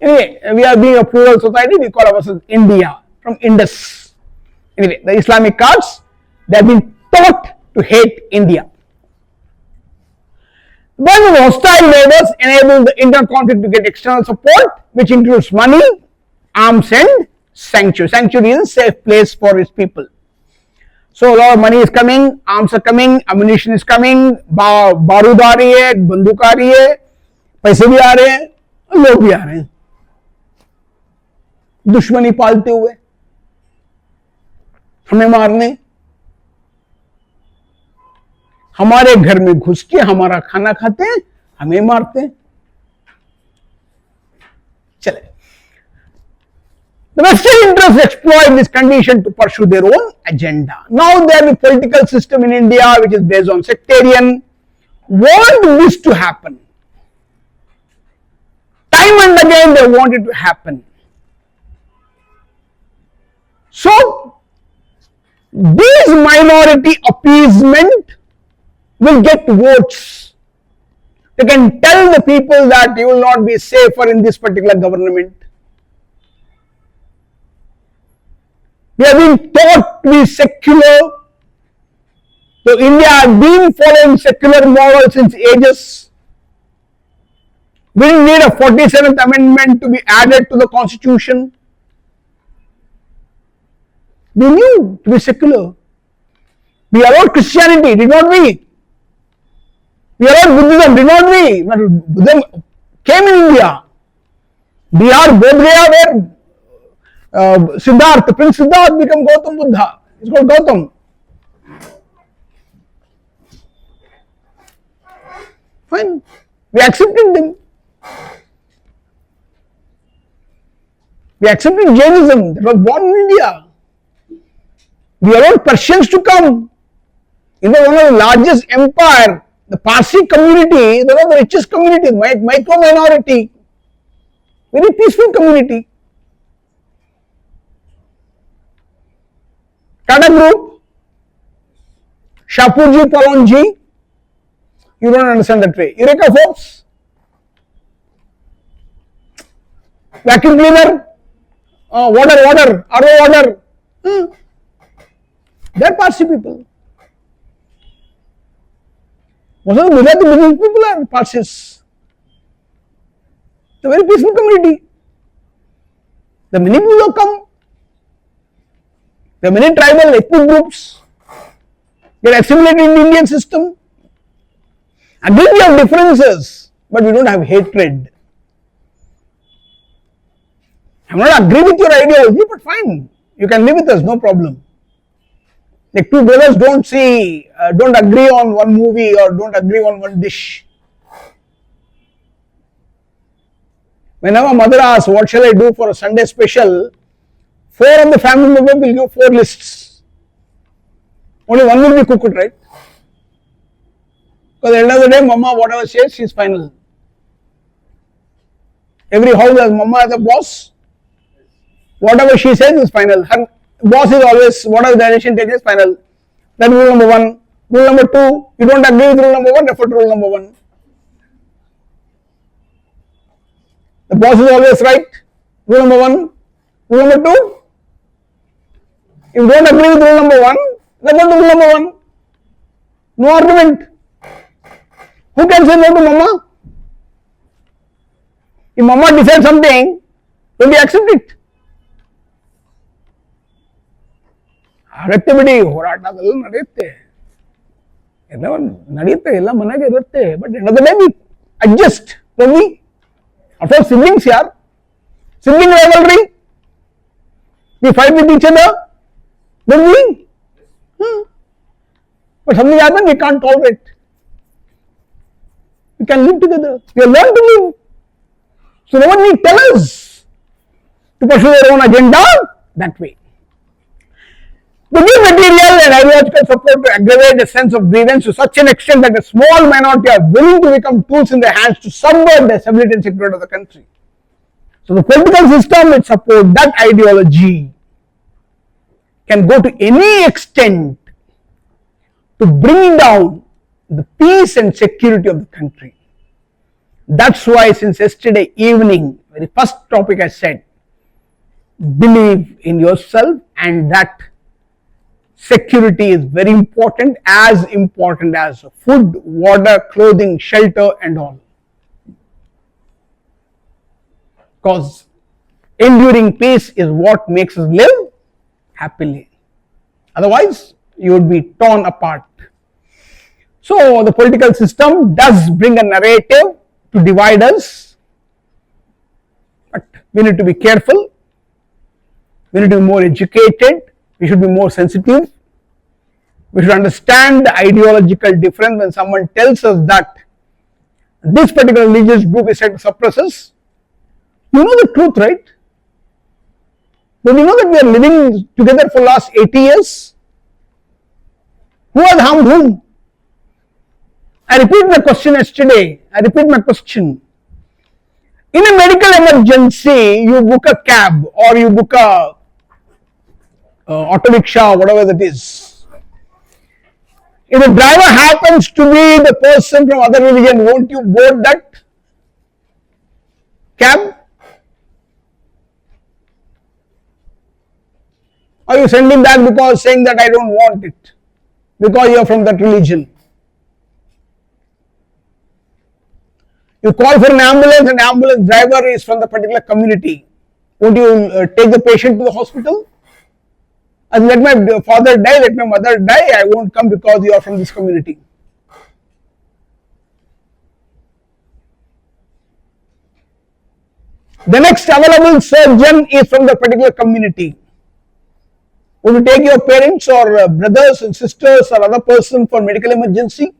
Anyway, we are being a plural society, we call ourselves India, from Indus. Anyway, the Islamic cards, they have been taught to hate India. When the hostile neighbors enable the internal conflict to get external support, which includes money, arms and sanctuary. Sanctuary is a safe place for its people. So a lot of money is coming, arms are coming, ammunition is coming, बारूद आ रही है, बंदूक आ रही है, पैसे भी आ रहे हैं, लोग भी आ रहे हैं, दुश्मनी पालते हुए हमें मारने, हमारे घर में घुस के हमारा खाना खाते हैं, हमें मारते हैं. चले. The Western interests exploit this condition to pursue their own agenda. Now they have a political system in India which is based on sectarian. Want this to happen. Time and again they want it to happen. So this minority appeasement will get votes. They can tell the people that you will not be safer in this particular government. We have been taught to be secular. So India has been following secular model since ages. We didn't need a 47th amendment to be added to the constitution. We knew to be secular. We allowed Christianity, did not we? We allowed Buddhism, did not we? Buddhism came in India. Bihar, Bodh Gaya, where Siddhartha, Prince Siddhartha became Gautam Buddha. It's called Gautam. Fine. We accepted them. We accepted Jainism that was born in India. We allowed Persians to come. One of the largest empire, the Parsi community, is one of the richest communities, micro minority, very peaceful community. Tata Group, Shapurji, Palonji, you don't understand that way. Eureka folks, vacuum cleaner, water, RO water. They're Parsi people. Most of the Gujarati business people are Parsis. It's a very peaceful community. The many people have come. There are many tribal ethnic groups get assimilated in the Indian system. Again, we have differences, but we don't have hatred. I may not agree with your ideology, but fine, you can live with us, no problem. Like two brothers don't agree on one movie or don't agree on one dish. Whenever mother asks, what shall I do for a Sunday special, 4 of the family members will give 4 lists. Only one will be cooked, right? Because at the end of the day, mama, whatever says, she is final. Every house has mama as a boss. Whatever she says is final. Her boss is always, whatever the decision takes is final. That is rule number 1. Rule number 2, you don't agree with rule number 1, refer to rule number 1. The boss is always right. Rule number 1. Rule number 2, if you don't agree with rule number 1, refer to rule number 1. No argument. Who can say no to mama? If mama decides something, don't you accept it? ಅಗತ್ಯಬಿಡಿ ಹೋರಾಟಗಳು ನಡೆಯುತ್ತೆ ಎಲ್ಲ ನಡೆಯುತ್ತೆ ಎಲ್ಲ ಮನೆಗೆ ಇರುತ್ತೆ but end of the day we adjust don't we? Of course, siblings here, sibling rivalry, we fight with each other, don't we? But something happens, we can't tolerate. We can live together. We have learned to live. So no one need tell us to pursue their own agenda that way. To give material and ideological support to aggravate a sense of grievance to such an extent that a small minority are willing to become tools in their hands to subvert the stability and security of the country. So the political system which supports that ideology can go to any extent to bring down the peace and security of the country. That's why since yesterday evening, very first topic I said, believe in yourself, and that security is very important as food, water, clothing, shelter and all. Because enduring peace is what makes us live happily. Otherwise, you would be torn apart. So the political system does bring a narrative to divide us, but we need to be careful. We need to be more educated. We should be more sensitive. We should understand the ideological difference when someone tells us that this particular religious group is trying to suppress us. You know the truth, right? Don't you know that we are living together for the last 80 years? Who has harmed whom? I repeat my question yesterday. I repeat my question. In a medical emergency, you book a cab or you book a auto rickshaw, whatever that is. If the driver happens to be the person from other religion, won't you board that cab? Or you send him back because saying that I don't want it, because you are from that religion? You call for an ambulance and ambulance driver is from the particular community. Won't you take the patient to the hospital? And let my father die, let my mother die, I won't come because you are from this community. The next available surgeon is from the particular community. Would you take your parents or brothers and sisters or other person for medical emergency?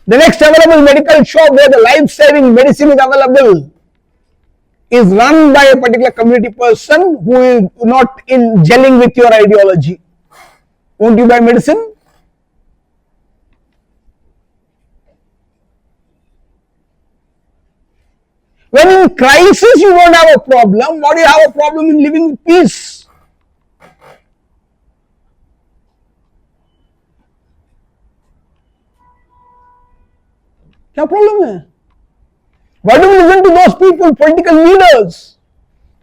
The next available medical shop where the life-saving medicine is available is run by a particular community person who is not in gelling with your ideology. Won't you buy medicine? When in crisis you don't have a problem, why do you have a problem in living with peace? क्या problem है? Why do we listen to those people, political leaders,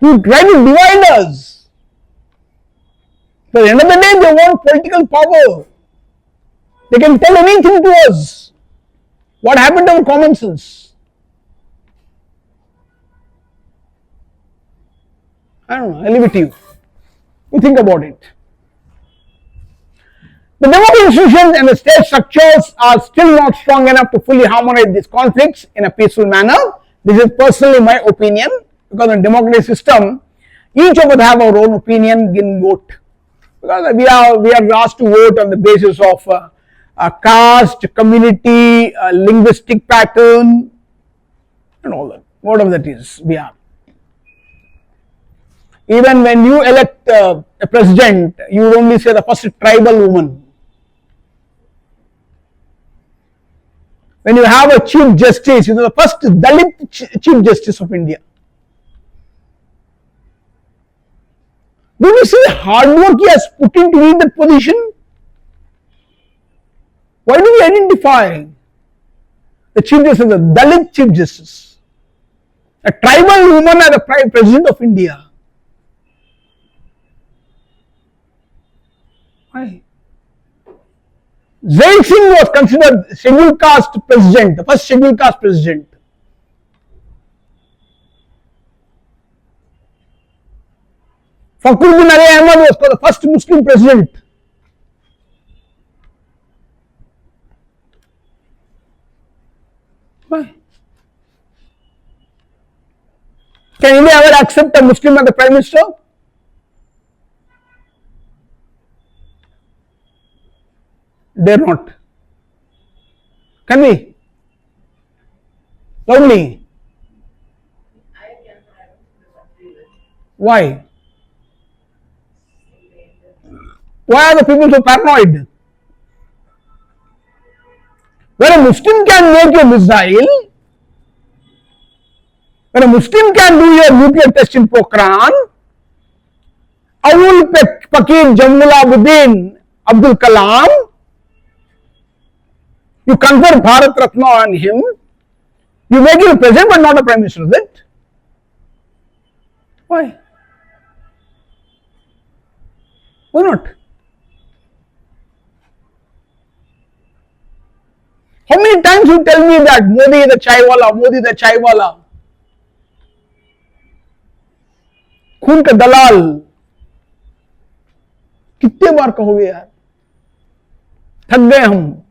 who try to divide us? At the end of the day, they want political power. They can tell anything to us. What happened to our common sense? I don't know, I leave it to you. You think about it. The democratic institutions and the state structures are still not strong enough to fully harmonize these conflicts in a peaceful manner. This is personally my opinion, because in democratic system, each of us have our own opinion in vote. Because we are asked to vote on the basis of caste, community, linguistic pattern, and all that. Whatever that is, we are. Even when you elect a president, you would only say the first tribal woman. When you have a chief justice, you know, the first Dalit chief justice of India. Do you see the hard work he has put into in that position? Why do we identify the chief justice as a Dalit chief justice? A tribal woman as the president of India. Why? Zain Singh was considered scheduled caste president, the first scheduled caste president. Fakhruddin Ali Ahmad was the first Muslim president. Why? Can India ever accept a Muslim as the Prime Minister? Dare not. Can we? Lovely. Why? Why are the people so paranoid? When a Muslim can make a missile, when a Muslim can do your nuclear test in Pokhran, Awul Pakir Jamul Abuddin Abdul Kalam, you confer Bharat Ratna on him, you make him a president but not a prime minister, is it? Why? Why not? How many times you tell me that Modi is a chaiwala, Modi is a chaiwala? खून का दलाल, कितने बार कहोगे यार? थक गए हम.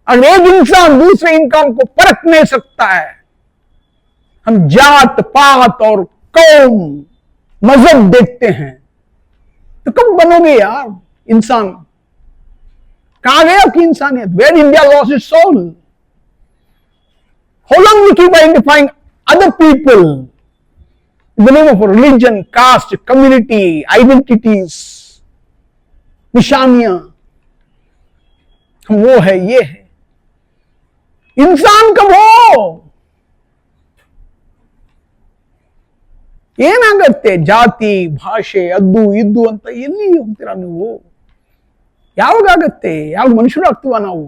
अगर एक इंसान दूसरे इंसान को परख नहीं सकता है, हम जात पात और कौम मजहब देखते हैं, तो कब बनोगे यार इंसान? कहां गया आपकी इंसानियत? Where India lost its soul? How long we keep identifying other people in the name of religion, caste, community, identities, निशानियां? हम वो है, ये है. इंसान कब हो? ಏನಾಗತ್ತೆ ಜಾತಿ ಭಾಷೆ ಅದ್ದು ಇದ್ದು ಅಂತ ಎಲ್ಲಿ ಹೋಗ್ತೀರಾ ನೀವು? ಯಾವಾಗತ್ತೆ? ಯಾವಾಗ ಮನುಷ್ಯರು ಆಗ್ತೀವ ನಾವು?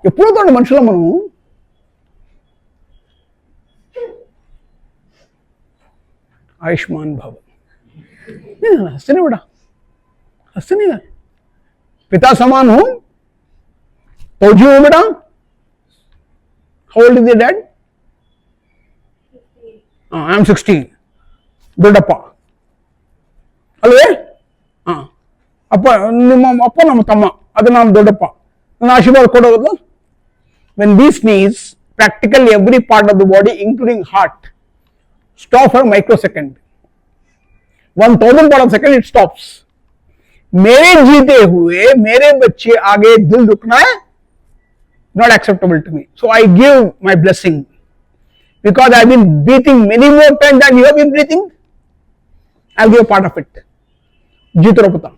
ಎಪ್ಪಡೋ ತಗೊಂಡು ಮನುಷ್ಯರ ಮನು आयुष्मान भव. हंसते नहीं बेटा, हंसते नहीं. पिता समान हूं, फौजी हूं बेटा. How old is your dad? I am 60. ದೊಡ್ಡಪ್ಪ ಅಲ್ವೇ? ಅಪ್ಪ ನಿಮ್ಮ ಅಪ್ಪ ನಮ್ಮ ತಮ್ಮ, ಅದು ನಮ್ಮ ದೊಡ್ಡಪ್ಪ. ನನ್ನ ಆಶೀರ್ವಾದ ಕೊಡೋದು. When we sneeze, practically every part of the body including heart stop for a microsecond. 1000 part of a second it stops. मेरे जीते हुए मेरे बच्चे आगे दिल रुकना है, not acceptable to me. So I give my blessing because I have been breathing many more times than you have been breathing. I will give a part of it. जीतो पुत्र.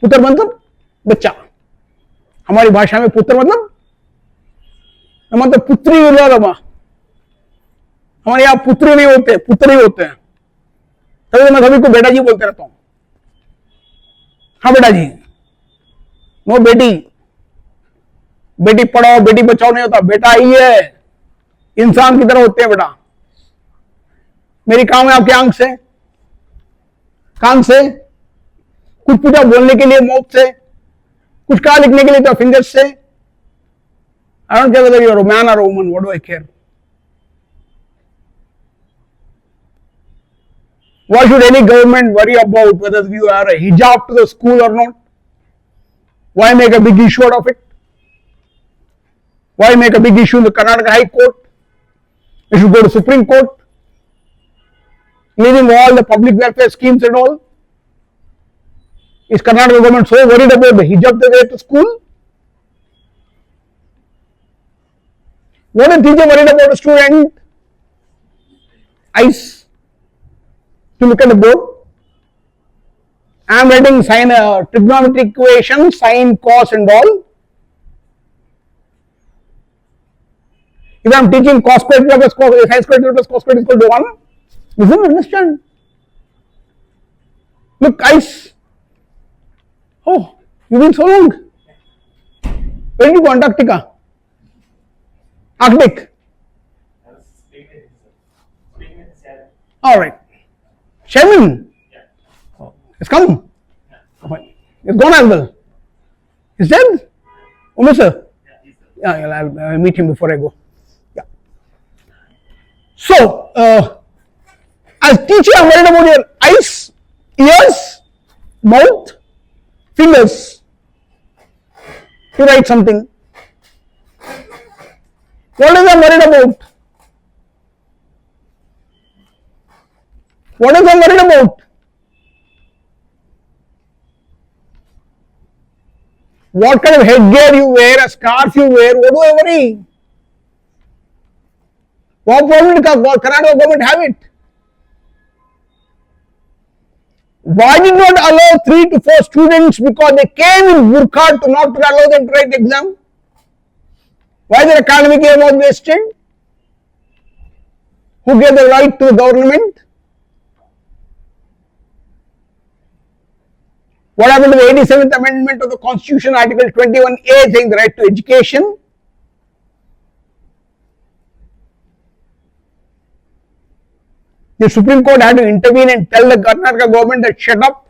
पुत्र मतलब बच्चा. हमारी भाषा में पुत्र मतलब पुत्री इरोदमा. हमारे यहाँ पुत्री नहीं होते, पुत्र ही होते हैं. तभी मैं सभी को बेटा जी बोलते रहता हूं. हाँ बेटा जी, नो बेटी. बेटी पढ़ाओ बेटी बचाओ नहीं होता, बेटा ही है, इंसान की तरह होते हैं बेटा. मेरी काम है आपके आंख से, कान से, कुछ पूछा बोलने के लिए माउथ से, कुछ कहा लिखने के लिए तो फिंगर्स से. I don't care whether you are a man or a woman, what do I care? Why should any government worry about whether you are a hijab to the school or not? Why make a big issue out of it? Why make a big issue in the Karnataka High Court? You should go to Supreme Court, leaving all the public welfare schemes and all. Is Karnataka government so worried about the hijab they wear to school? What is teacher worried about a student? Eyes. To look at the board. I am writing trigonometric equation, sine, cos and all. If I am teaching cos squared plus sin squared plus cos squared is equal to 1, you don't understand. Look, eyes. Oh, you've been so long. Where did you go, Antarctica? Arctic. Alright. Sherman. Oh, it's come. It's gone as well. He's dead? Umesh sir? Yeah, I'll meet him before I go. Yeah. So, as teacher, I'm worried about your eyes, ears, mouth, fingers. You write something. What is I'm worried about? What is I'm worried about? What kind of headgear you wear, a scarf you wear, what do I worry? What problem did Karnataka government have it? Why did not allow 3 to 4 students because they came in burqa to not allow them to write the exam? Why their academic year was wasted? Who gave the right to the government? What happened to the 87th Amendment of the Constitution, Article 21A, saying the right to education? The Supreme Court had to intervene and tell the Karnataka government that shut up,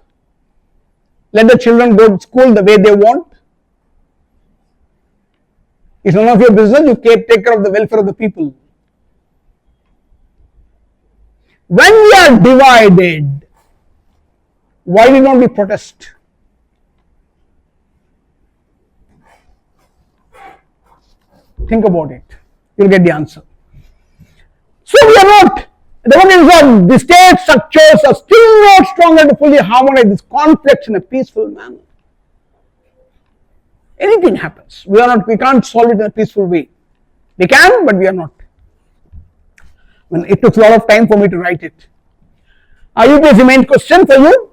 let the children go to school the way they want. It's none of your business, you take care of the welfare of the people. When we are divided, why did not we protest? Think about it. You'll get the answer. So we are not, the state structures are still not strong enough to fully harmonize this conflicts in a peaceful manner. Anything happens. We can't solve it in a peaceful way. We can, but we are not. It took a lot of time for me to write it. UPSC main question for you.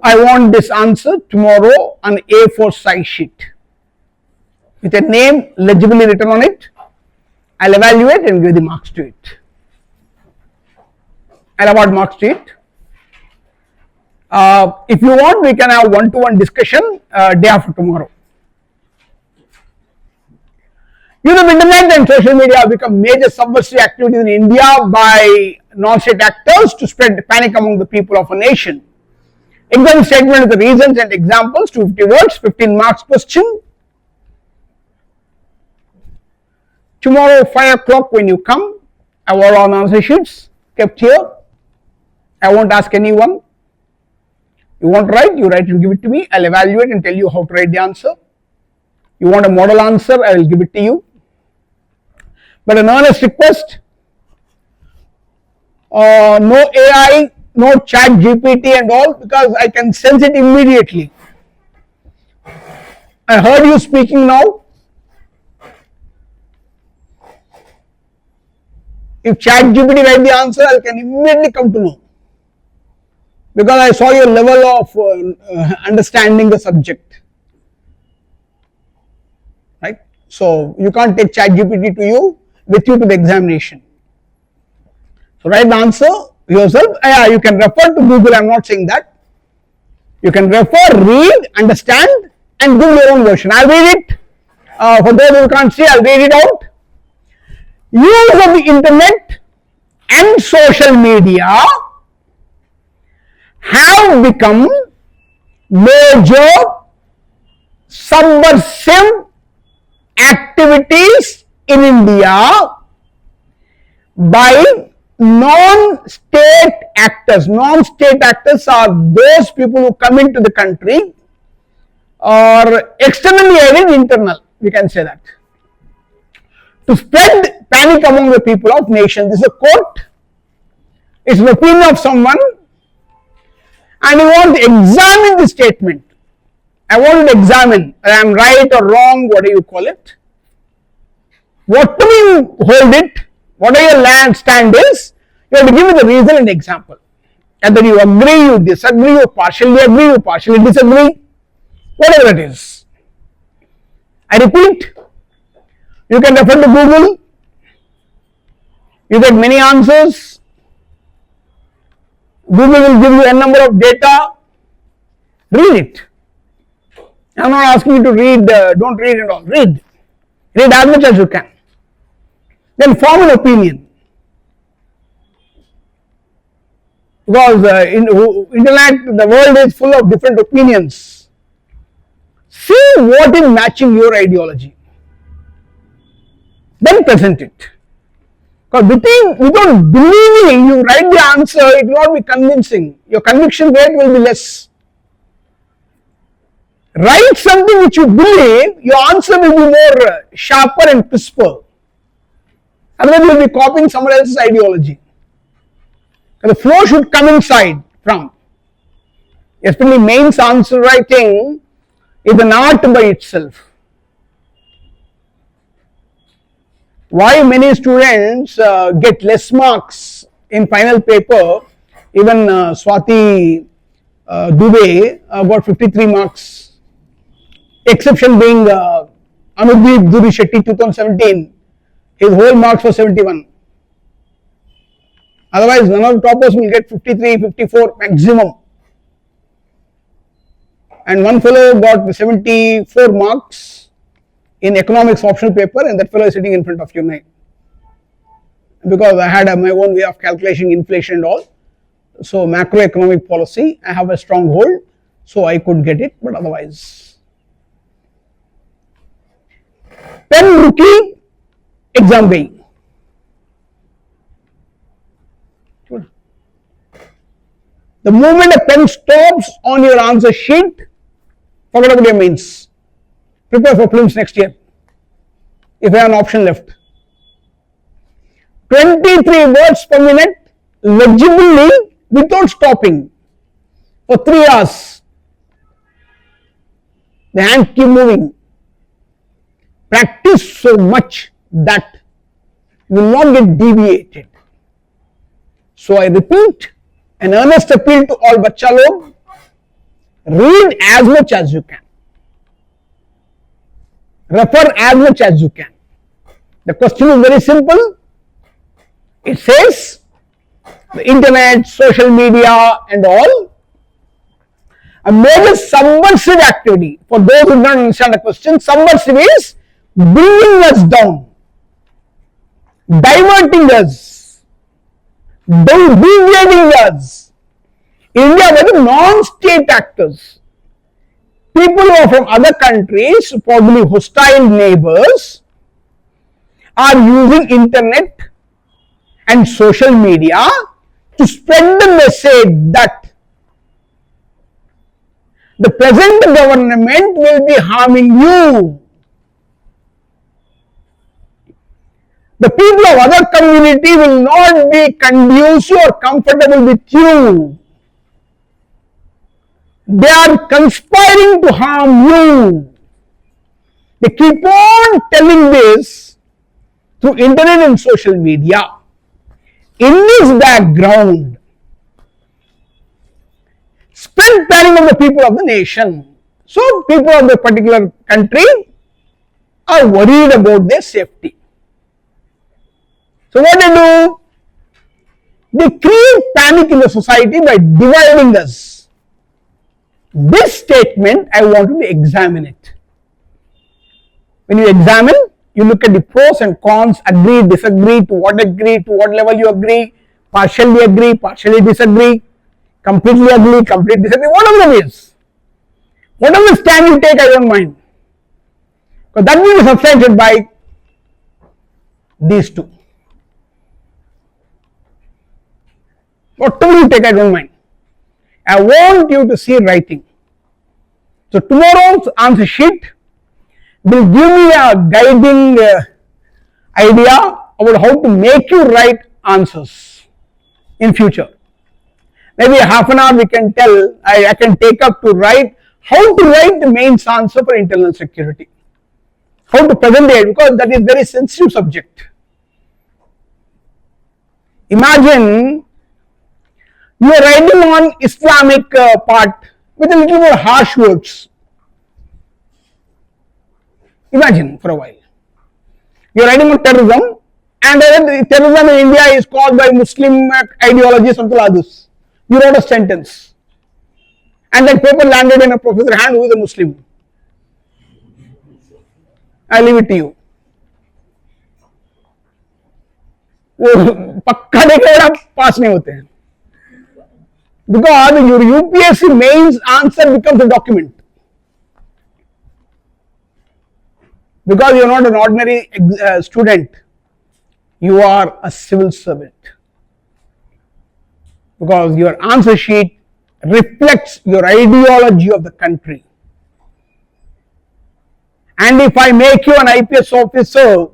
I want this answer tomorrow on A4 size sheet with a name legibly written on it. I'll evaluate and give the marks to it. I'll award marks to it. If you want, we can have one-to-one discussion day after tomorrow. Use of internet and social media have become major subversive activities in India by non-state actors to spread panic among the people of a nation. Exam statement with the reasons and examples, 250 words, 15 marks question. Tomorrow 5 o'clock when you come, I have all answer sheets kept here. I won't ask anyone. You want to write, you write and give it to me. I'll evaluate and tell you how to write the answer. You want a model answer, I will give it to you. But an earnest request, no AI, no chat GPT and all, because I can sense it immediately. I heard you speaking now. If chat GPT write the answer, I can immediately come to know. Because I saw your level of understanding the subject. Right? So you can't take chat GPT with you to the examination. So write the answer yourself. You can refer to Google, I am not saying that. You can refer, read, understand and give your own version. I'll read it. For those who can't see, I'll read it out. Use of the internet and social media have become major subversive activities in India by non-state actors. Non-state actors are those people who come into the country or externally aided, internal, we can say that. To spread panic among the people of nation. This is a quote. It's an opinion of someone, and you want to examine the statement. I want to examine whether I am right or wrong, whatever you call it. Whatever you hold it, whatever your land stand is, you have to give me the reason and example. Either you agree, you disagree, you partially disagree, whatever it is. I repeat, you can refer to Google, you get many answers. Google will give you a number of data. Read it. I am not asking you to read, don't read it all. Read. Read as much as you can. Then form an opinion. Because internet, the world is full of different opinions. See what is matching your ideology. Then present it. Because without believing, you write the answer, it will not be convincing. Your conviction rate will be less. Write something which you believe, your answer will be more sharper and crisper. Otherwise, you will be copying someone else's ideology. The flow should come inside from. Especially mains answer writing is an art by itself. Why many students get less marks in final paper? Even Swati Dubey got 53 marks. Exception being Anudip Duri Shetty 2017. His whole marks were 71. Otherwise, none of the toppers will get 53, 54 maximum. And one fellow got 74 marks in economics optional paper, and that fellow is sitting in front of you now. Because I had my own way of calculating inflation and all. So macroeconomic policy, I have a strong hold, so I could get it, but otherwise. Pen rookie exam gay. The moment a pen stops on your answer sheet, forget about your mains. Prepare for prelims next year, if you have an option left. 23 words per minute, legibly, without stopping, for 3 hours. The hand keep moving. Practice so much that you will not get deviated. So I repeat, an earnest appeal to all bacha log, read as much as you can. Refer as much as you can. The question is very simple. It says the internet, social media and all, a major subversive activity. For those who don't understand the question, subversive is bringing us down, diverting us, deviating us. India were non-state actors. People who are from other countries, probably hostile neighbors, are using internet and social media to spread the message that the present government will be harming you. The people of other community will not be conducive or comfortable with you. They are conspiring to harm you. They keep on telling this through internet and social media. In this background, spread panic of the people of the nation. So people of the particular country are worried about their safety. So what they do? They create panic in the society by dividing us. This statement, I want to examine it. When you examine, you look at the pros and cons, agree, disagree, to what level you agree, partially disagree, completely agree, completely disagree, whatever it is. Whatever stand you take, I don't mind. Because that will be substantiated by these two. take, I don't mind. I want you to see writing. So tomorrow's answer sheet will give me a guiding idea about how to make you write answers in future. Maybe half an hour we can tell, I can take up to write how to write the mains answer for internal security. How to present it, because that is very sensitive subject. Imagine you are writing on Islamic part with a little more harsh words. Imagine for a while. You are writing on terrorism, and terrorism in India is caused by Muslim ideology, something like this. You wrote a sentence, and that paper landed in a professor's hand who is a Muslim. I leave it to you. पक्का देखेगा पास नहीं होते हैं, because your UPSC mains answer becomes a document, because you are not an ordinary student, you are a civil servant, because your answer sheet reflects your ideology of the country. And if I make you an IPS officer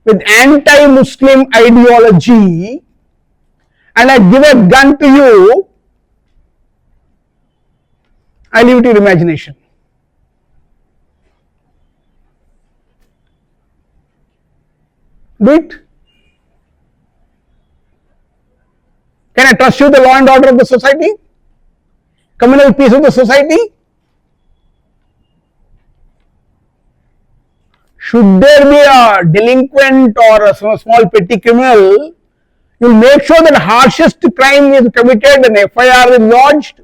with anti-Muslim ideology and I give a gun to you, I leave it to your imagination. Do it. Can I trust you the law and order of the society? Communal peace of the society? Should there be a delinquent or a small petty criminal, you will make sure that harshest crime is committed and FIR is lodged.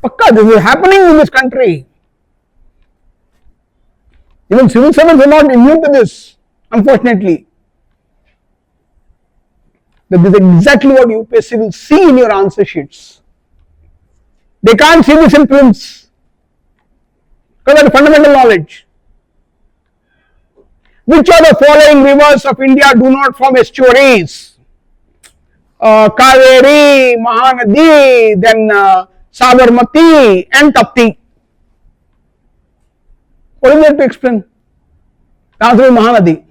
Pakka, this is happening in this country. Even civil servants are not immune to this, unfortunately. That is exactly what UPSC will see in your answer sheets. They can't see this in prelims because of the fundamental knowledge. Which of the following rivers of India do not form estuaries? Kaveri, Mahanadi, then Sabarmati and Tapti. What is there to explain? The answer is Mahanadi.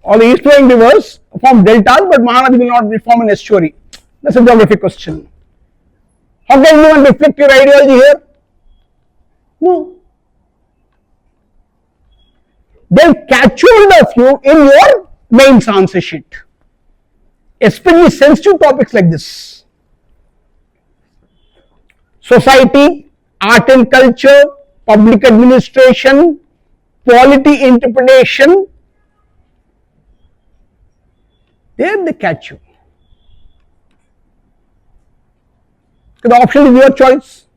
All the east flowing rivers form deltas, but Mahanadi will not form an estuary. That's a geography question. How can anyone reflect your ideology here? No. They'll catch hold of you in your mains answer sheet. Especially sensitive topics like this. Society, art and culture, public administration, polity interpretation. There they catch you. The option is your choice.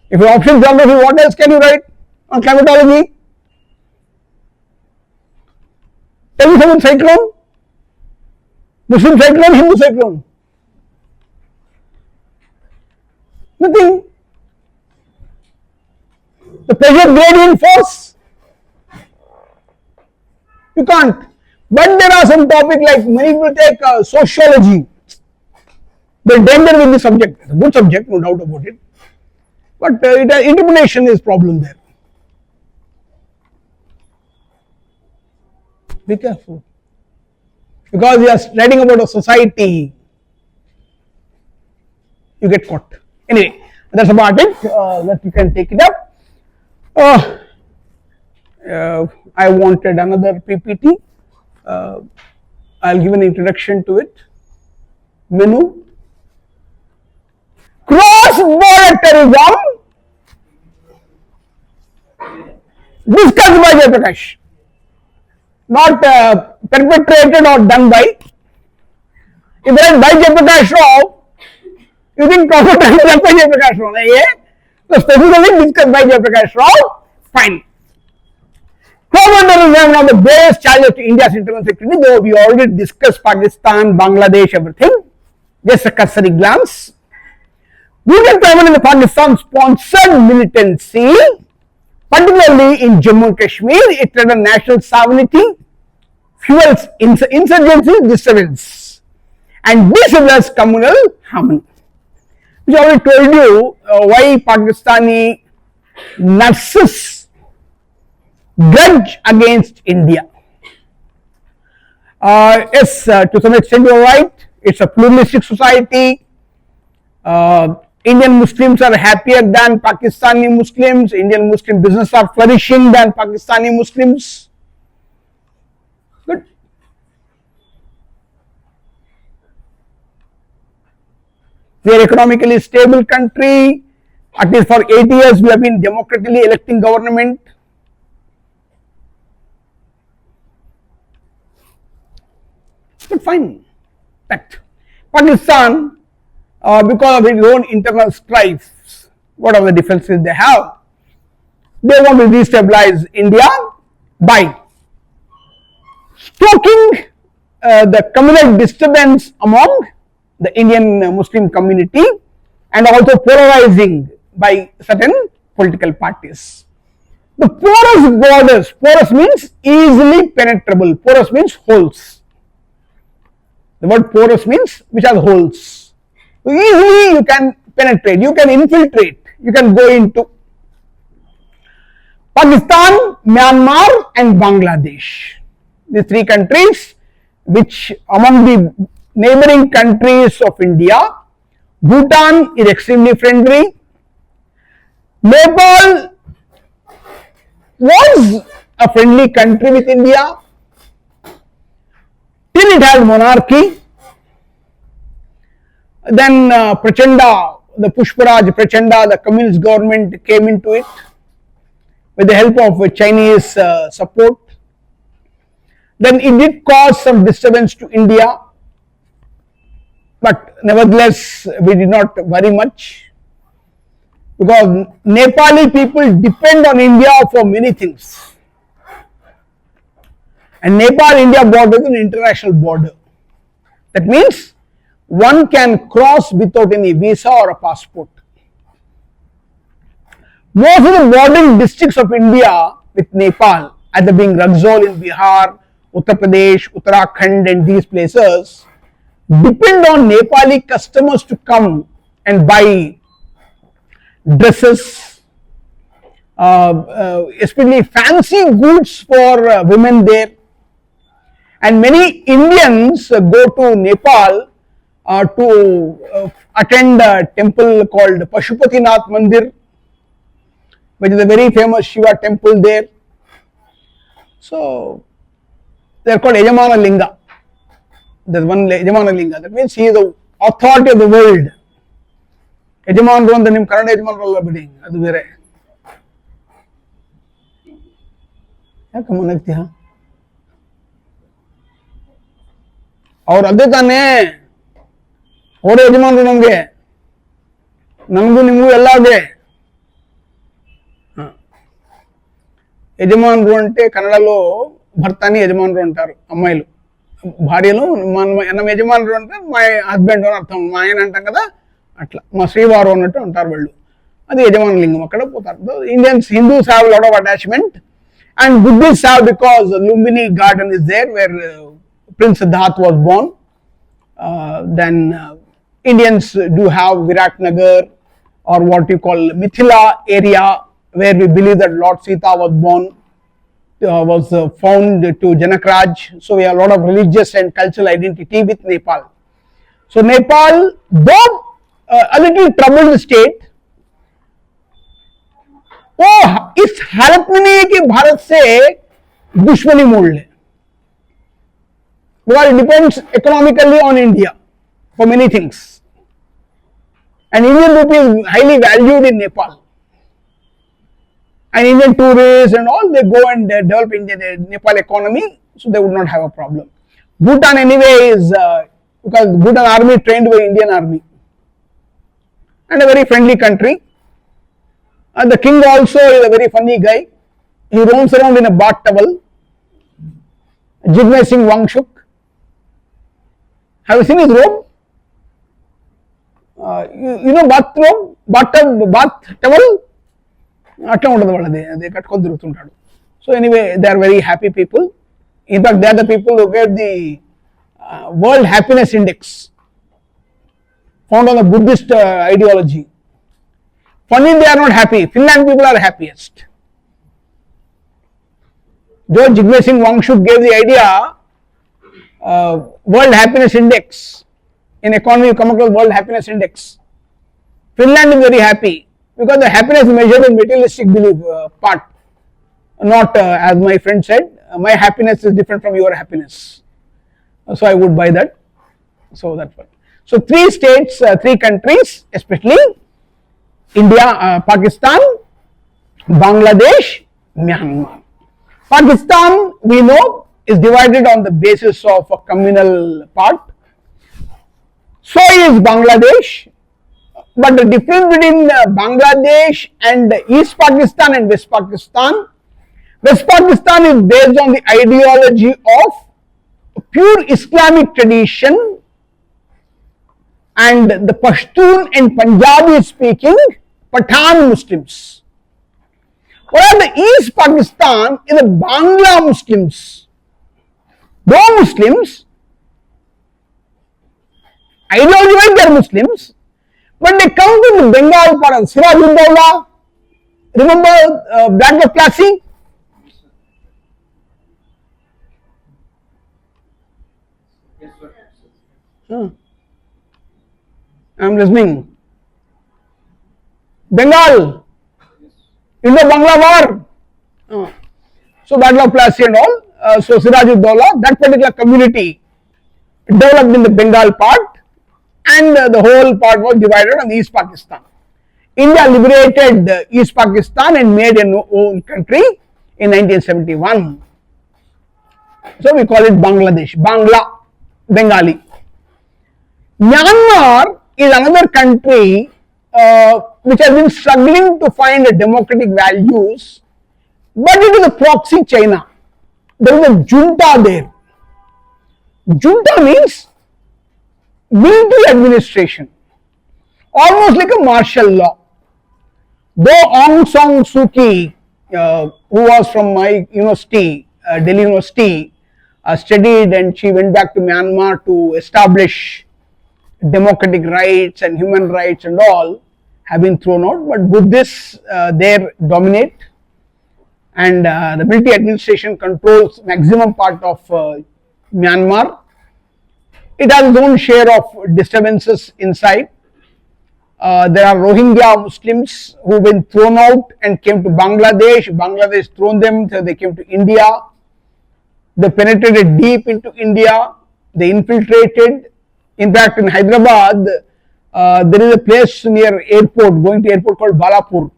If your option is geography, what else can you write on climatology? Tell me something, cyclone, Muslim cyclone, Hindu cyclone. Nothing. The pressure gradient force. You can't. But there are some topics like many people take sociology. They danger with the subject. It's a good subject, no doubt about it. But interpretation is problem there. Be careful. Because you are writing about a society, you get caught. Anyway, that's about it. That you can take it up. I wanted another PPT. I'll give an introduction to it. Menu. Cross-border terrorism discussed by Prakash. Not perpetrated or done by. If it is by Prakash Rau, you think proper time is by Prakash Rau. So specifically discussed by Prakash Rau, fine. Cross-border terrorism is one of the biggest challenges to India's internal security, though we already discussed Pakistan, Bangladesh, everything. Just a cursory glance. Brutal travel in the Pakistan-sponsored militancy, particularly in Jammu and Kashmir, it threatens national sovereignty, fuels insurgency, disturbance. and disabilities communal harmony. Which I already told you why Pakistani nurses grudge against India. Yes, to some extent you are right. It's a pluralistic society. Indian Muslims are happier than Pakistani Muslims. Indian Muslim business are flourishing than Pakistani Muslims. Good. We are economically stable country. At least for 8 years we have been democratically electing government. But fine. Fact. Pakistan, because of its own internal strife, what are the differences they have? They want to destabilize India by stoking the communal disturbance among the Indian Muslim community and also polarizing by certain political parties. The porous borders, porous means easily penetrable, porous means holes. The word porous means which has holes. So easily you can penetrate, you can infiltrate, you can go into Pakistan, Myanmar and Bangladesh. These three countries which among the neighboring countries of India, Bhutan is extremely friendly. Nepal was a friendly country with India till it had monarchy. Then Prachanda, the Pushparaj Prachanda, the communist government came into it with the help of Chinese support. Then it did cause some disturbance to India, but nevertheless we did not worry much because Nepali people depend on India for many things. And Nepal-India border is an international border. That means one can cross without any visa or a passport. Most of the bordering districts of India with Nepal, either being Raxaul in Bihar, Uttar Pradesh, Uttarakhand and these places, depend on Nepali customers to come and buy dresses, especially fancy goods for women there. And many Indians go to Nepal to attend a temple called Pashupatinath Mandir, which is a very famous Shiva temple there. So they are called Yajamana Linga. There's one Yajamana Linga. That means he is the authority of the world. Yajaman Ron, the name Kannada Yajaman Rolla bidding. That's very. ಅವ್ರು ಅದೇ ತಾನೇ ಅವರೇ ಯಜಮಾನರು ನಮಗೆ ನಮಗೂ ನಿಮಗೂ ಎಲ್ಲ ಅದೇ యజమానులు అంటే కన్నడలో భర్తని యజమానులు అంటారు అమ్మాయిలు భార్యలు మన యజమానులు అంటే మా హస్బెండ్ అని అర్థం మా ఆయన అంటాం కదా అట్లా మా శ్రీవారు అన్నట్టు అంటారు వాళ్ళు అది యజమాన లింగం అక్కడ పోతారు Indians Hindus have lot of attachment and Buddhist have because Lumbini garden is there where Prince Siddharth was born. Then Indians do have Viratnagar or what you call Mithila area where we believe that Lord Sita was born, was found to Janakraj. So we have a lot of religious and cultural identity with Nepal. So Nepal, though a little troubled state, इस हालत में नहीं है कि भारत से दुश्मनी मोड़ ले because it depends economically on India for many things and Indian rupee is highly valued in Nepal and Indian tourists and all they go and develop Indian Nepal economy so they would not have a problem. Bhutan anyway is because Bhutan army trained by Indian army and a very friendly country and the king also is a very funny guy. He roams around in a bath towel. Jigme Singh Wangchuk. Have you seen his robe? You know bathrobe, bath towel? అట్లా ఉండదు వాళ్ళది అది కట్టుకొని తిరుగుతుంటాడు so anyway they are very happy people in fact they are the people who gave the world happiness index found on the Buddhist ideology. Funny, they are not happy. Finland people are happiest. George Jigme Singh Wangchuk gave the idea, World Happiness Index. In economy, you come across World Happiness Index. Finland is very happy because the happiness is measured in materialistic belief part. Not as my friend said, my happiness is different from your happiness. So I would buy that. So that's what. So 3 states, 3 countries, especially India, Pakistan, Bangladesh, Myanmar. Pakistan, we know, is divided on the basis of a communal part. So is Bangladesh. But the difference between Bangladesh and East Pakistan and West Pakistan is based on the ideology of pure Islamic tradition, and the Pashtun and Punjabi speaking Pathan Muslims. Whereas the East Pakistan is the Bangla Muslims. Though Muslims, ideology-wise they are Muslims, but they come to the Bengal part of Sirajuddaula. Remember Black of Plassey? Yes, sir. I am listening. Bengal, Indo-Bangla War. So Battle of Plassey and all. So Sirajuddaula, that particular community developed in the Bengal part, and the whole part was divided on East Pakistan. India liberated East Pakistan and made an own country in 1971. So we call it Bangladesh, Bangla, Bengali. Myanmar is another country which has been struggling to find democratic values, but it is a proxy China. There is a junta there. Junta means military administration, almost like a martial law. Though Aung San Suu Kyi, who was from my university, Delhi University, studied, and she went back to Myanmar to establish democratic rights and human rights and all, have been thrown out. But Buddhists there dominate, and the military administration controls maximum part of Myanmar. It has its own share of disturbances inside. There are Rohingya Muslims who have been thrown out and came to Bangladesh. Bangladesh thrown them, so they came to India. They penetrated deep into India. They infiltrated. In fact, in Hyderabad, there is a place near airport, going to airport, called Balapur.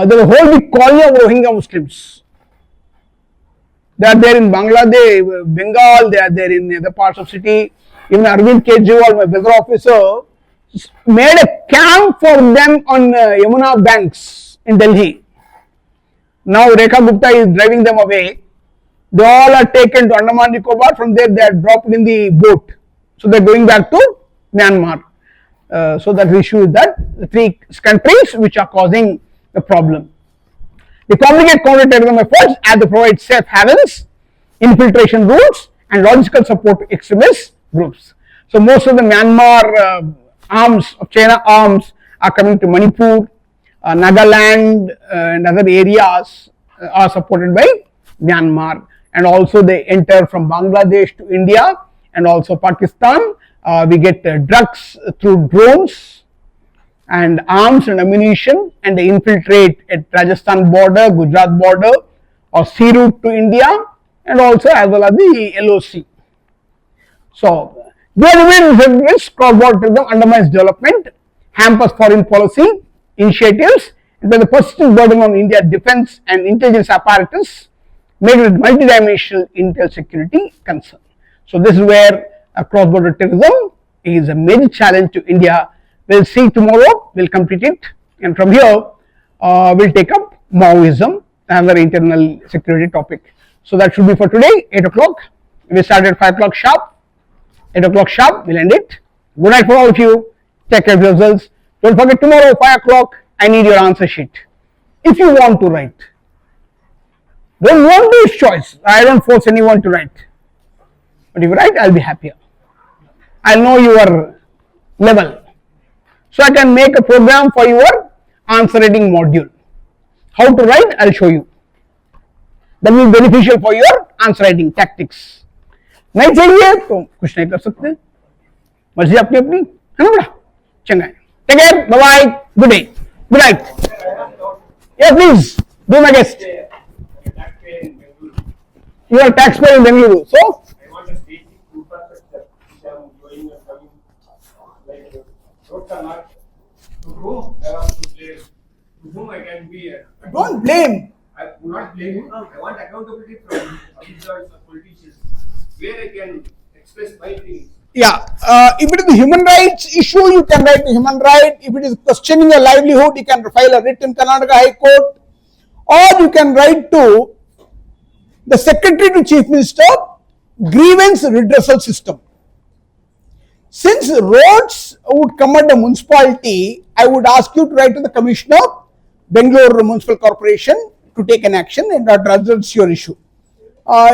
There is a whole big colony of Rohingya Muslims. They are there in Bangladesh, Bengal, they are there in other parts of city. Even Arvind Kejriwal, my weather officer, made a camp for them on Yamuna banks in Delhi. Now Rekha Gupta is driving them away. They all are taken to Andaman Nicobar. From there they are dropped in the boat. So they are going back to Myanmar. So that issue is that the 3 countries which are causing the problem. The complicate counter-terrorism efforts as they provide safe havens, infiltration routes, and logistical support to extremist groups. So most of the Myanmar arms of China arms are coming to Manipur, Nagaland, and other areas are supported by Myanmar, and also they enter from Bangladesh to India and also Pakistan. We get drugs through drones and arms and ammunition, and they infiltrate at Rajasthan border, Gujarat border, or sea route to India, and also as well as the LOC. So there remains risk cross-border terrorism undermines development, hampers foreign policy initiatives, and by the persistent burden on India's defense and intelligence apparatus, make it a multidimensional intel security concern. So this is where cross-border terrorism is a major challenge to India. We'll see tomorrow, we'll complete it, and from here we'll take up Maoism, another internal security topic. So that should be for today, 8 o'clock. We started at 5 o'clock sharp, 8 o'clock sharp, we'll end it. Good night for all of you, take care of yourselves. Don't forget, tomorrow 5 o'clock, I need your answer sheet. If you want to write, don't want to is choice, I don't force anyone to write. But if you write, I'll be happier. I'll know your level. So I can make a program for your answer writing module. How to write, I'll show you. That will be beneficial for your answer writing tactics. नहीं चाहिए तो कुछ नहीं कर सकते, मर्जी अपनी अपनी है ना बड़ा चंगा है. Take care, bye bye, good day, good night. Yes, please, do my guest. You are taxpayer in Bengaluru, so I want a basic infrastructure which I am going and coming, like roads are not, to whom I want to blame, to whom I can be. don't blame. I do not blame. I want accountability from officers or politicians, where I can express my things. Yeah, if it is a human rights issue, you can write to human right. If it is questioning your livelihood, you can file a writ in Karnataka High Court, or you can write to the Secretary to Chief Minister, grievance redressal system. Since roads would come under municipality, I would ask you to write to the Commissioner, Bengaluru Municipal Corporation, to take an action and address your issue.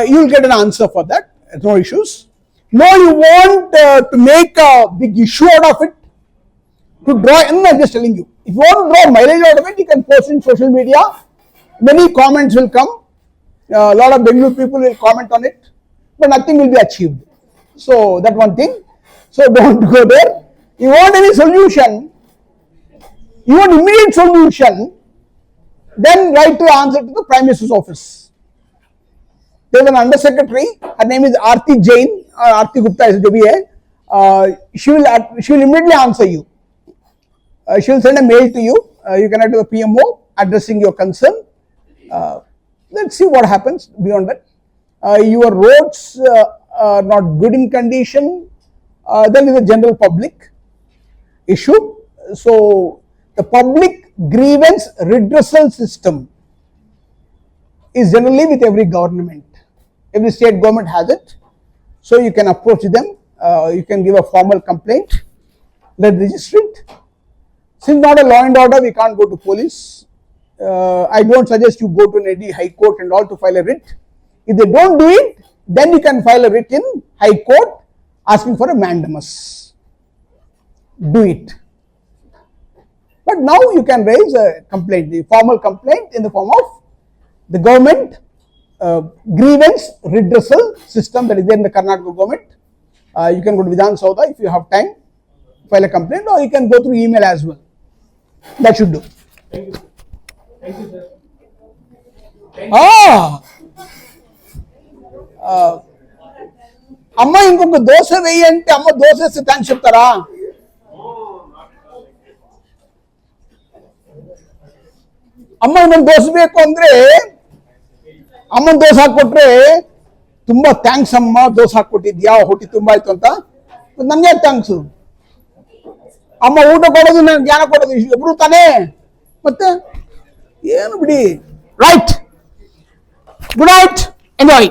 You will get an answer for that. No issues. No, you want to make a big issue out of it, to draw, I'm just telling you, if you want to draw mileage out of it, you can post in social media, many comments will come, a lot of Bengaluru people will comment on it, but nothing will be achieved. So that one thing, so don't go there. You want any solution, you want immediate solution, then write to answer to the Prime Minister's office. There is an under secretary, her name is Aarti Jain, or Aarti Gupta is she will immediately answer you. She will send a mail to you. You can write to the PMO addressing your concern. Let's see what happens beyond that. Your roads are not good in condition, then is a general public issue. So the public grievance redressal system is generally with every government. Every state government has it. So you can approach them, you can give a formal complaint, let register it. Since not a law and order, we can't go to police. I don't suggest you go to an AD High Court and all to file a writ. If they don't do it, then you can file a writ in High Court asking for a mandamus. Do it. But now you can raise a complaint, the formal complaint in the form of the government grievance redressal system that is there in the Karnataka government. You can go to Vidhan Saudha if you have time, file a complaint, or you can go through email as well. That should do. Thank you. Thank you, sir. అమ్మ ఇంకొక దోశ వేయి అంటే అమ్మ దోశ వేస్తే thanks చెప్తారా? ಅಮ್ಮ ಇನ್ನೊಂದು ದೋಸೆ ಬೇಕು ಅಂದ್ರೆ ಅಮ್ಮನ ದೋಸೆ ಹಾಕ್ಕೊಟ್ರೆ ತುಂಬಾ ಥ್ಯಾಂಕ್ಸ್ ಅಮ್ಮ, ದೋಸೆ ಹಾಕ್ಕೊಟ್ಟಿದ್ಯಾ, ಹೊಟ್ಟಿ ತುಂಬಾ ಆಯ್ತು ಅಂತ. ನನ್ಗೆ ಥ್ಯಾಂಕ್ಸ್. ಅಮ್ಮ ಊಟ ಕೊಡೋದು, ನನ್ಗೆ ಜ್ಞಾನ ಕೊಡೋದು ಇಬ್ರು ತಾನೇ, ಮತ್ತೆ ಏನು ಬಿಡಿ. Right, good night, enjoy.